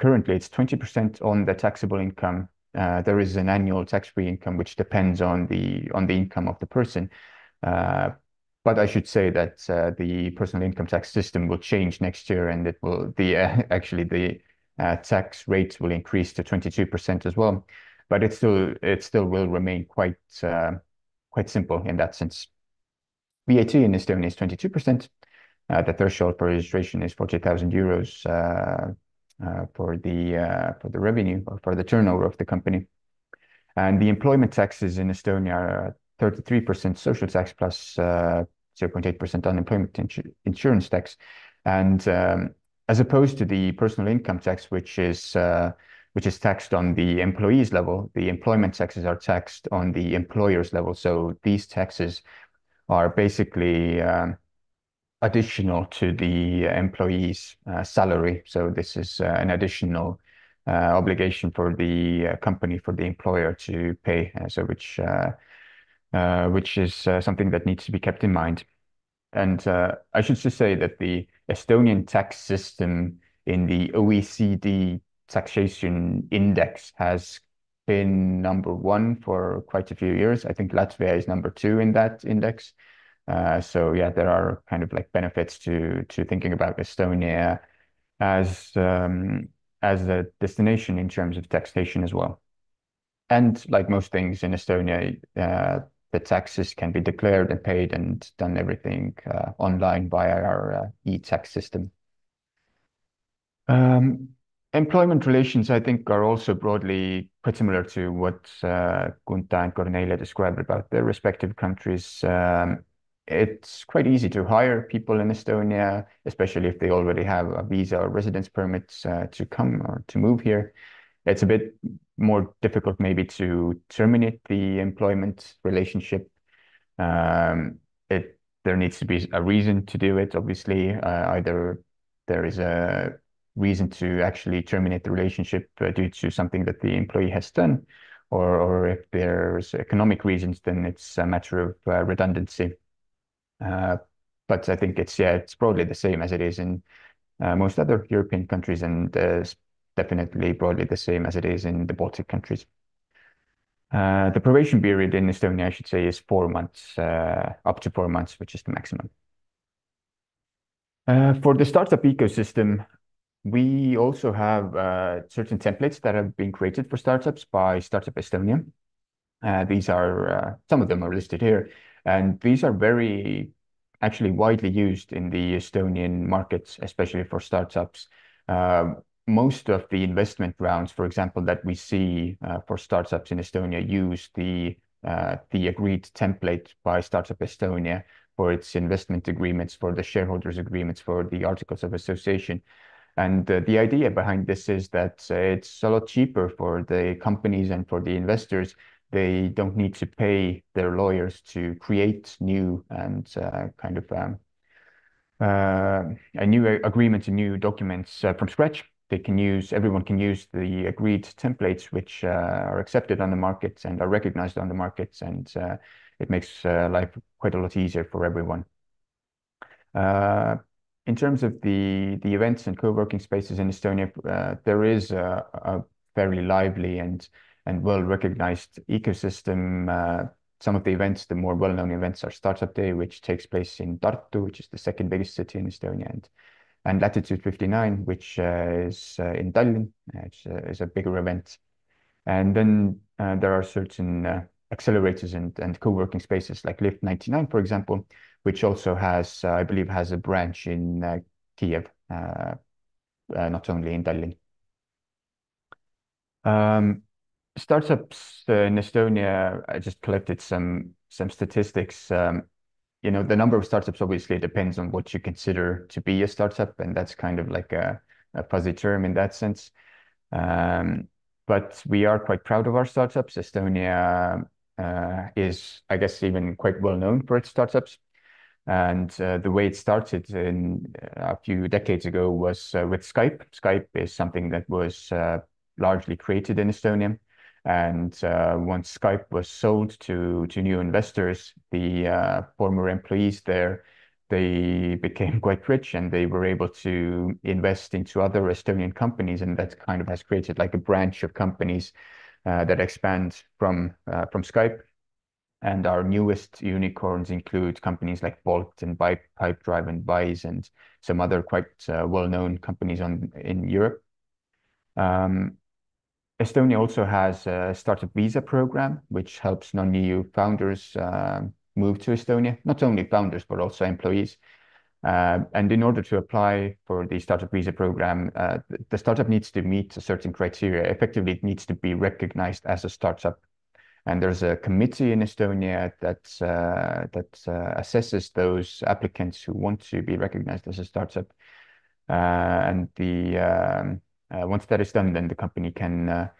Currently, it's 20% on the taxable income. There is an annual tax-free income which depends on the income of the person. But I should say that the personal income tax system will change next year, and it will actually the tax rate will increase to 22% as well. But it still will remain quite simple in that sense. VAT in Estonia is 22%. The threshold for registration is 40,000 euros for the revenue or for the turnover of the company. And the employment taxes in Estonia are 33% social tax plus 0.8% unemployment insurance tax. And as opposed to the personal income tax, which is taxed on the employees level, the employment taxes are taxed on the employer's level. So these taxes are basically additional to the employee's salary. So this is an additional obligation for the company, for the employer to pay. Which is something that needs to be kept in mind. And I should just say that the Estonian tax system in the OECD taxation index has been #1 for quite a few years. I think Latvia is #2 in that index. So yeah, there are kind of like benefits to thinking about Estonia as a destination in terms of taxation as well. And like most things in Estonia, the taxes can be declared and paid and done everything online via our e-tax system. Employment relations, I think, are also broadly quite similar to what Gunta and Cornelia described about their respective countries. It's quite easy to hire people in Estonia, especially if they already have a visa or residence permit to come or to move here. It's a bit more difficult maybe to terminate the employment relationship. There needs to be a reason to do it, obviously. Either there is a reason to actually terminate the relationship due to something that the employee has done, or if there's economic reasons, then it's a matter of redundancy. But I think it's broadly the same as it is in most other European countries, and definitely broadly the same as it is in the Baltic countries. The probation period in Estonia, I should say, is 4 months, up to 4 months, which is the maximum. For the startup ecosystem, we also have certain templates that have been created for startups by Startup Estonia. These are, some of them are listed here, and these are very actually widely used in the Estonian markets, especially for startups. Most of the investment rounds, for example, that we see for startups in Estonia use the agreed template by Startup Estonia for its investment agreements, for the shareholders agreements, for the articles of association. And the idea behind this is that it's a lot cheaper for the companies and for the investors. They don't need to pay their lawyers to create new and kind of a new agreement and new documents from scratch. Everyone can use the agreed templates, which are accepted on the markets and are recognized on the markets, and it makes life quite a lot easier for everyone. In terms of the events and co-working spaces in Estonia, there is a fairly lively and well-recognized ecosystem. Some of the events, the more well-known events, are Startup Day, which takes place in Tartu, which is the second biggest city in Estonia, and Latitude 59, which is in Tallinn, which is a bigger event. And then there are certain accelerators and co-working spaces like Lift 99, for example, which also has, I believe, has a branch in Kiev, not only in Tallinn. Startups in Estonia, I just collected some statistics. You know, the number of startups obviously depends on what you consider to be a startup, and that's kind of like a fuzzy term in that sense. But we are quite proud of our startups. Estonia is, I guess, even quite well known for its startups. And the way it started in a few decades ago was with Skype. Skype is something that was largely created in Estonia. And once Skype was sold to new investors, the former employees there, they became quite rich and they were able to invest into other Estonian companies. And that kind of has created like a branch of companies that expand from Skype. And our newest unicorns include companies like Bolt and Pipedrive and Wise and some other quite well-known companies in Europe. Estonia also has a startup visa program, which helps non-EU founders move to Estonia, not only founders, but also employees. And in order to apply for the startup visa program, the startup needs to meet a certain criteria. Effectively, it needs to be recognized as a startup. And there's a committee in Estonia that assesses those applicants who want to be recognized as a startup. And once that is done, then the company can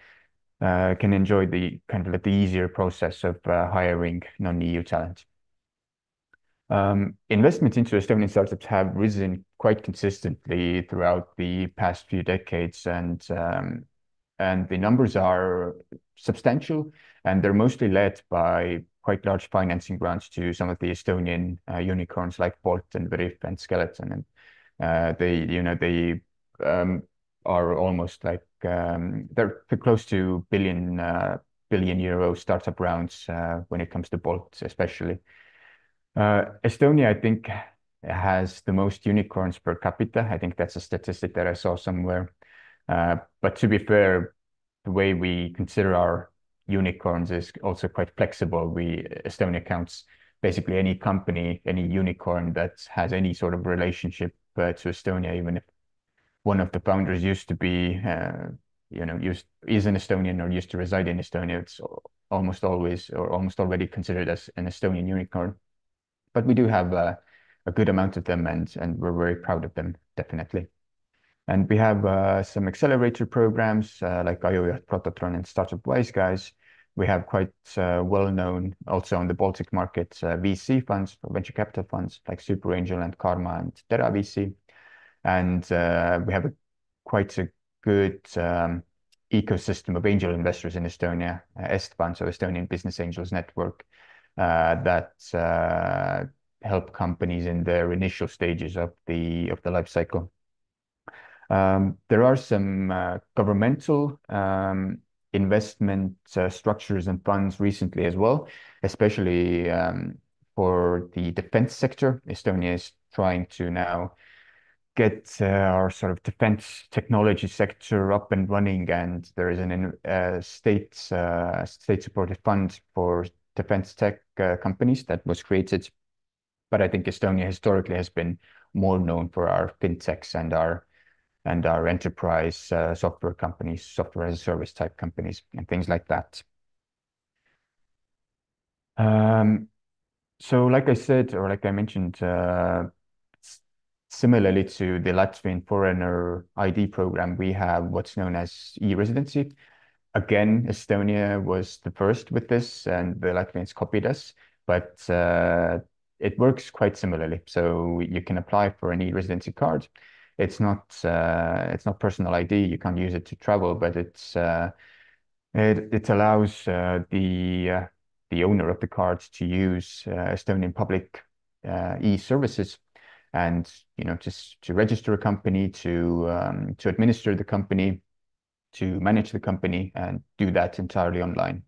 enjoy the kind of like the easier process of hiring non-EU talent. Investments into Estonian startups have risen quite consistently throughout the past few decades, and the numbers are substantial, and they're mostly led by quite large financing grants to some of the Estonian unicorns like Bolt and Veriff and Skeleton, and they are almost like they're close to billion euro startup rounds when it comes to Bolt, especially. Estonia, I think, has the most unicorns per capita. I think that's a statistic that I saw somewhere. But to be fair, the way we consider our unicorns is also quite flexible. Estonia counts basically any company, any unicorn that has any sort of relationship to Estonia, even if one of the founders used to be, is an Estonian or used to reside in Estonia. It's almost always or almost already considered as an Estonian unicorn. But we do have a good amount of them, and we're very proud of them, definitely. And we have some accelerator programs like Ajujat, Prototron, and Startup Wise Guys. We have quite well-known, also on the Baltic market, VC funds, venture capital funds like Super Angel and Karma and Tera VC. And we have quite a good ecosystem of angel investors in Estonia, EstFund, so Estonian Business Angels Network, that help companies in their initial stages of the life cycle. There are some governmental investment structures and funds recently as well, especially for the defense sector. Estonia is trying to now get our sort of defense technology sector up and running, and there is a state-supported fund for defense tech companies that was created. But I think Estonia historically has been more known for our fintechs and our enterprise software companies, software as a service type companies, and things like that. So like I said, or like I mentioned, similarly to the Latvian foreigner ID program, we have what's known as e-residency. Again, Estonia was the first with this, and the Latvians copied us, but it works quite similarly. So you can apply for an e-residency card. It's not personal ID. You can't use it to travel, but it allows the owner of the card to use Estonian public e-services, and just to register a company, to administer the company, to manage the company, and do that entirely online.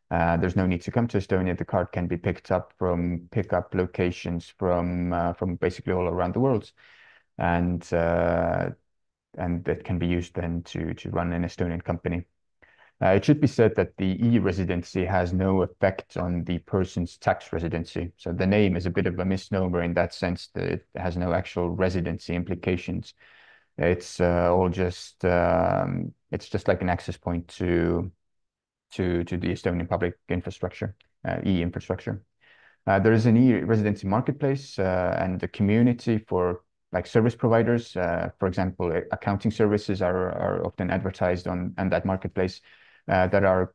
There's no need to come to Estonia. The card can be picked up from pickup locations from basically all around the world, and that can be used then to run an Estonian company. It should be said that the e-residency has no effect on the person's tax residency. So the name is a bit of a misnomer in that sense, that it has no actual residency implications. It's all just it's just like an access point to the Estonian public infrastructure, e-infrastructure. There is an e-residency marketplace and a community for like service providers. For example, accounting services are often advertised on that marketplace that have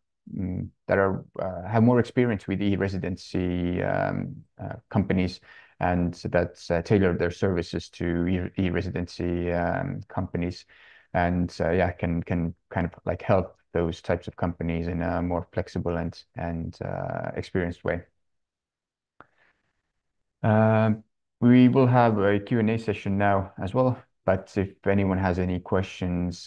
more experience with e-residency companies, and that tailor their services to e-residency companies, and can kind of like help those types of companies in a more flexible and experienced way. We will have a Q&A session now as well, but if anyone has any questions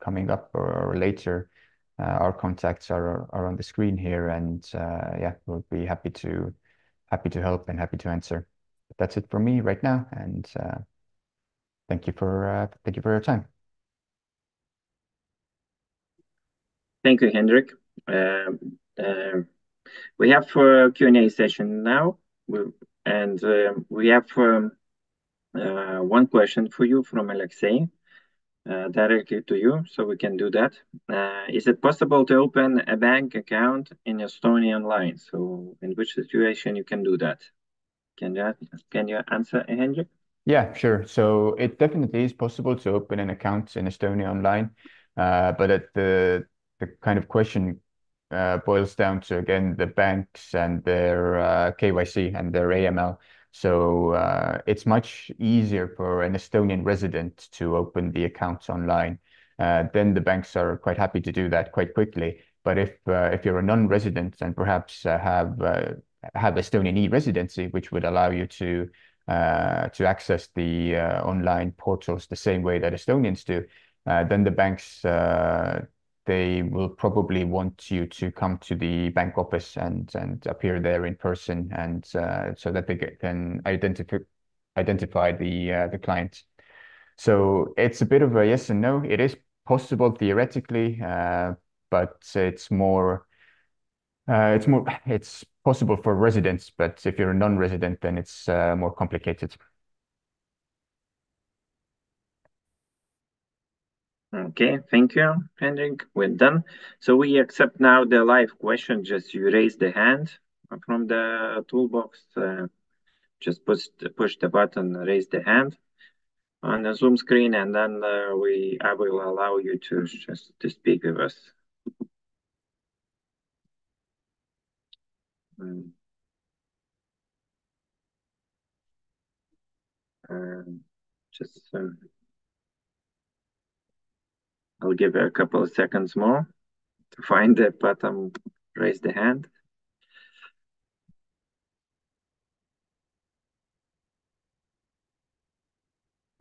coming up or later, our contacts are on the screen here, and we'll be happy to help and happy to answer. But that's it for me right now, and thank you for your time. Thank you, Hendrik. We have a Q&A session now, and we have one question for you from Alexei, directly to you, so we can do that. Is it possible to open a bank account in Estonia online? So in which situation you can do that? Can you answer, Hendrik? Yeah, sure. So it definitely is possible to open an account in Estonia online, but the kind of question boils down to, again, the banks and their KYC and their AML. So it's much easier for an Estonian resident to open the accounts online. Then the banks are quite happy to do that quite quickly. But if you're a non-resident and perhaps have Estonian e-residency, which would allow you to access the online portals the same way that Estonians do, then the banks they will probably want you to come to the bank office and appear there in person, and so that they can identify the client. So it's a bit of a yes and no. It is possible theoretically, but it's possible for residents, but if you're a non-resident, then it's more complicated. Okay, thank you, Hendrik. We're done. So we accept now the live question. Just you raise the hand from the toolbox. Just push the button, raise the hand on the Zoom screen, and then I will allow you to speak with us. I'll give it a couple of seconds more to find the button, raise the hand.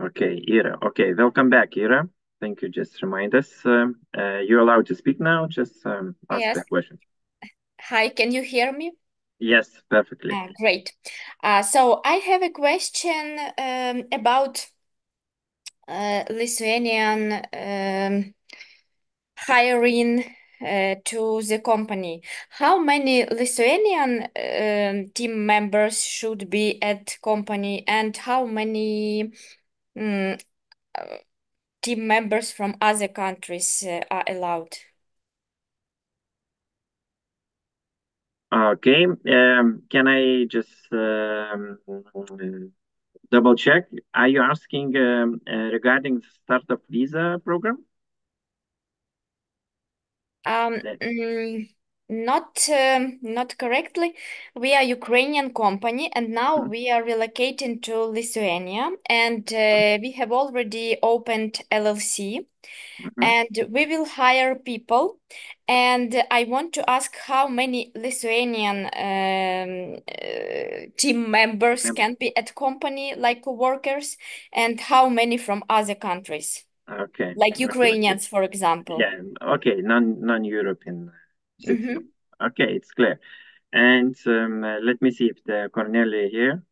Okay, Ira. Okay, welcome back, Ira. Thank you. Just remind us. You're allowed to speak now. Just ask Yes. the question. Hi, can you hear me? Yes, perfectly. Great. So I have a question about Lithuanian hiring to the company. How many Lithuanian team members should be at company, and how many team members from other countries are allowed? Okay. Can I just double check? Are you asking regarding the startup visa program? Not correctly. We are Ukrainian company, and now we are relocating to Lithuania, and we have already opened LLC, and we will hire people. And I want to ask how many Lithuanian team members can be at company, like workers, and how many from other countries, Okay. like Ukrainians, for example. Yeah. Okay. Non-European citizen. Mm-hmm. Okay, it's clear. And let me see if the Cornelia here.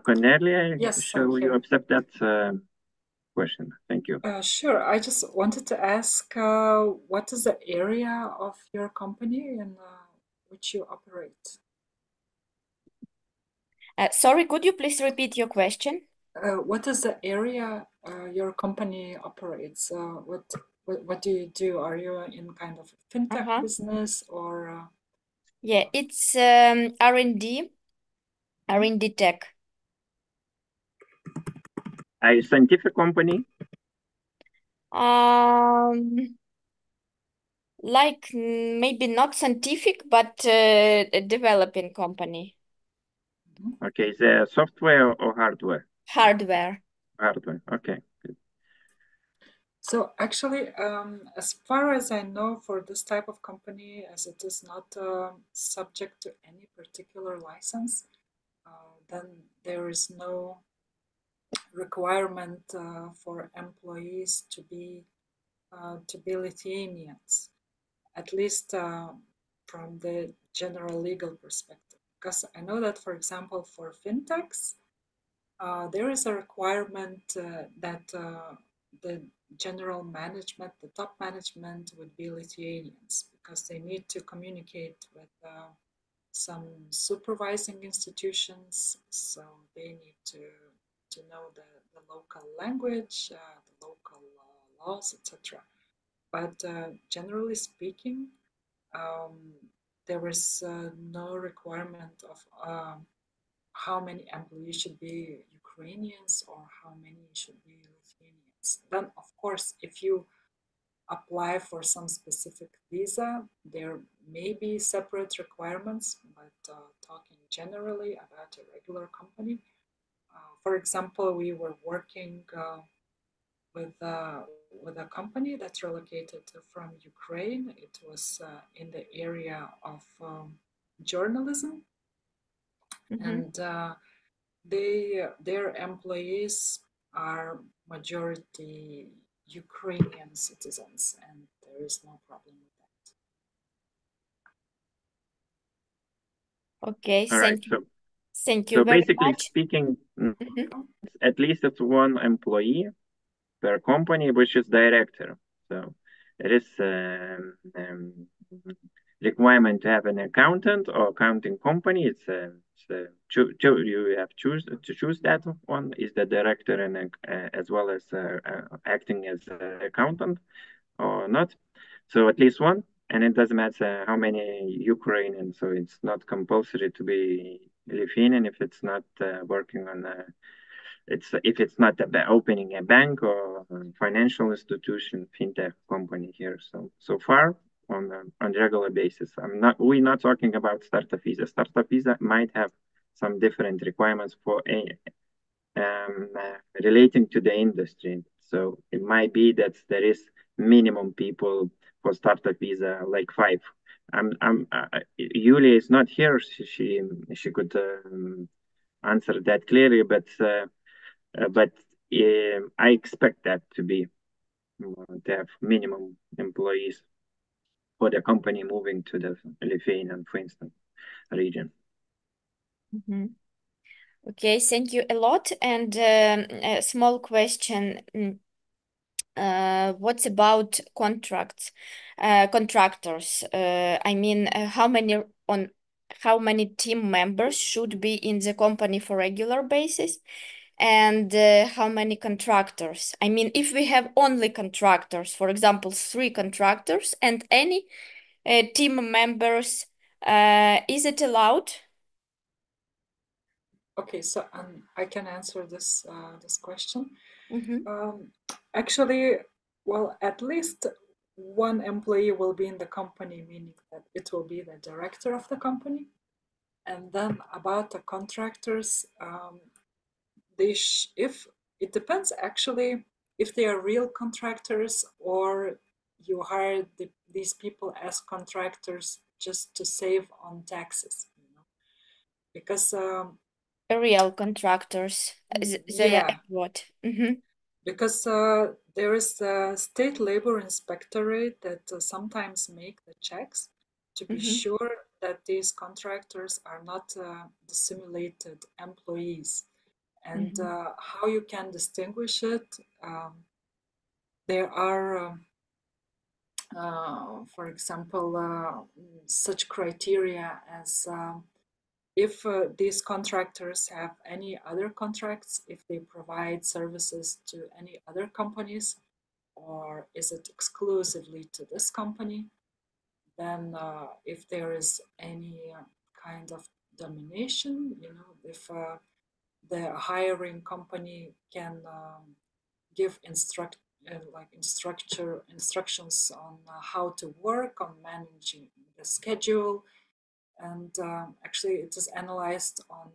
Cornelia, Yes, shall I'm you here. accept that question? Thank you. Sure. I just wanted to ask, what is the area of your company in which you operate? Sorry, could you please repeat your question? What is the area your company operates? What do you do? Are you in kind of a fintech business or? Yeah, it's R&D tech. A scientific company? Like maybe not scientific, but a developing company. Okay, the software or hardware? Hardware. Hardware. Okay. Good. So actually, as far as I know, for this type of company, as it is not subject to any particular license, then there is no requirement for employees to be Lithuanians, at least from the general legal perspective. Because I know that, for example, for fintechs, there is a requirement that the general management, the top management would be Lithuanians, because they need to communicate with some supervising institutions, so they need to know the local language, the local laws, etc. But generally speaking, there is no requirement of how many employees should be Ukrainians or how many should be Lithuanians. Then, of course, if you apply for some specific visa, there may be separate requirements, but talking generally about a regular company, for example, we were working with a company that's relocated from Ukraine. It was in the area of journalism, and their employees are majority Ukrainian citizens, and there is no problem with that. Okay, All right. Thank you so very basically much. speaking, at least it's one employee per company, which is director. So it is requirement to have an accountant or accounting company. You have to choose that one is the director and as well as acting as an accountant or not. So at least one, and it doesn't matter how many Ukrainian. So it's not compulsory to be Lithuanian if it's not working on if it's not opening a bank or a financial institution, fintech company here. So far on regular basis, we're not talking about startup visa. Startup visa might have some different requirements for relating to the industry. So it might be that there is minimum people for startup visa, like 5. Yulia is not here. She could answer that clearly, but I expect that to be to have minimum employees for the company moving to the Lithuanian, for instance, region. Okay, thank you a lot. And a small question. What's about contractors? I mean, how many team members should be in the company for regular basis, and how many contractors? I mean, if we have only contractors, for example, 3 contractors and any team members, is it allowed? Okay, so I can answer this this question. Mm-hmm. Actually, well, at least one employee will be in the company, meaning that it will be the director of the company. And then about the contractors, if it depends actually if they are real contractors or you hire these people as contractors just to save on taxes, you know, because Real contractors, they are yeah, abroad. Mm-hmm. because there is a state labor inspectorate that sometimes make the checks to be Mm-hmm. sure that these contractors are not dissimulated employees. And Mm-hmm. how you can distinguish it, there are, for example, such criteria as if these contractors have any other contracts, if they provide services to any other companies, or is it exclusively to this company, then if there is any kind of domination, you know, if the hiring company can give instructions on how to work on managing the schedule, and actually it is analyzed on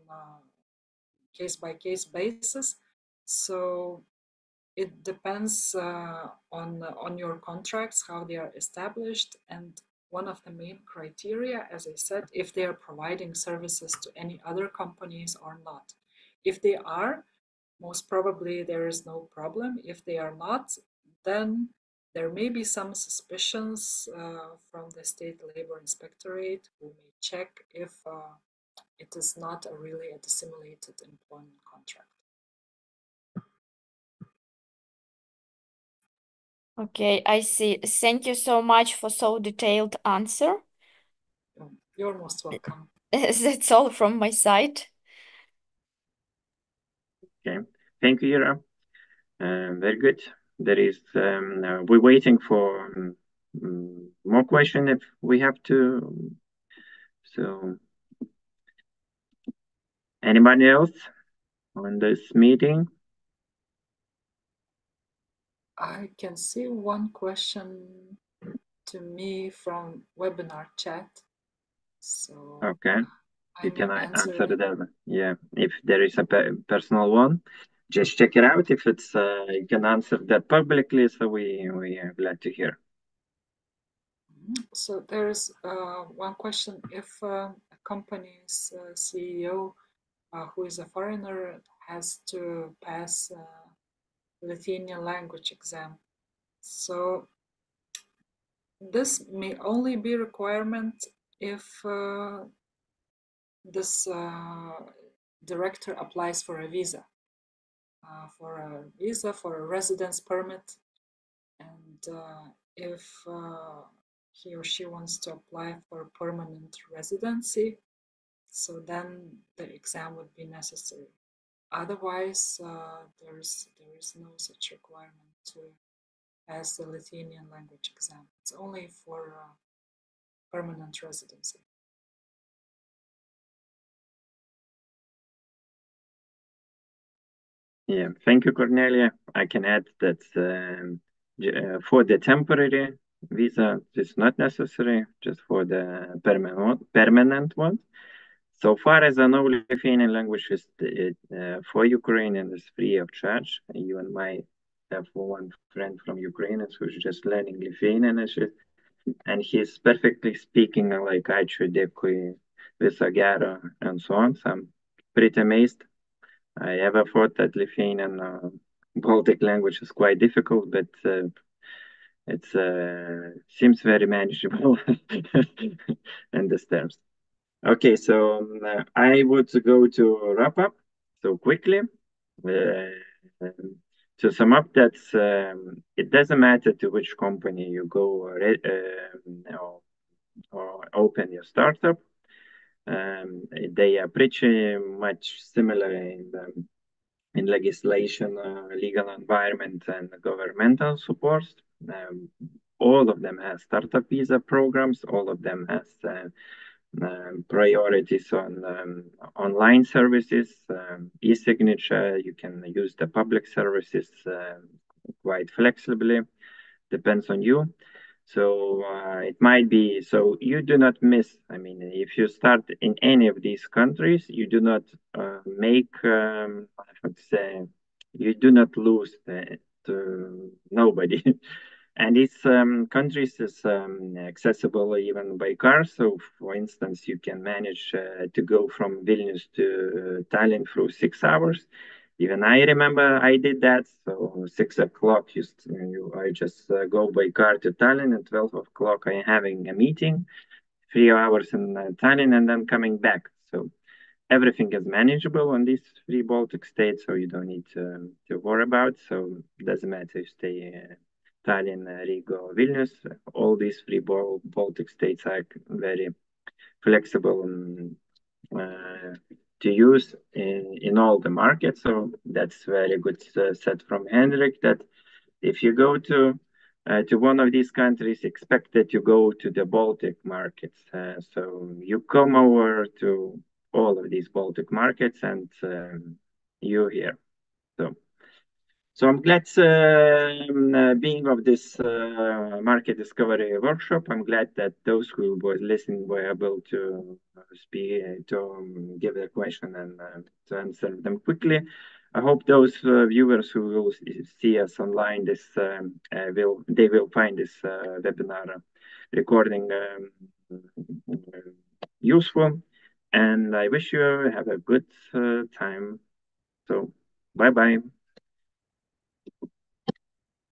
case by case basis. So it depends on your contracts, how they are established, and one of the main criteria, as I said, if they are providing services to any other companies or not. If they are, most probably there is no problem. If they are not, then there may be some suspicions from the State Labor Inspectorate, who may check if it is not really a dissimulated employment contract. Okay, I see. Thank you so much for so detailed answer. You're most welcome. That's all from my side. Okay, thank you, Ira. Very good. There is we're waiting for more question if we have to. So, anybody else on this meeting? I can see one question to me from webinar chat. So okay, I you can will answer that. Yeah, if there is a personal one, just check it out. If it's you can answer that publicly, so we are glad to hear. So there's one question: if a company's CEO who is a foreigner has to pass Lithuanian language exam, so this may only be requirement if this director applies for a visa, for a residence permit, and if he or she wants to apply for permanent residency, so then the exam would be necessary. Otherwise, there is no such requirement to pass the Lithuanian language exam. It's only for permanent residency. Yeah, thank you, Cornelia. I can add that for the temporary visa, it's not necessary, just for the permanent one. So far as I know, Lithuanian language is for Ukrainians is free of charge. You and my have one friend from Ukraine who's just learning Lithuanian, and he's perfectly speaking like ačiū, dėkui, viso gero, and so on. So I'm pretty amazed. I ever thought that Lithuanian Baltic language is quite difficult, but it seems very manageable in these terms. Okay, so I would go to wrap up. So quickly, to sum up, that's it doesn't matter to which company you go or open your startup. They are pretty much similar in legislation, legal environment, and governmental support. All of them have startup visa programs. All of them has priorities on online services, e-signature. You can use the public services quite flexibly. Depends on you. So it might be, so you do not miss. I mean, if you start in any of these countries, you do not make, I would say, you do not lose to nobody. And these countries is accessible even by car. So, for instance, you can manage to go from Vilnius to Tallinn through 6 hours. Even I remember I did that. So 6 o'clock, I just go by car to Tallinn, and 12 o'clock I am having a meeting, 3 hours in Tallinn, and then coming back. So everything is manageable on these 3 Baltic states, so you don't need to worry about. So it doesn't matter if you stay Tallinn, Riga, or Vilnius. All these 3 Baltic states are very flexible and to use in all the markets. So that's very good set from Henrik, that if you go to one of these countries, expect that you go to the Baltic markets. So you come over to all of these Baltic markets, and you're here. So I'm glad being of this market discovery workshop. I'm glad that those who were listening were able to speak, to give a question and to answer them quickly. I hope those viewers who will see us online, they will find this webinar recording useful. And I wish you have a good time. So bye bye.